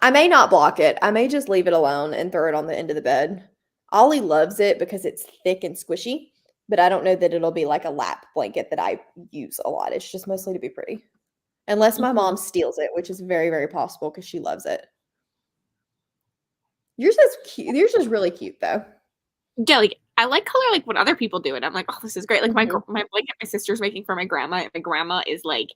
I may not block it. I may just leave it alone and throw it on the end of the bed. Ollie loves it because it's thick and squishy, but I don't know that it'll be like a lap blanket that I use a lot. It's just mostly to be pretty. Unless my Mhm. mom steals it, which is very, very possible because she loves it. Yours is cute. Yours is really cute though. Yeah, like I like color like when other people do it. I'm like, oh, this is great. Like Mhm. my blanket my sister's making for my grandma. And my grandma is like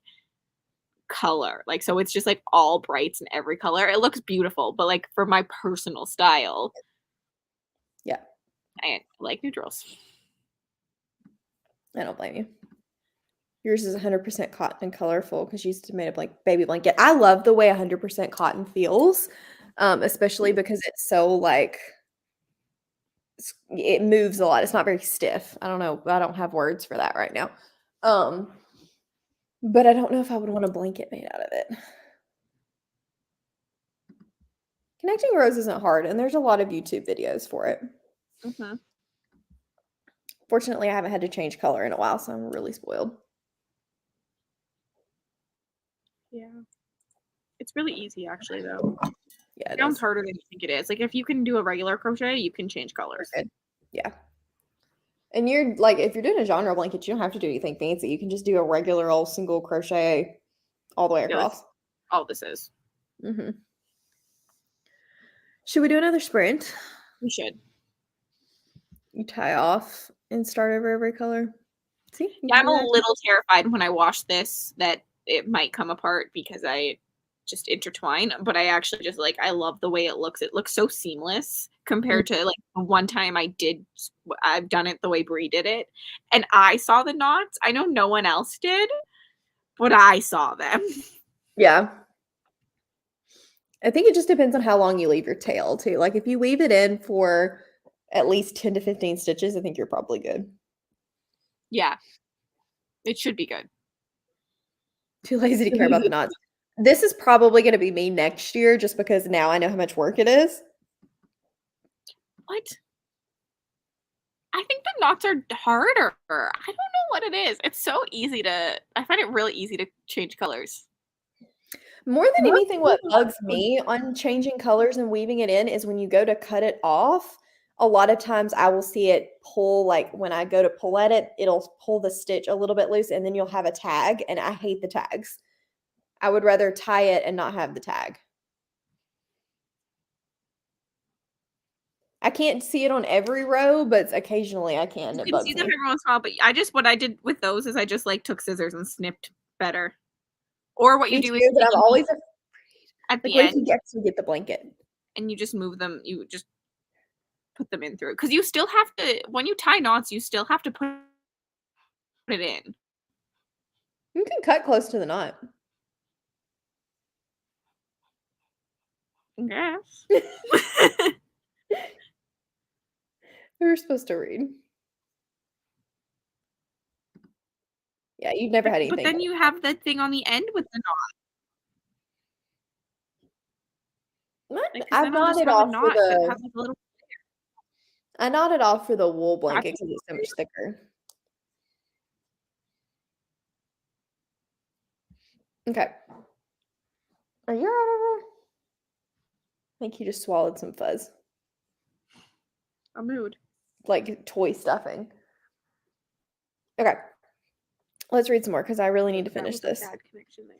color. Like so it's just like all brights in every color. It looks beautiful, but like for my personal style, Yeah, I like neutrals. I don't blame you. Yours is 100% cotton and colorful because you used to made up like baby blanket. I love the way 100% cotton feels, especially because it's so like it moves a lot. It's not very stiff. I don't know. I don't have words for that right now. Um, but I don't know if I would want a blanket made out of it. Connecting rows isn't hard, and there's a lot of YouTube videos for it. Mm-hmm. Fortunately, I haven't had to change color in a while, so I'm really spoiled. Yeah. It's really easy, actually, though. Yeah, It sounds harder than you think it is. Like, if you can do a regular crochet, you can change colors. Good. Yeah. And you're like, if you're doing a genre blanket, you don't have to do anything fancy. You can just do a regular old single crochet all the way Yeah, across. all this is. Mm-hmm. Should we do another sprint? We should. You tie off and start over every color. See? Yeah, I'm a little terrified when I wash this that it might come apart because I just intertwine, but I actually just like, I love the way it looks. It looks so seamless compared to like one time I've done it the way Brie did it, and I saw the knots. I know no one else did, but I saw them. Yeah. I think it just depends on how long you leave your tail too. Like if you weave it in for at least 10 to 15 stitches, I think you're probably good. Yeah. It should be good. Too lazy to care about the knots. This is probably going to be me next year just because now I know how much work it is. What? I think the knots are harder. I don't know what it is. It's so easy to, I find it really easy to change colors. More than anything, what bugs me on changing colors and weaving it in is when you go to cut it off, a lot of times I will see it pull, like when I go to pull at it, it'll pull the stitch a little bit loose and then you'll have a tag, and I hate the tags. I would rather tie it and not have the tag. I can't see it on every row, but occasionally I can. You It can bugs see them me. every once in a while, but what I did with those is I just like took scissors and snipped better. Or what you Me do too, is but I'm always afraid. at Like, the what if end you actually get the blanket? and you just move them, you just put them in through. Because you still have to, when you tie knots, you still have to put it in. You can cut close to the knot. Yes. We were supposed to read. Yeah, you've never had anything. But then you have the thing on the end with the knot. Like, I've then I'll just knotted have a off for knot that has the like a little. I knotted off for the wool blanket That's because it's so much thicker. Okay. Are you all right over there? I think you just swallowed some fuzz. a mood. Like toy stuffing. Okay. Let's read some more because I really need to finish this. Bad connection there.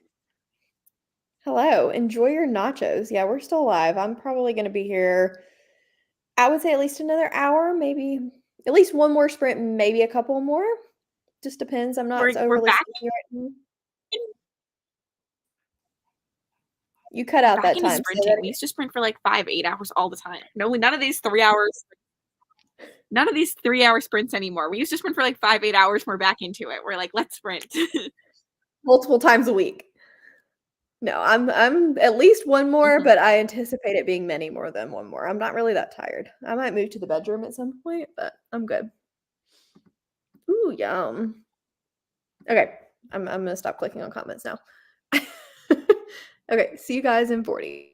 Hello. Enjoy your nachos. Yeah, we're still alive. I'm probably going to be here, I would say at least another hour, maybe at least one more sprint, maybe a couple more. Just depends. I'm not We're overly back. sleepy right now. You cut out Back that into time. sprinting. We used to sprint for like 5-8 hours all the time. No, none of these 3 hours. None of these 3-hour sprints anymore. We used to sprint for like 5-8 hours. We're back into it. We're like, let's sprint. Multiple times a week. No, I'm at least one more, but I anticipate it being many more than one more. I'm not really that tired. I might move to the bedroom at some point, but I'm good. Ooh, yum. Okay, I'm gonna stop clicking on comments now. Okay, see you guys in 40.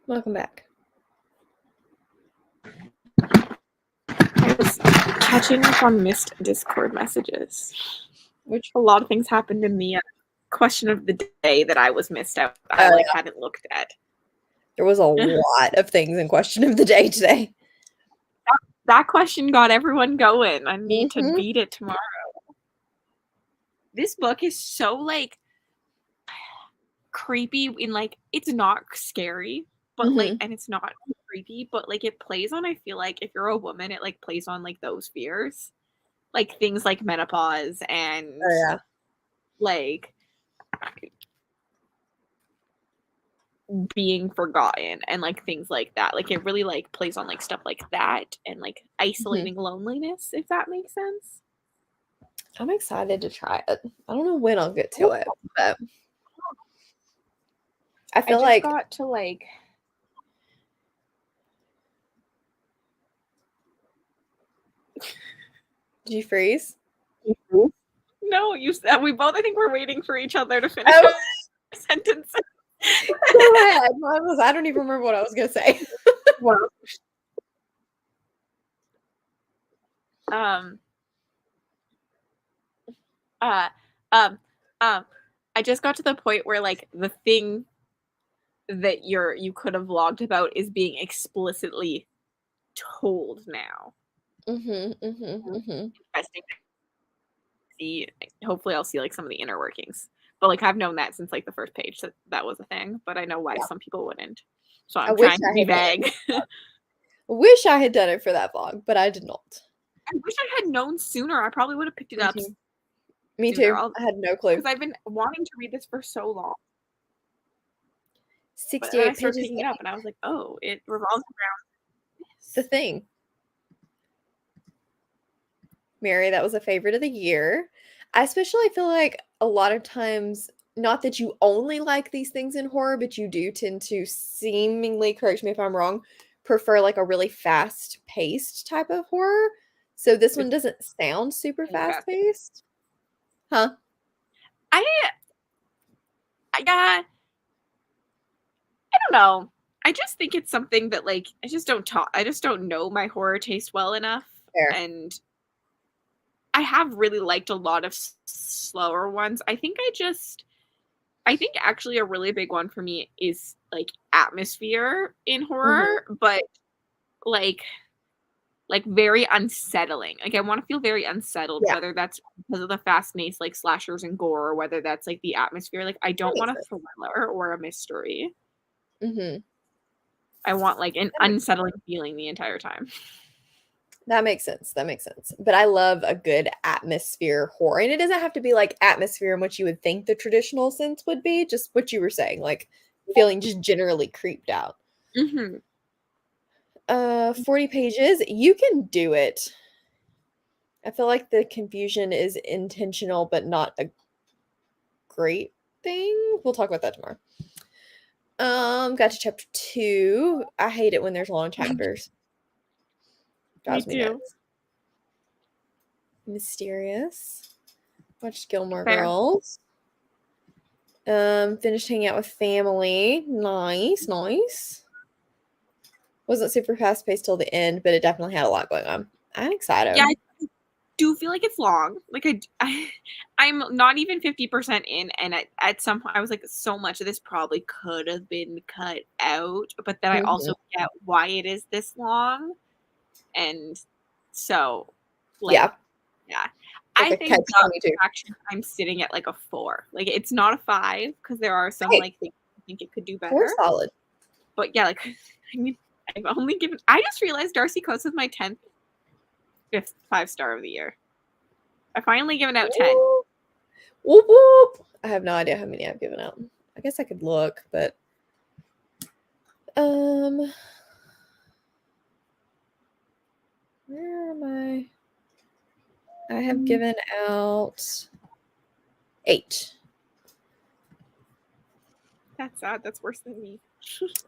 Welcome back. I was catching up on missed Discord messages. Which a lot of things happened in the question of the day that I was missed out. I hadn't looked at. There was a lot of things in question of the day today. That question got everyone going. I need to beat it tomorrow. This book is so like creepy in like it's not scary, but like and it's not creepy, but like it plays on, I feel like if you're a woman, it like plays on like those fears. Like things like menopause and like being forgotten and like things like that. Like it really like plays on like stuff like that and like isolating loneliness, if that makes sense. I'm excited to try it. I don't know when I'll get to it, but I feel like got to like Did you freeze? No, you said we both. I think we're waiting for each other to finish our sentence. Go ahead. I don't even remember what I was gonna say. I just got to the point where like the thing that you could have vlogged about is being explicitly told now. Interesting. See, hopefully I'll see like some of the inner workings. But like I've known that since like the first page that was a thing, but I know why some people wouldn't. So I'm trying to be vague. I wish I had done it for that vlog, but I did not. I wish I had known sooner. I probably would have picked it up. Me too. I had no clue. Because I've been wanting to read this for so long. 68 pages. I started picking it up and I was like, oh, it revolves around the thing. Mary, that was a favorite of the year. I especially feel like a lot of times, not that you only like these things in horror, but you do tend to seemingly, correct me if I'm wrong, prefer like a really fast-paced type of horror. So this one doesn't sound super fast-paced. Huh? I don't know. I just think it's something that like I just don't know my horror taste well enough. Fair. And I have really liked a lot of slower ones. I think actually a really big one for me is like atmosphere in horror, but like very unsettling. Like I want to feel very unsettled, whether that's because of the fast-paced like slashers and gore, or whether that's like the atmosphere. Like I don't want a thriller or a mystery. I want like an unsettling feeling the entire time. That makes sense. But I love a good atmosphere horror. And it doesn't have to be like atmosphere in what you would think the traditional sense would be, just what you were saying, like feeling just generally creeped out. 40 pages. You can do it. I feel like the confusion is intentional, but not a great thing. We'll talk about that tomorrow. Got to chapter 2. I hate it when there's long chapters. Me too. Mysterious. Watched Gilmore Girls. Finished hanging out with family. Nice. Wasn't super fast paced till the end, but it definitely had a lot going on. I'm excited. Yeah, I do feel like it's long. Like I'm not even 50% in, and at some point I was like, so much of this probably could have been cut out, but then I also get why it is this long. And so, like, yeah. I think action, I'm sitting at like a 4. Like, it's not a 5 because there are some like things I think it could do better. 4 solid. But yeah, like, I mean, I've only given. I just realized Darcy Coates is my 10th, 5th 5-star of the year. I finally given out 10. Whoop whoop! I have no idea how many I've given out. I guess I could look, but where am I? I have given out 8. That's sad. That's worse than me.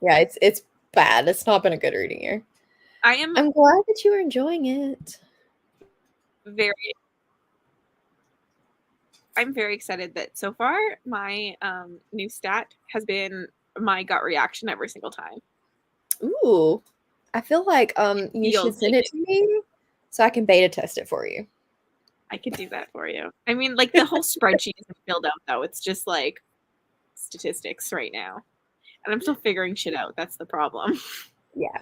Yeah, it's bad. It's not been a good reading year. I'm glad that you are enjoying it. I'm very excited that so far my new stat has been my gut reaction every single time. Ooh. I feel like you should Feels send like it to me so I can beta test it for you. I could do that for you. I mean, like the whole spreadsheet isn't filled out though. It's just like statistics right now. And I'm still figuring shit out. That's the problem. Yeah.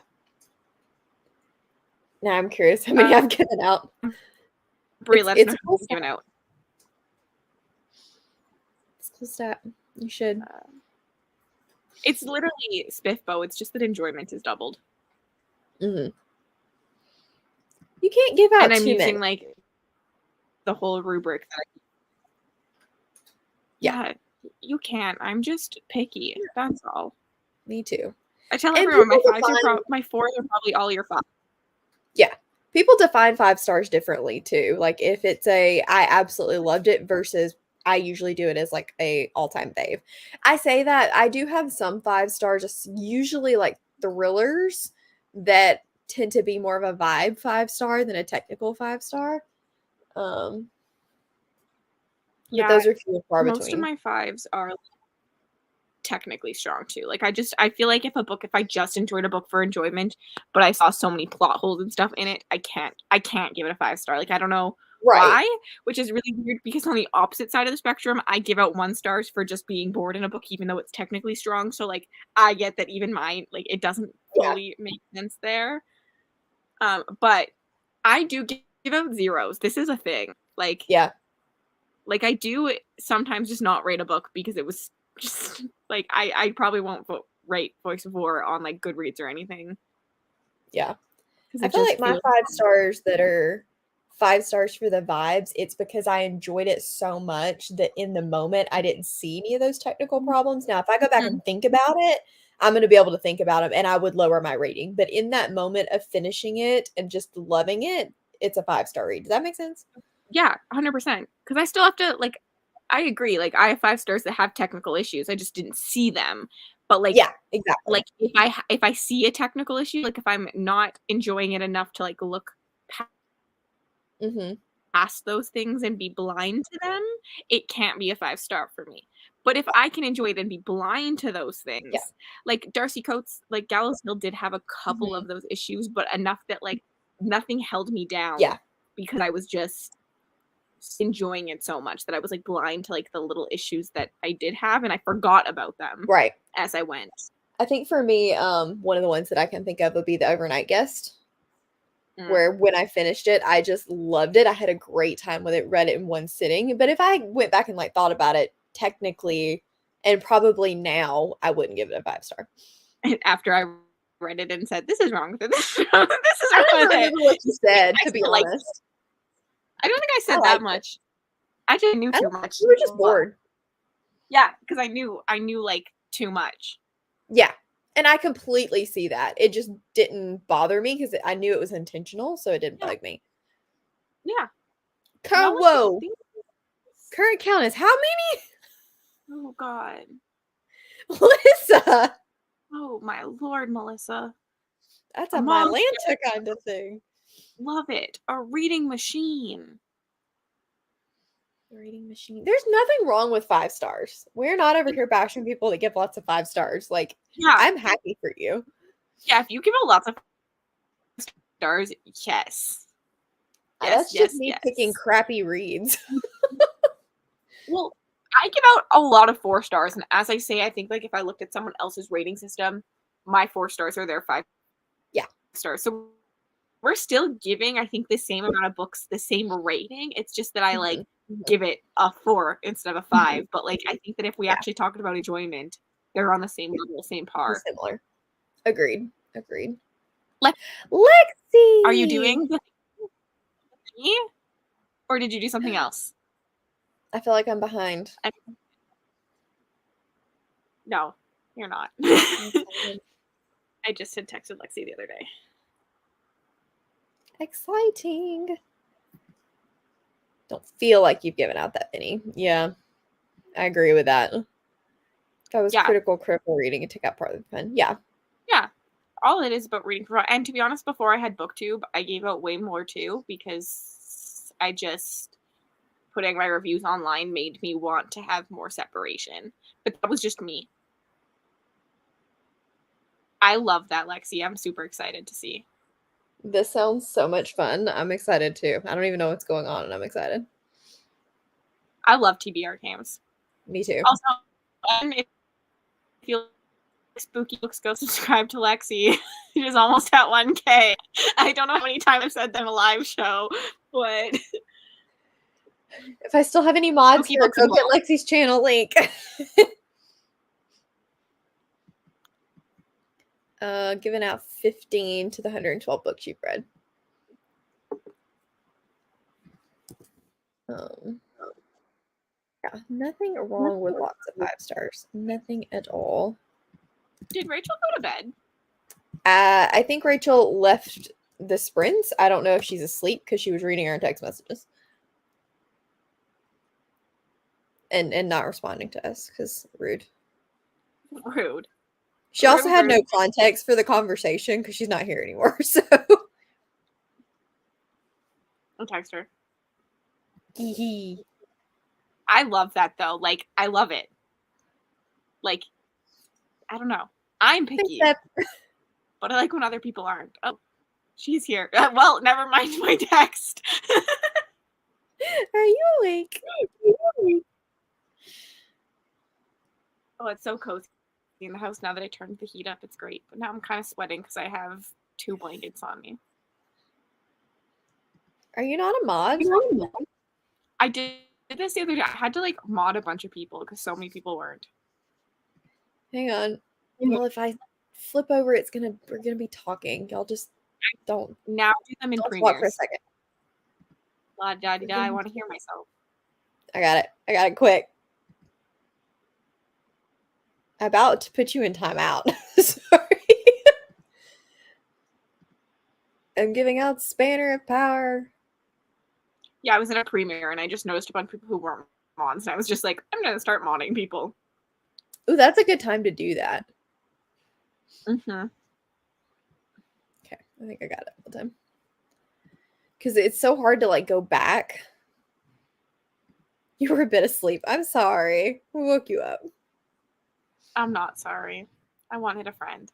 Now I'm curious how many I've given out. Brie, let us know It's how cool many you've given out. It's cool stat. You should. It's literally Spiffbo. It's just that enjoyment is doubled. Mm-hmm. You can't give out And I'm too using many. like the whole rubric that yeah, you can't. I'm just picky. That's all. Me too. I tell And everyone people define, my fours are probably all your fives. yeah, people define 5 stars differently too. Like if it's a I absolutely loved it versus I usually do it as like a all-time fave. I say that I do have some 5 stars, just usually like thrillers that tend to be more of a vibe 5 star than a technical 5 star. But Yeah, those are few and far most of between. my fives are technically strong too. Like I feel like if I just enjoyed a book for enjoyment, but I saw so many plot holes and stuff in it, I can't give it a 5 star. Like I don't know Right. why, which is really weird because on the opposite side of the spectrum, I give out 1 stars for just being bored in a book, even though it's technically strong. So like I get that even mine, like it doesn't Yeah. fully make sense there. But I do give out zeros. This is a thing. Yeah. Like I do sometimes just not rate a book because it was just like I probably won't rate Voice of War on like Goodreads or anything. Yeah. Because I it feel just like my feels 5 stars that are 5 stars for the vibes, it's because I enjoyed it so much that in the moment I didn't see any of those technical problems. Now, if I go back Mhm. and think about it, I'm going to be able to think about them and I would lower my rating. But in that moment of finishing it and just loving it, it's a 5 star read. Does that make sense? Yeah, 100%. Because I still have to like I agree. Like I have 5 stars that have technical issues. I just didn't see them. But Yeah, exactly. like if I see a technical issue, like if I'm not enjoying it enough to like look Hmm. past those things and be blind to them, it can't be a 5 star for me. But if I can enjoy it and be blind to those Yeah. things, like Darcy Coates, like Gallows Hill did have a couple Hmm. of those issues, but enough that like nothing held me down Yeah. because I was just enjoying it so much that I was like blind to like the little issues that I did have and I forgot about them Right. as I went. I think for me, one of the ones that I can think of would be The Overnight Guest, Mm. where when I finished it, I just loved it. I had a great time with it, read it in one sitting. But if I went back and like thought about it technically and probably now, I wouldn't give it a 5 star. And after I read it and said, "This is wrong with it. This is wrong, this is I wrong don't with even it." remember what you said, I to be still like it. honest. I don't think I I said that liked it. much. I just knew I too don't, much. you were just bored. Yeah, because I knew like too much. Yeah. And I completely see that. It just didn't bother me because I knew it was intentional, so it didn't Yeah, bug me. yeah. Whoa. Think- Current count is how many? Oh God. Melissa. Oh my Lord, Melissa. That's A a monster. Mylanta kind of thing. Love it. A reading machine. Reading machine. There's nothing wrong with 5 stars. We're not over here bashing people that give lots of 5 stars. Like, Yeah, I'm happy for you. yeah. If you give it lots of stars, yes, That's just me picking yes. crappy reads. Well, I give out a lot of 4 stars, and as I say, I think like if I looked at someone else's rating system, my 4 stars are their 5 stars. So we're still giving, I think, the same amount of books, the same rating. It's just that I like Mhm, mhm. give it a 4 instead of a 5. But like I think that if we Yeah, actually talked about enjoyment, they're on the same level, same par. similar. Agreed. Agreed. Like, are you Lexi! doing the thingy, or did you do something else? I feel like I'm behind. No, you're not. I just had texted Lexi the other day. Exciting. Don't feel like you've given out that many. Yeah, I agree with that. If I was Yeah, critical reading, it took out part of the fun. Yeah. yeah. All it is about reading for fun. And to be honest, before I had BookTube, I gave out way more too because I just putting my reviews online made me want to have more separation. But that was just me. I love that, Lexi. I'm super excited to see. This sounds so much fun. I'm excited too. I don't even know what's going on, and I'm excited. I love TBR games. Me too. Also, if you like spooky books, go subscribe to Lexi. She's almost at 1K. I don't know how many times I've said that in a live show, but If I still have any mods Spooky here, books go as get well. Lexi's channel link. Giving out 15 to the 112 books you've read. Yeah, nothing wrong with lots of 5 stars. Nothing at all. Did Rachel go to bed? I think Rachel left the sprints. I don't know if she's asleep because she was reading our text messages. And not responding to us because rude. Rude. She also Rude, had no rude. context for the conversation because she's not here anymore. So I'll text her. hee. I love that though. Like, I love it. Like, I don't know. I'm picky, but I like when other people aren't. Oh, she's here. Well, never mind my text. Are you awake? Oh, it's so cozy in the house now that I turned the heat up. It's great. But now I'm kind of sweating because I have 2 blankets on me. Are you not a mod? I did this the other day. I had to like mod a bunch of people because so many people weren't. Hang on. Well, if I flip over, we're gonna be talking. Y'all just don't Now do them in talk for a premieres. second. La da di da. I want to hear myself. I got it quick. About to put you in timeout. Sorry. I'm giving out Spanner of Power. Yeah, I was in a premiere and I just noticed a bunch of people who weren't mods. And I was just like, I'm gonna start modding people. Ooh, that's a good time to do that. Mm-hmm. Okay, I think I got it all the time. Because it's so hard to like go back. You were a bit asleep. I'm sorry. We woke you up. I'm not sorry. I wanted a friend.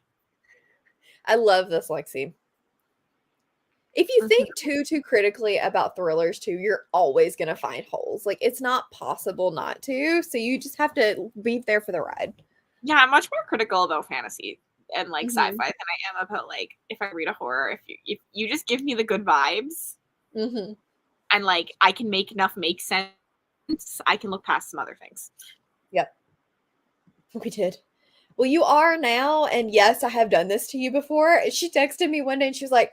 I love this, Lexi. If you think too critically about thrillers too, you're always going to find holes. Like, it's not possible not to. So you just have to be there for the ride. Yeah, I'm much more critical about fantasy and like Mhm. sci-fi than I am about like if I read a horror. If you just give me the good vibes Mm-hmm. and like I can make enough make sense, I can look past some other things. Yep. We did. Well, you are now, and yes, I have done this to you before. She texted me one day and she was like,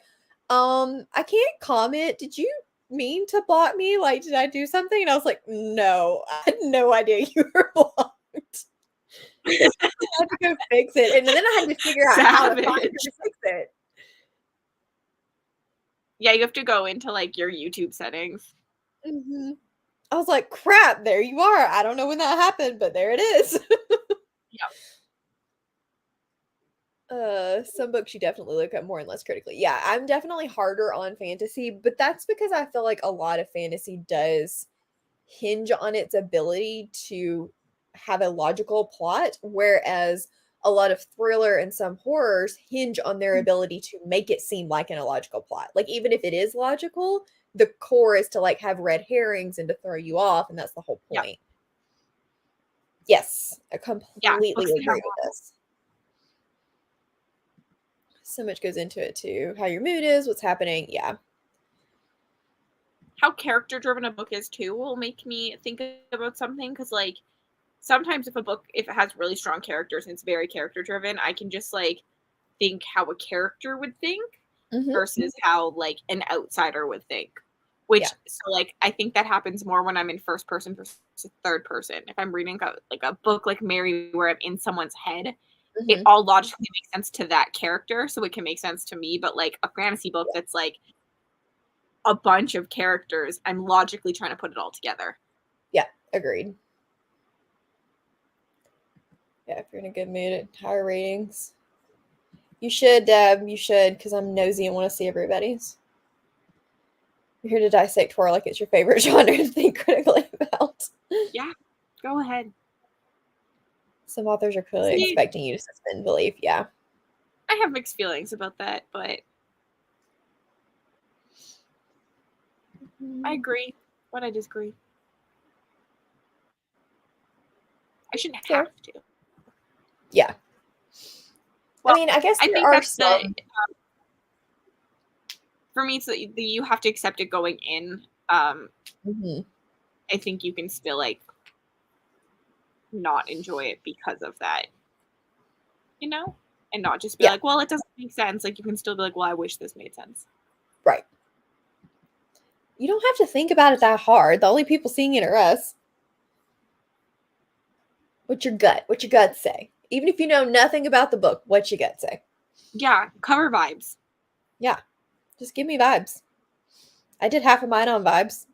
I can't comment. Did you mean to block me? Like, did I do something? And I was like, no, I had no idea you were blocked. I had to go fix it. And then I had to figure out how to fix it. Yeah, you have to go into like your YouTube settings. Mm-hmm. I was like, crap, there you are. I don't know when that happened, but there it is. Yeah. Some books you definitely look at more and less critically. Yeah, I'm definitely harder on fantasy, but that's because I feel like a lot of fantasy does hinge on its ability to have a logical plot, whereas a lot of thriller and some horrors hinge on their ability to make it seem like an illogical plot. Like, even if it is logical, the core is to like have red herrings and to throw you off, and that's the whole point. Yep. Yes, I completely agree with this. So much goes into it too. How your mood is, what's happening. Yeah. How character driven a book is too will make me think about something, because like sometimes if it has really strong characters and it's very character driven, I can just like think how a character would think versus how like an outsider would think. Which so like I think that happens more when I'm in first person versus third person. If I'm reading a book like Mary where I'm in someone's head, it all logically makes sense to that character, so it can make sense to me. But like a fantasy book that's like a bunch of characters, I'm logically trying to put it all together. Yeah, agreed. Yeah, if you're in a good mood, higher ratings. You should, because I'm nosy and want to see everybody's. You're here to dissect horror like it's your favorite genre to think critically about. Yeah, go ahead. Some authors are clearly expecting you to suspend belief. Yeah. I have mixed feelings about that, but I agree, but I disagree. I shouldn't Fair. have to. Yeah. Well, I mean, I guess I there think are that's some. for me, it's that you have to accept it going in. Mhm. I think you can still like not enjoy it because of that, and not just be Yeah. like, well, it doesn't make sense. Like you can still be like, well, I wish this made sense. Right. You don't have to think about it that hard. The only people seeing it are us. What's your gut say? Even if you know nothing about the book, what's your gut say? Yeah, cover vibes. Yeah. Just give me vibes. I did half of mine on vibes.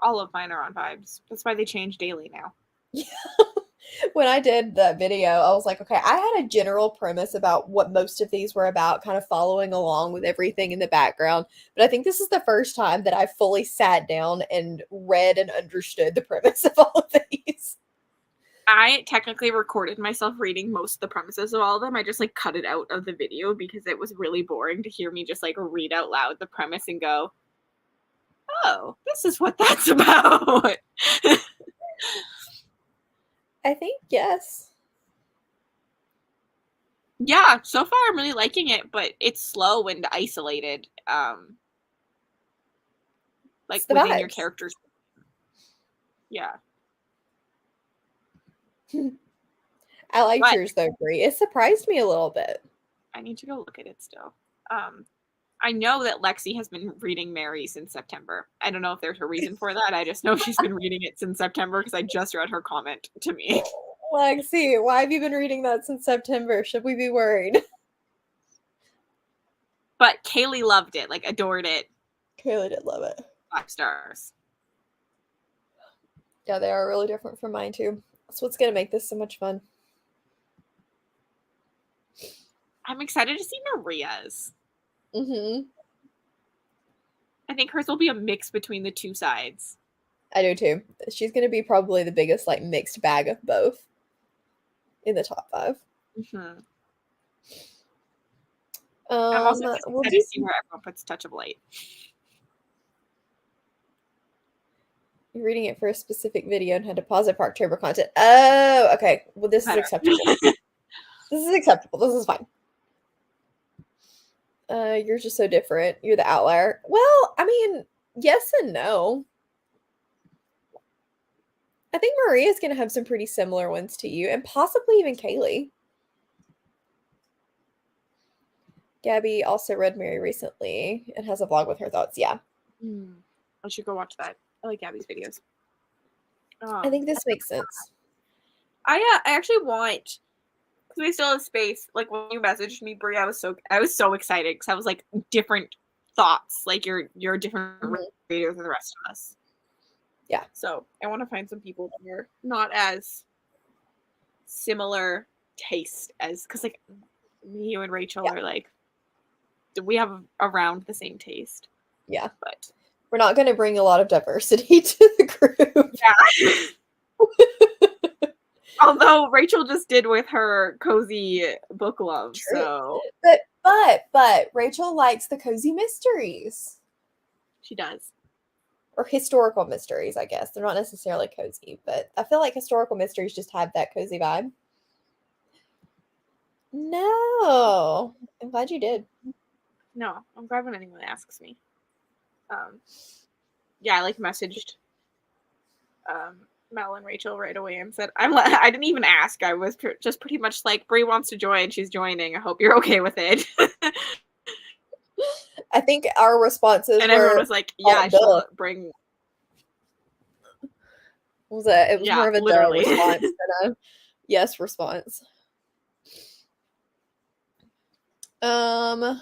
All of mine are on vibes. That's why they change daily now. When I did that video, I was like, okay, I had a general premise about what most of these were about, kind of following along with everything in the background. But I think this is the first time that I fully sat down and read and understood the premise of all of these. I technically recorded myself reading most of the premises of all of them. I just like cut it out of the video because it was really boring to hear me just like read out loud the premise and go, oh, this is what that's about. I think yes. Yeah, so far I'm really liking it, but it's slow and isolated. Like It's the within your vibes. characters. Yeah. I liked But yours though, Brie. It surprised me a little bit. I need to go look at it still. I know that Lexi has been reading Mary since September. I don't know if there's a reason for that. I just know she's been reading it since September because I just read her comment to me. Lexi, why have you been reading that since September? Should we be worried? But Kaylee loved it, like adored it. Kayla did love it. 5 stars. Yeah, they are really different from mine too. That's what's gonna make this so much fun. I'm excited to see Maria's. Mm-hmm. I think hers will be a mix between the two sides. I do too. She's gonna be probably the biggest like mixed bag of both in the top 5. Mm-hmm. I'm also excited to see where everyone puts Touch of Light. You're reading it for a specific video and had to pause it for October content. Oh, okay. Well, this is acceptable. This is acceptable. This is fine. You're just so different. You're the outlier. Well, I mean, yes and no. I think Maria's gonna have some pretty similar ones to you, and possibly even Kaylee. Gabby also read Mary recently and has a vlog with her thoughts. Yeah. I should go watch that. I like Gabby's videos. I think this makes sense. I actually want, because we still have space. Like when you messaged me, Brie, I was so excited because I was like different thoughts. Like you're a different reader than the rest of us. Yeah. So I want to find some people that are not as similar taste as, because like you and Rachel are like, we have around the same taste. Yeah. But we're not going to bring a lot of diversity to the group. Yeah. Although Rachel just did with her cozy book club. True. So but Rachel likes the cozy mysteries. She does. Or historical mysteries, I guess. They're not necessarily cozy, but I feel like historical mysteries just have that cozy vibe. No. I'm glad you did. No, I'm glad when anyone asks me. Yeah, I like messaged Mel and Rachel right away and said, I didn't even ask. I was just pretty much like, Brie wants to join. She's joining. I hope you're okay with it. I think our responses and were, everyone was like, yeah, she'll bring. It was more of a literally. duh response than a yes response. I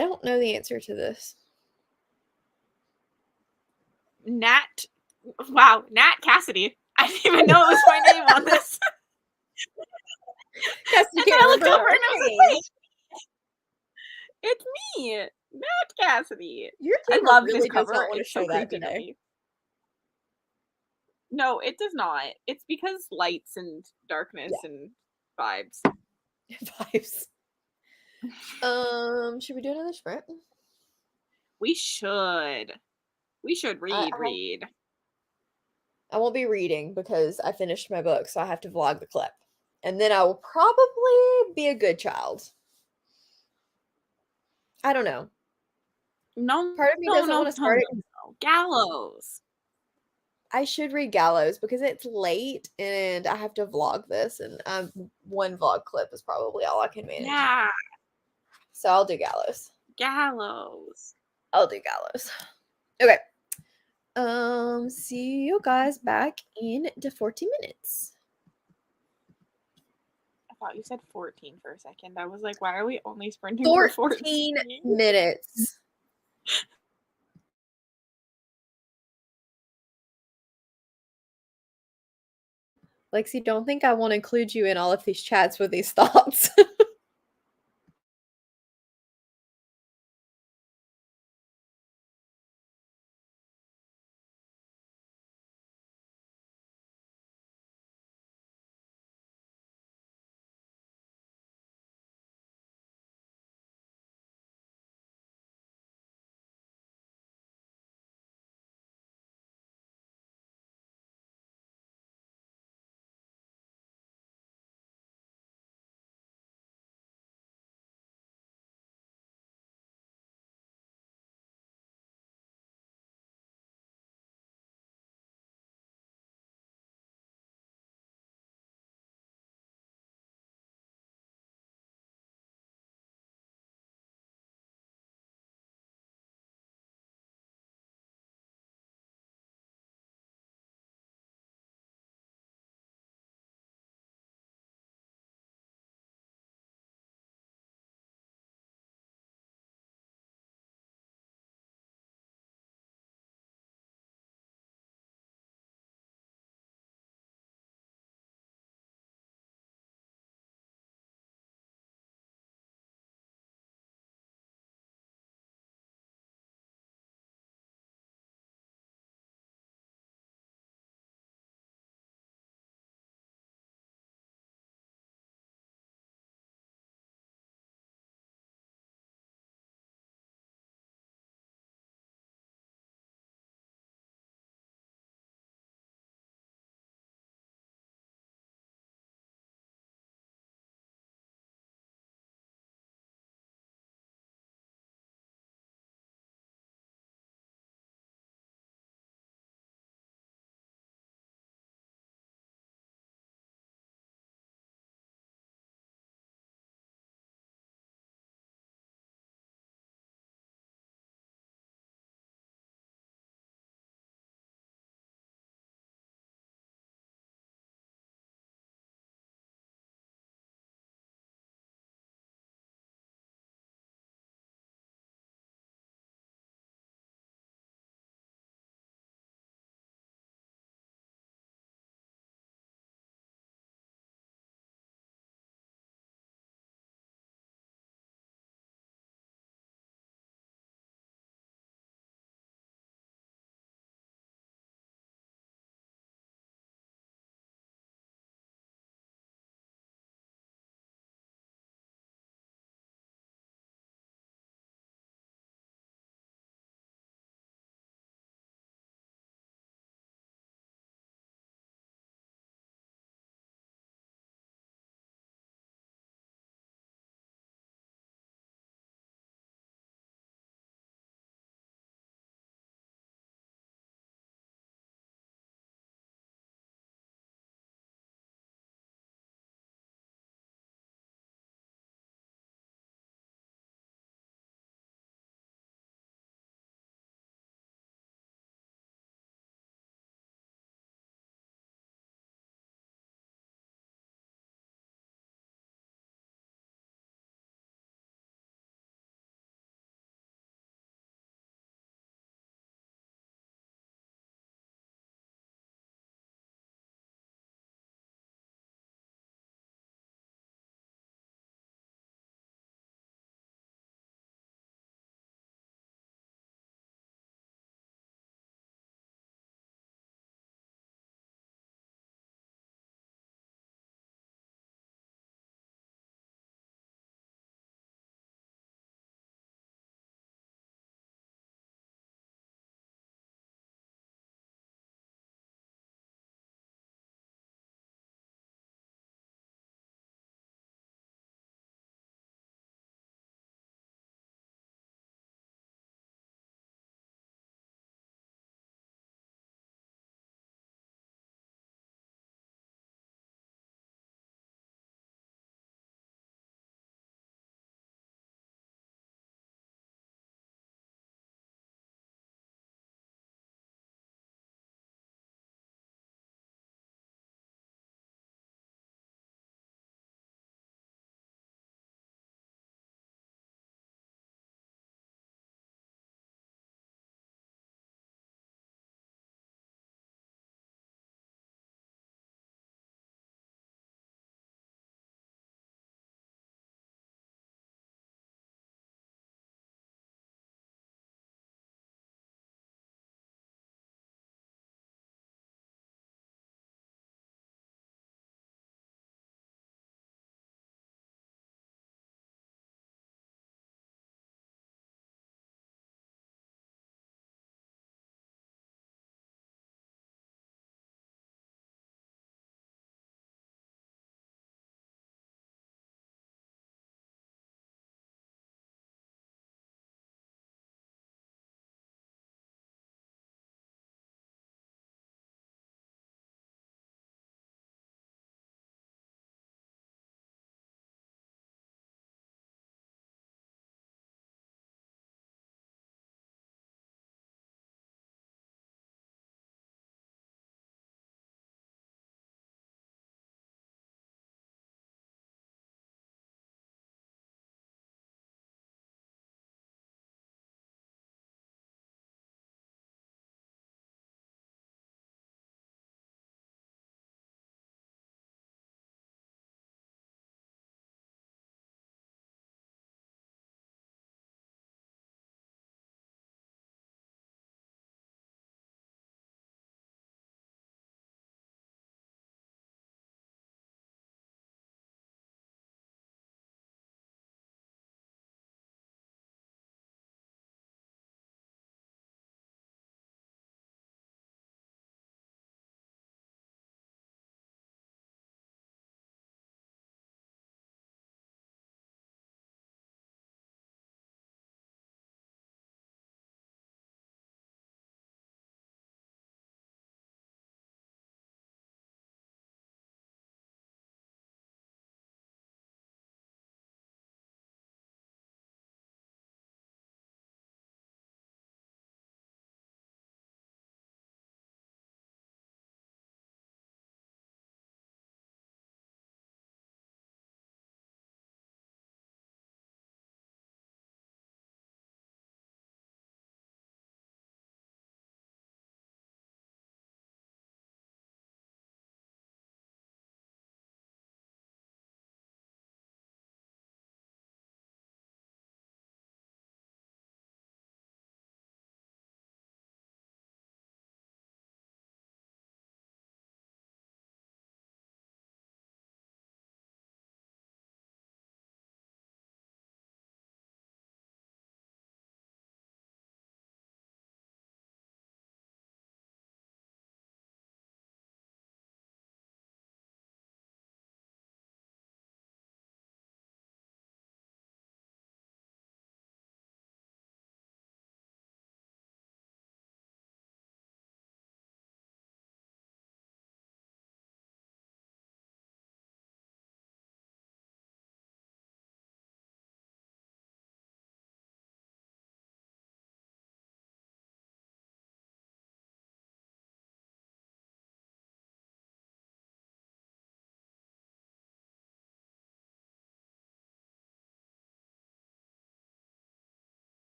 don't know the answer to this. Nat Cassidy. I didn't even know it was my name on this. Cassidy can't remember her name. It's me, Nat Cassidy. I love really this cover. It's so creepy to me. No, it does not. It's because lights and darkness and Vibes. Vibes. Should we do another sprint? We should. We should I, read, I read. I won't be reading because I finished my book, so I have to vlog the clip. And then I will probably be a good child. I don't know. No, Part of me no, doesn't no, want to no, start no, it. no. Gallows. I should read Gallows because it's late and I have to vlog this, and one vlog clip is probably all I can manage. Yeah, So I'll do Gallows. Gallows. I'll do Gallows. Okay. See you guys back in the 40 minutes. I thought you said 14 for a second. I was like, why are we only sprinting for 14 14? minutes. Lexi, don't think I want to include you in all of these chats with these thoughts.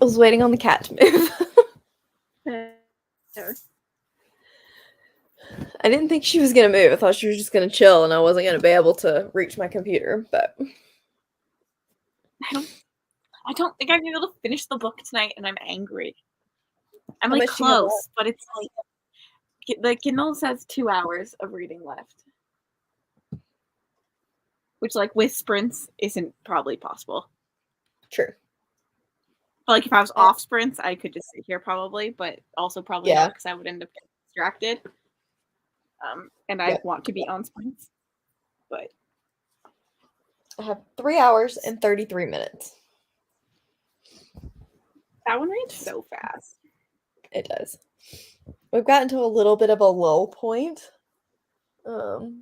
I was waiting on the cat to move. I didn't think she was gonna move. I thought she was just gonna chill and I wasn't gonna be able to reach my computer, but I don't think I'm able to finish the book tonight, and I'm angry. I'm How like much do you have close, but it's like the Kindle says 2 hours of reading left, which like with sprints isn't probably possible. true. But like if I was off sprints, I could just sit here probably, but also probably not because I would end up getting distracted. And I want to be on sprints, but I have 3 hours and 33 minutes. That one reads so fast. It does. We've gotten to a little bit of a low point. So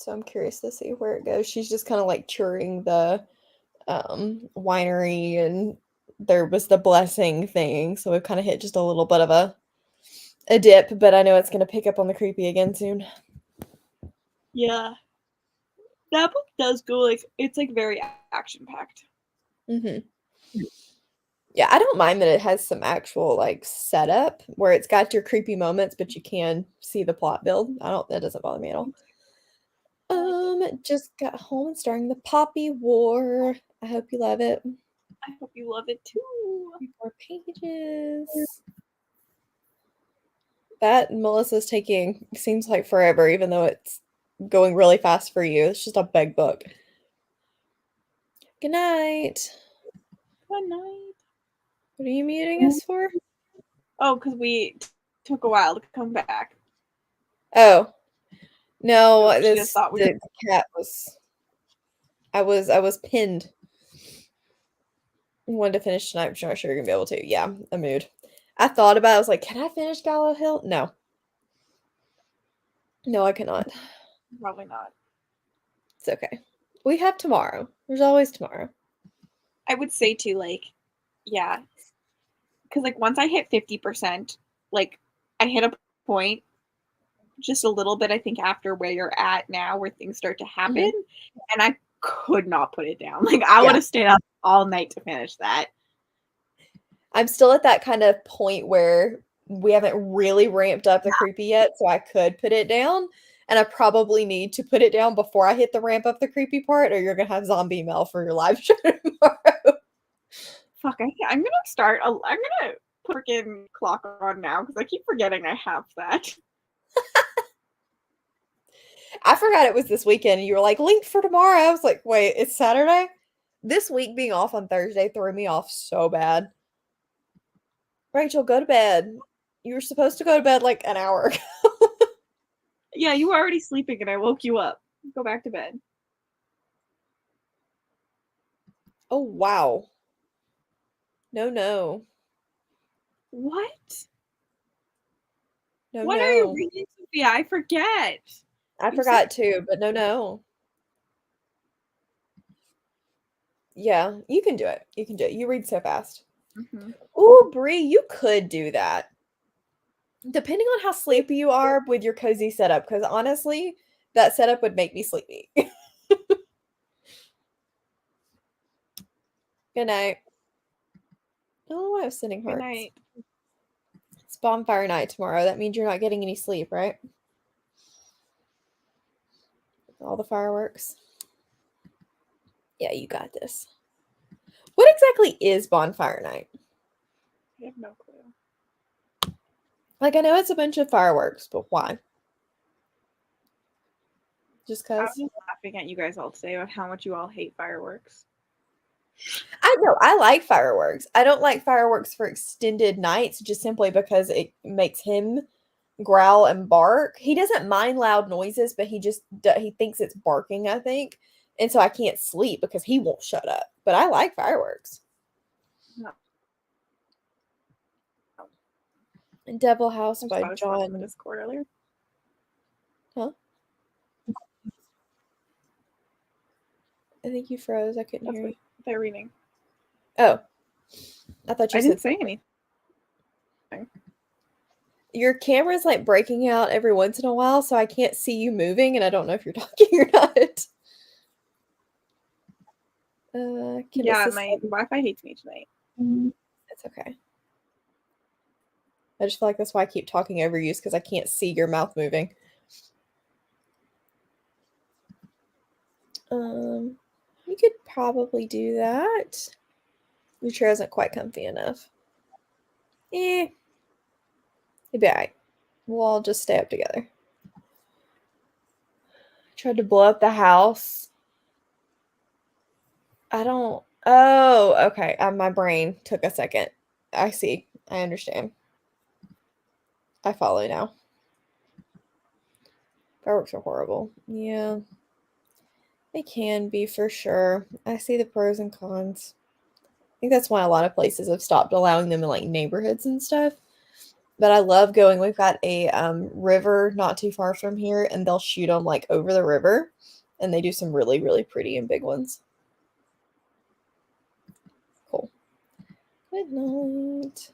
I'm curious to see where it goes. She's just kind of like touring the winery, and there was the blessing thing, so we've kind of hit just a little bit of a dip, but I know it's going to pick up on the creepy again soon. Yeah. That book does go like, it's like very action packed. Yeah, I don't mind that it has some actual like setup where it's got your creepy moments, but you can see the plot build. That doesn't bother me at all. Just got home and starting the Poppy War. I hope you love it. I hope you love it too. 4 pages. That Melissa's taking seems like forever, even though it's going really fast for you. It's just a big book. Good night. Good night. What are you muting us for? Oh, because we took a while to come back. Oh. No, the cat was I was pinned. I wanted to finish tonight. I'm not sure you're gonna be able to. Yeah, a mood. I thought about it. I was like, can I finish Gallow Hill? No. No, I cannot. Probably not. It's okay. We have tomorrow. There's always tomorrow. I would say too, like, yeah. Because like once I hit 50%, like I hit a point just a little bit, I think, after where you're at now, where things start to happen. And I could not put it down. Like I would have stayed up all night to finish that. I'm still at that kind of point where we haven't really ramped up the creepy yet, so I could put it down. And I probably need to put it down before I hit the ramp up the creepy part, or you're gonna have zombie mail for your live show tomorrow. Fuck, I'm gonna start. I'm gonna put freaking clock on now because I keep forgetting I have that. I forgot it was this weekend, and you were like, "Link for tomorrow." I was like, "Wait, it's Saturday." This week being off on Thursday threw me off so bad. Rachel, go to bed. You were supposed to go to bed like an hour ago. Yeah, you were already sleeping and I woke you up. Go back to bed. Oh, wow. No. What? No. What are you reading, Sophia? I forget. I forgot too, but no. Yeah, you can do it. You can do it. You read so fast. Ooh, Bree, you could do that. Depending on how sleepy you are with your cozy setup, because honestly, that setup would make me sleepy. Good night. I don't know why I was sending hearts. Good night. It's bonfire night tomorrow. That means you're not getting any sleep, right? All the fireworks. Yeah, you got this. What exactly is bonfire night? I have no clue. Like, I know it's a bunch of fireworks, but why? Just because? I was just laughing at you guys all today about how much you all hate fireworks. I know. I like fireworks. I don't like fireworks for extended nights just simply because it makes him growl and bark. He doesn't mind loud noises, but he thinks it's barking, I think. And so I can't sleep because he won't shut up. But I like fireworks. No. Devil House by John. Discord earlier. Huh? I think you froze. I couldn't hear you. They're reading. Oh. I thought you said didn't say anything. Your camera's like breaking out every once in a while, so I can't see you moving, and I don't know if you're talking or not. Yeah, my Wi-Fi hates me tonight. It's okay. I just feel like that's why I keep talking over you, because I can't see your mouth moving. You could probably do that. Your chair isn't quite comfy enough. It'd be alright. We'll all just stay up together. Tried to blow up the house. Oh, okay. My brain took a second. I see. I understand. I follow now. Fireworks are horrible. Yeah. They can be for sure. I see the pros and cons. I think that's why a lot of places have stopped allowing them in like neighborhoods and stuff. But I love going. We've got a river not too far from here, and they'll shoot them like over the river, and they do some really, really pretty and big ones. Cool. Good night.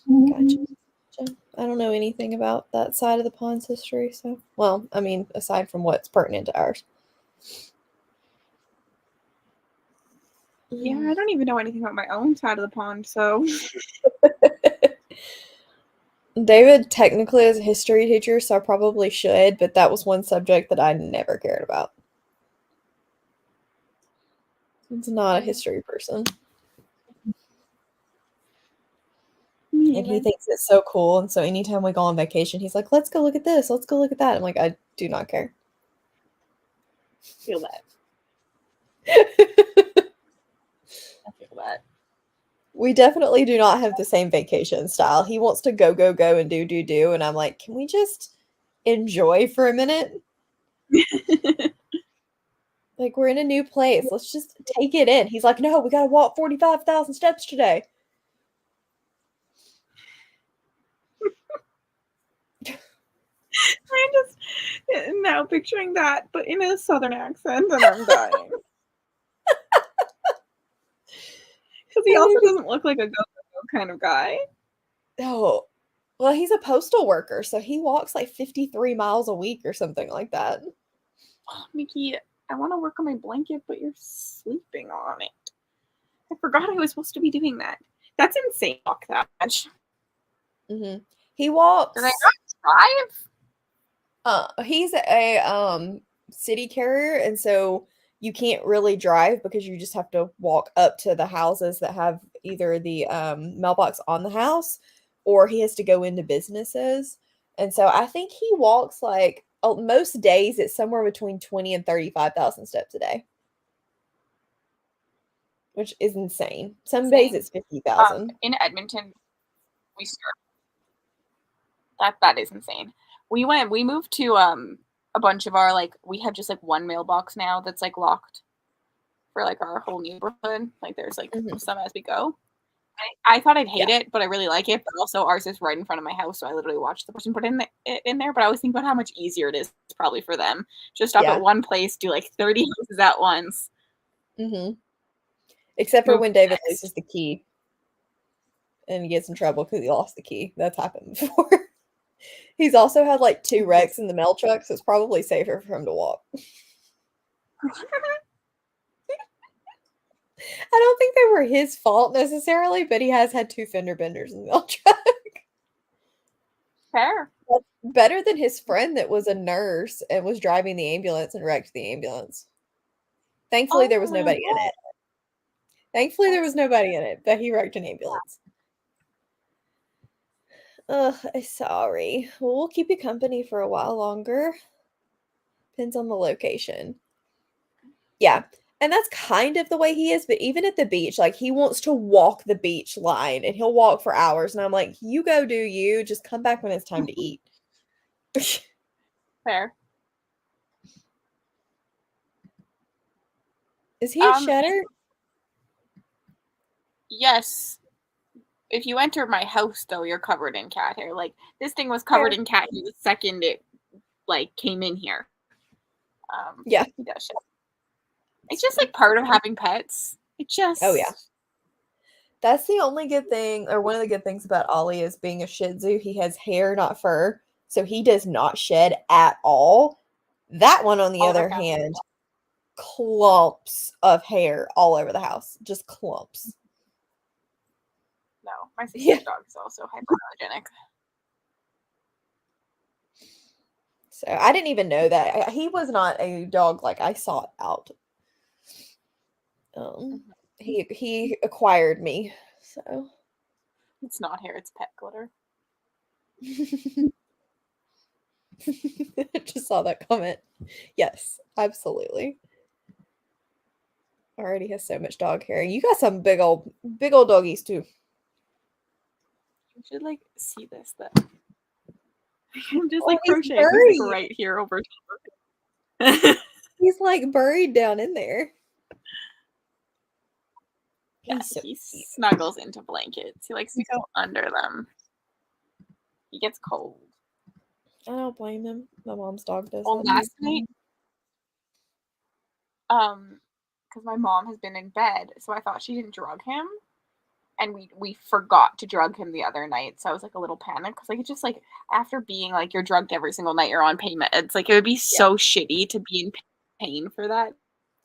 Gotcha. I don't know anything about that side of the pond's history, so well, I mean, aside from what's pertinent to ours. Yeah, I don't even know anything about my own side of the pond, so. David technically is a history teacher, so I probably should, but that was one subject that I never cared about. He's not a history person. And he thinks it's so cool, and so anytime we go on vacation, he's like, let's go look at this, let's go look at that. I'm like, I do not care. Feel that. I feel that. We definitely do not have the same vacation style. He wants to go, and do. And I'm like, can we just enjoy for a minute? Like, we're in a new place. Let's just take it in. He's like, no, we got to walk 45,000 steps today. I'm just now picturing that, but in a southern accent, and I'm dying. Because he also doesn't look like a go-go kind of guy. Oh, well, he's a postal worker, so he walks like 53 miles a week or something like that. Oh, Mickey, I want to work on my blanket, but you're sleeping on it. I forgot I was supposed to be doing that. That's insane. Walk that much. Mm-hmm. He walks. Did I not drive? He's a city carrier, and so you can't really drive because you just have to walk up to the houses that have either the mailbox on the house, or he has to go into businesses. And so I think he walks like most days it's somewhere between 20 and 35,000 steps a day, which is insane. Some days it's 50,000. In Edmonton, we start. That is insane. We moved to a bunch of our, like, we have just like one mailbox now that's like locked for like our whole neighborhood. Like there's like some as we go. I thought I'd hate it, but I really like it. But also ours is right in front of my house, so I literally watched the person put in there. But I was thinking about how much easier it is probably for them. Just stop at one place, do like 30 houses at once. Mm-hmm. Except for when David loses the key and he gets in trouble because he lost the key. That's happened before. He's also had like 2 wrecks in the mail truck, so it's probably safer for him to walk. I don't think they were his fault necessarily, but he has had 2 fender benders in the mail truck. Fair. That's better than his friend that was a nurse and was driving the ambulance and wrecked the ambulance. Thankfully, there was nobody in it. Thankfully, there was nobody in it, but he wrecked an ambulance. Ugh, sorry. Well, we'll keep you company for a while longer. Depends on the location. Yeah. And that's kind of the way he is, but even at the beach, like he wants to walk the beach line and he'll walk for hours. And I'm like, you go do you, just come back when it's time to eat. Fair. Is he a shedder? Yes. If you enter my house, though, you're covered in cat hair. Like, this thing was covered in cat hair the second it, like, came in here. Yeah. He does shed. It's just, like, part of having pets. It just... Oh, yeah. That's the only good thing, or one of the good things about Ollie is being a Shih Tzu. He has hair, not fur, so he does not shed at all. That one, on the other hand, clumps of hair all over the house. Just clumps. No, my sister's Yeah. dog is also hypoallergenic. So I didn't even know that. He was not a dog like I sought out. He acquired me. So It's not hair, it's pet glitter. just saw that comment. Yes, absolutely. Already has so much dog hair. You got some big old doggies too. You should like see this though. I'm just Oh, like he's crocheting. He's like buried. right here over top of it. He's like buried down in there. Yeah, He's so he cute. snuggles into blankets. He likes to go under them. He gets cold. I don't blame him. My mom's dog does Well, that too. last night, because my mom has been in bed, so I thought she didn't drug him, and we forgot to drug him the other night. So I was like a little panicked because like it's just like after being like you're drugged every single night, you're on pain meds. Like it would be Yeah. so shitty to be in pain for that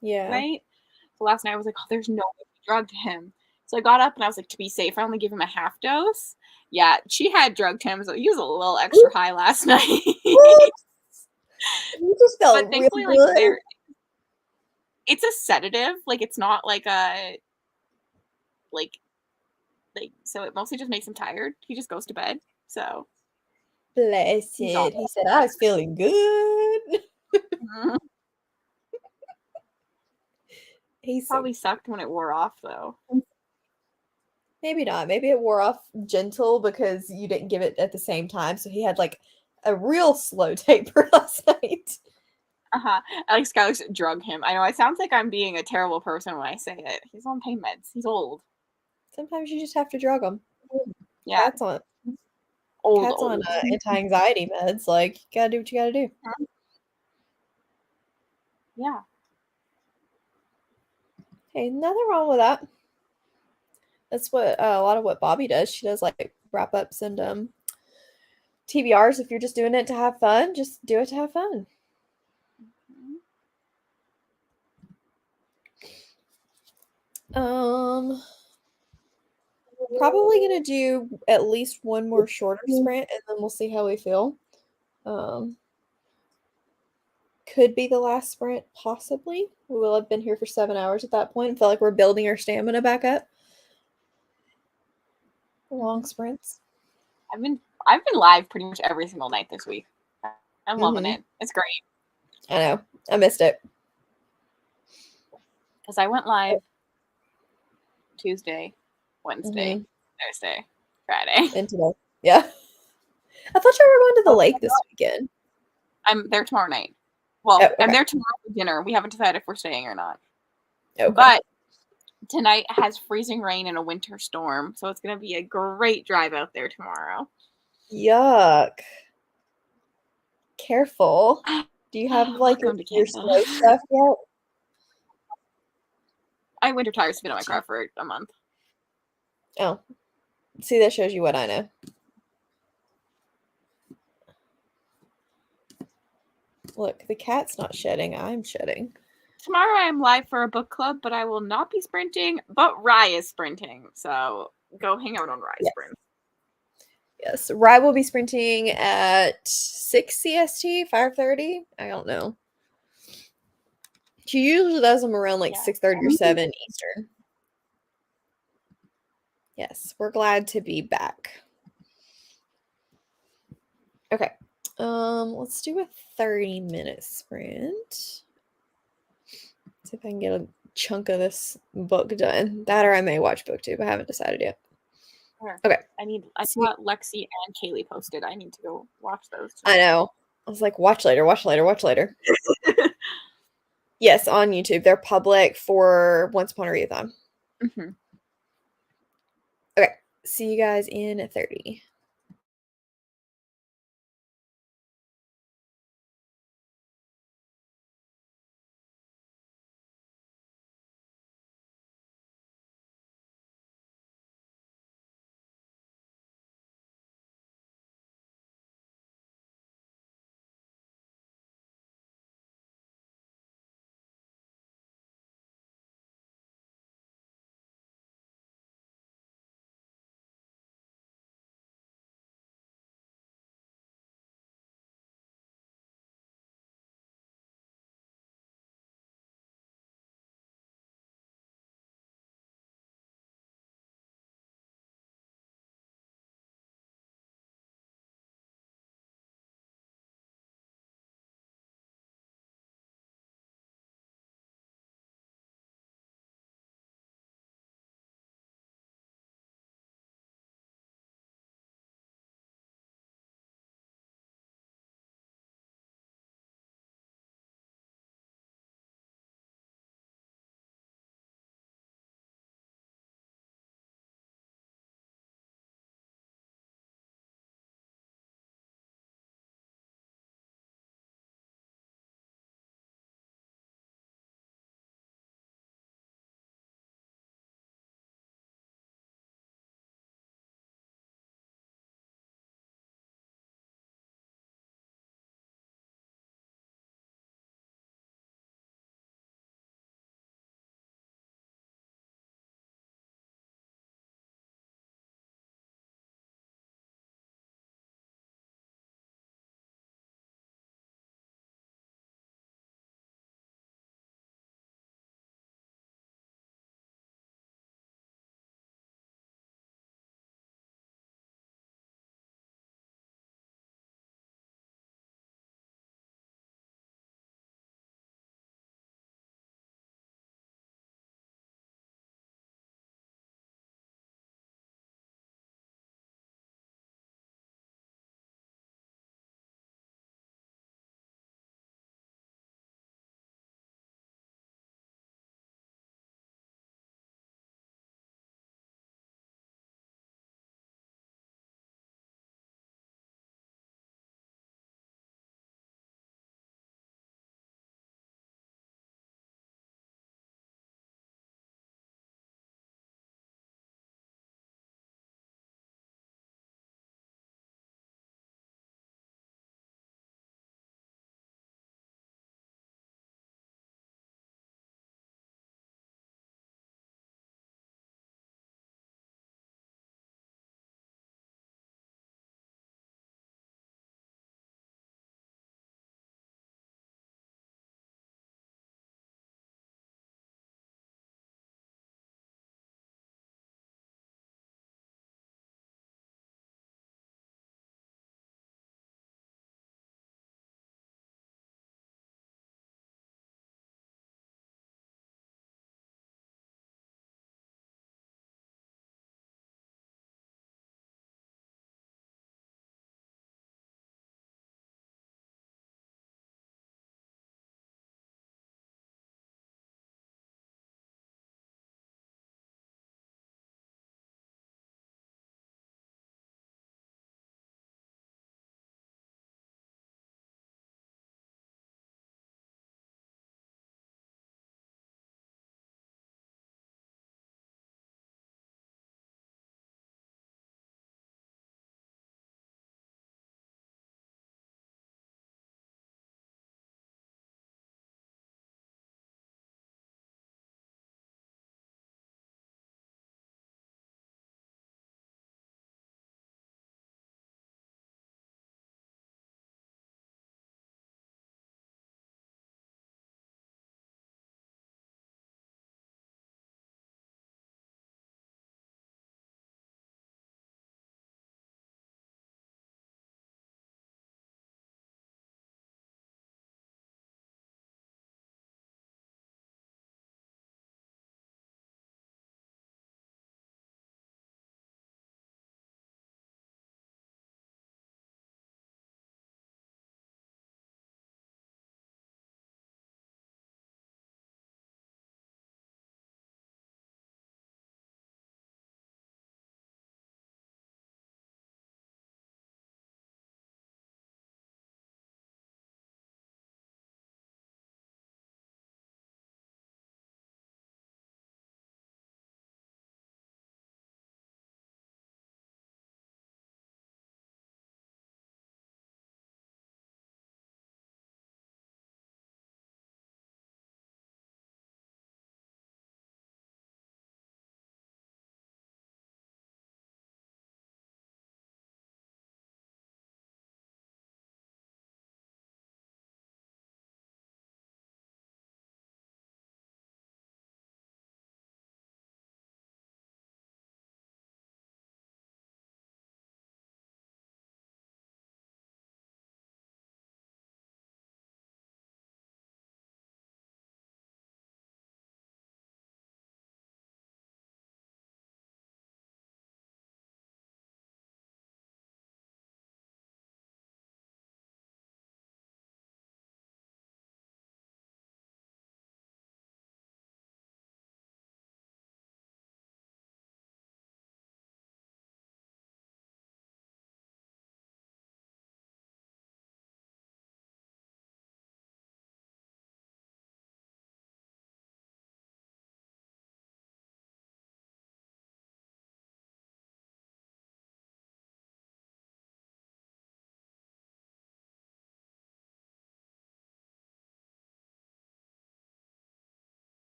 Yeah. night. So last night I was like, oh, there's no way we drugged him. So I got up and I was like, to be safe, I only give him a half dose. Yeah, she had drugged him, so he was a little extra high last night. You just felt But real thankfully, like good. it's a sedative. Like it's not like a like so it mostly just makes him tired. He just goes to bed. So Blessed. he's all He said, I was feeling good. Mhm. He's so Probably sucked when it wore off though. maybe not. Maybe it wore off gentle because you didn't give it at the same time. So he had like a real slow taper last night. Uh-huh. Alex Skyler's drug him. I know it sounds like I'm being a terrible person when I say it. He's on pain meds. He's old. Sometimes you just have to drug them. Yeah, Cats on old. anti-anxiety meds. Like, you gotta do what you gotta do. Yeah. Hey, nothing wrong with that. That's what a lot of what Bobby does. She does like wrap ups and TBRs. If you're just doing it to have fun, just do it to have fun. Probably gonna do at least one more shorter sprint, and then we'll see how we feel. Um, could be the last sprint, possibly. We will have been here for 7 hours at that point and feel like we're building our stamina back up. Long sprints. I've been live pretty much every single night this week. I'm loving it. It's great. I know. I missed it. Because I went live Tuesday, Wednesday, Thursday, Friday. And today. Yeah. I thought you were going to the lake this weekend. I'm there tomorrow night. Well, Oh, okay. I'm there tomorrow for dinner. We haven't decided if we're staying or not. Okay. But tonight has freezing rain and a winter storm, so it's going to be a great drive out there tomorrow. Yuck. Careful. Do you have like your snow stuff yet? I have winter tires to fit on my car for a month. Oh. See, that shows you what I know. Look, the cat's not shedding. I'm shedding. Tomorrow I am live for a book club, but I will not be sprinting, but Rye is sprinting. So go hang out on Rye's sprint. Yes, Rye will be sprinting at 6 CST, 5:30. I don't know. She usually does them around like 6:30 or 7 Eastern. Yes, we're glad to be back. Okay. Let's do a 30-minute sprint. See if I can get a chunk of this book done. That or I may watch BookTube. I haven't decided yet. Okay. I saw Lexi and Kaylee posted. I need to go watch those too. I know. I was like, watch later, watch later, watch later. Yes, on YouTube. They're public for Once Upon a Readathon. Okay. See you guys in 30.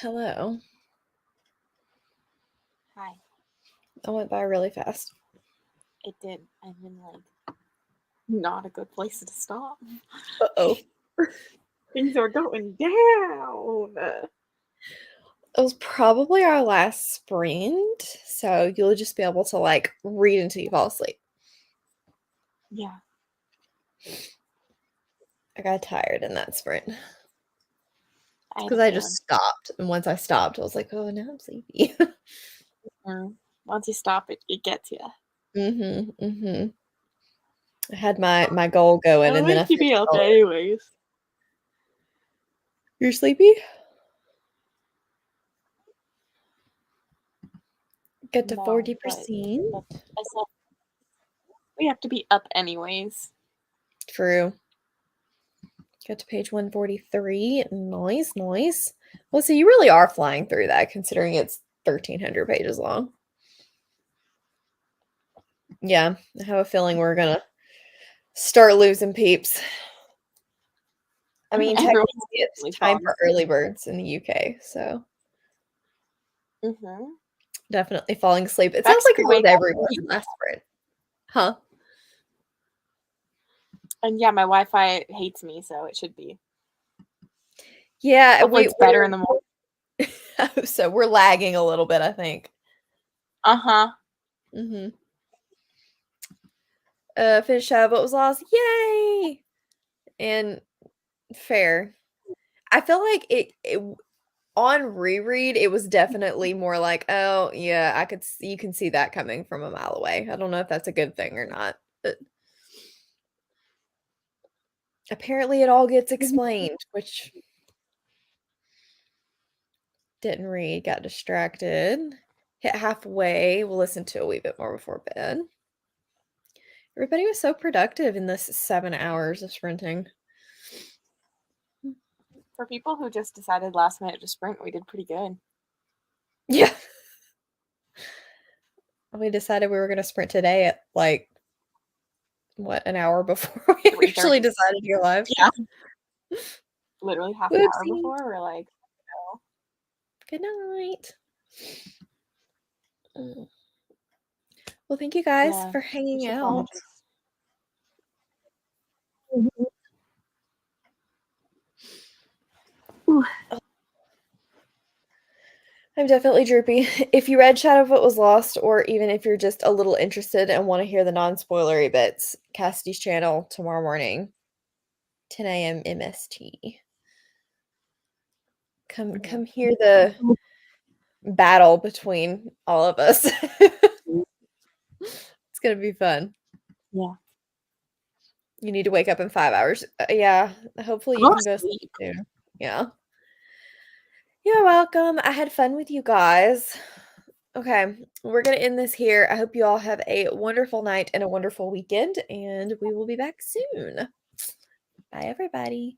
Hello. Hi. I went by really fast. It did. I'm in like not a good place to stop. Uh-oh. Things are going down. It was probably our last sprint, so you'll just be able to like read until you fall asleep. Yeah. I got tired in that sprint had because a I just feeling. stopped, and once I stopped, I was like, "Oh, now I'm sleepy." Once you stop, it gets you. I had my goal going, I and then I like to be finished up all. anyways. You're sleepy? Get to No, 40%. but I said we have to be up anyways. True. Get to page 143. Nice, nice. Well, so you really are flying through that, considering it's 1,300 pages long. Yeah, I have a feeling we're gonna start losing peeps. I mean, technically, Everyone's it's really time fun. for early birds in the UK, so definitely falling asleep. It sounds Bex like could it was wake up. everyone last sprint. Huh? And yeah, my Wi-Fi hates me, so it should be. Yeah, Hopefully it's better in the morning. so we're lagging a little bit, I think. Uh-huh. Finished out what was lost. Yay! And fair. I feel like it on reread, it was definitely more like, oh yeah, you can see that coming from a mile away. I don't know if that's a good thing or not, but apparently it all gets explained, which didn't read, got distracted. Hit halfway. We'll listen to a wee bit more before bed. Everybody was so productive in this 7 hours of sprinting. For people who just decided last minute to sprint, we did pretty good. Yeah. We decided we were going to sprint today at like, what, an hour before we 3:30. actually decided to go live? Yeah. Literally half an hour Whoopsie. before, we're like, no. Good night. Well, thank you guys for hanging out. I'm definitely droopy. If you read Shadow of What Was Lost, or even if you're just a little interested and want to hear the non-spoilery bits, Cassidy's channel tomorrow morning, 10 a.m. MST. Come hear the battle between all of us. It's gonna be fun. Yeah. You need to wake up in 5 hours. Yeah, hopefully you can go sleep soon. Yeah. You're welcome. I had fun with you guys. Okay, we're going to end this here. I hope you all have a wonderful night and a wonderful weekend, and we will be back soon. Bye, everybody.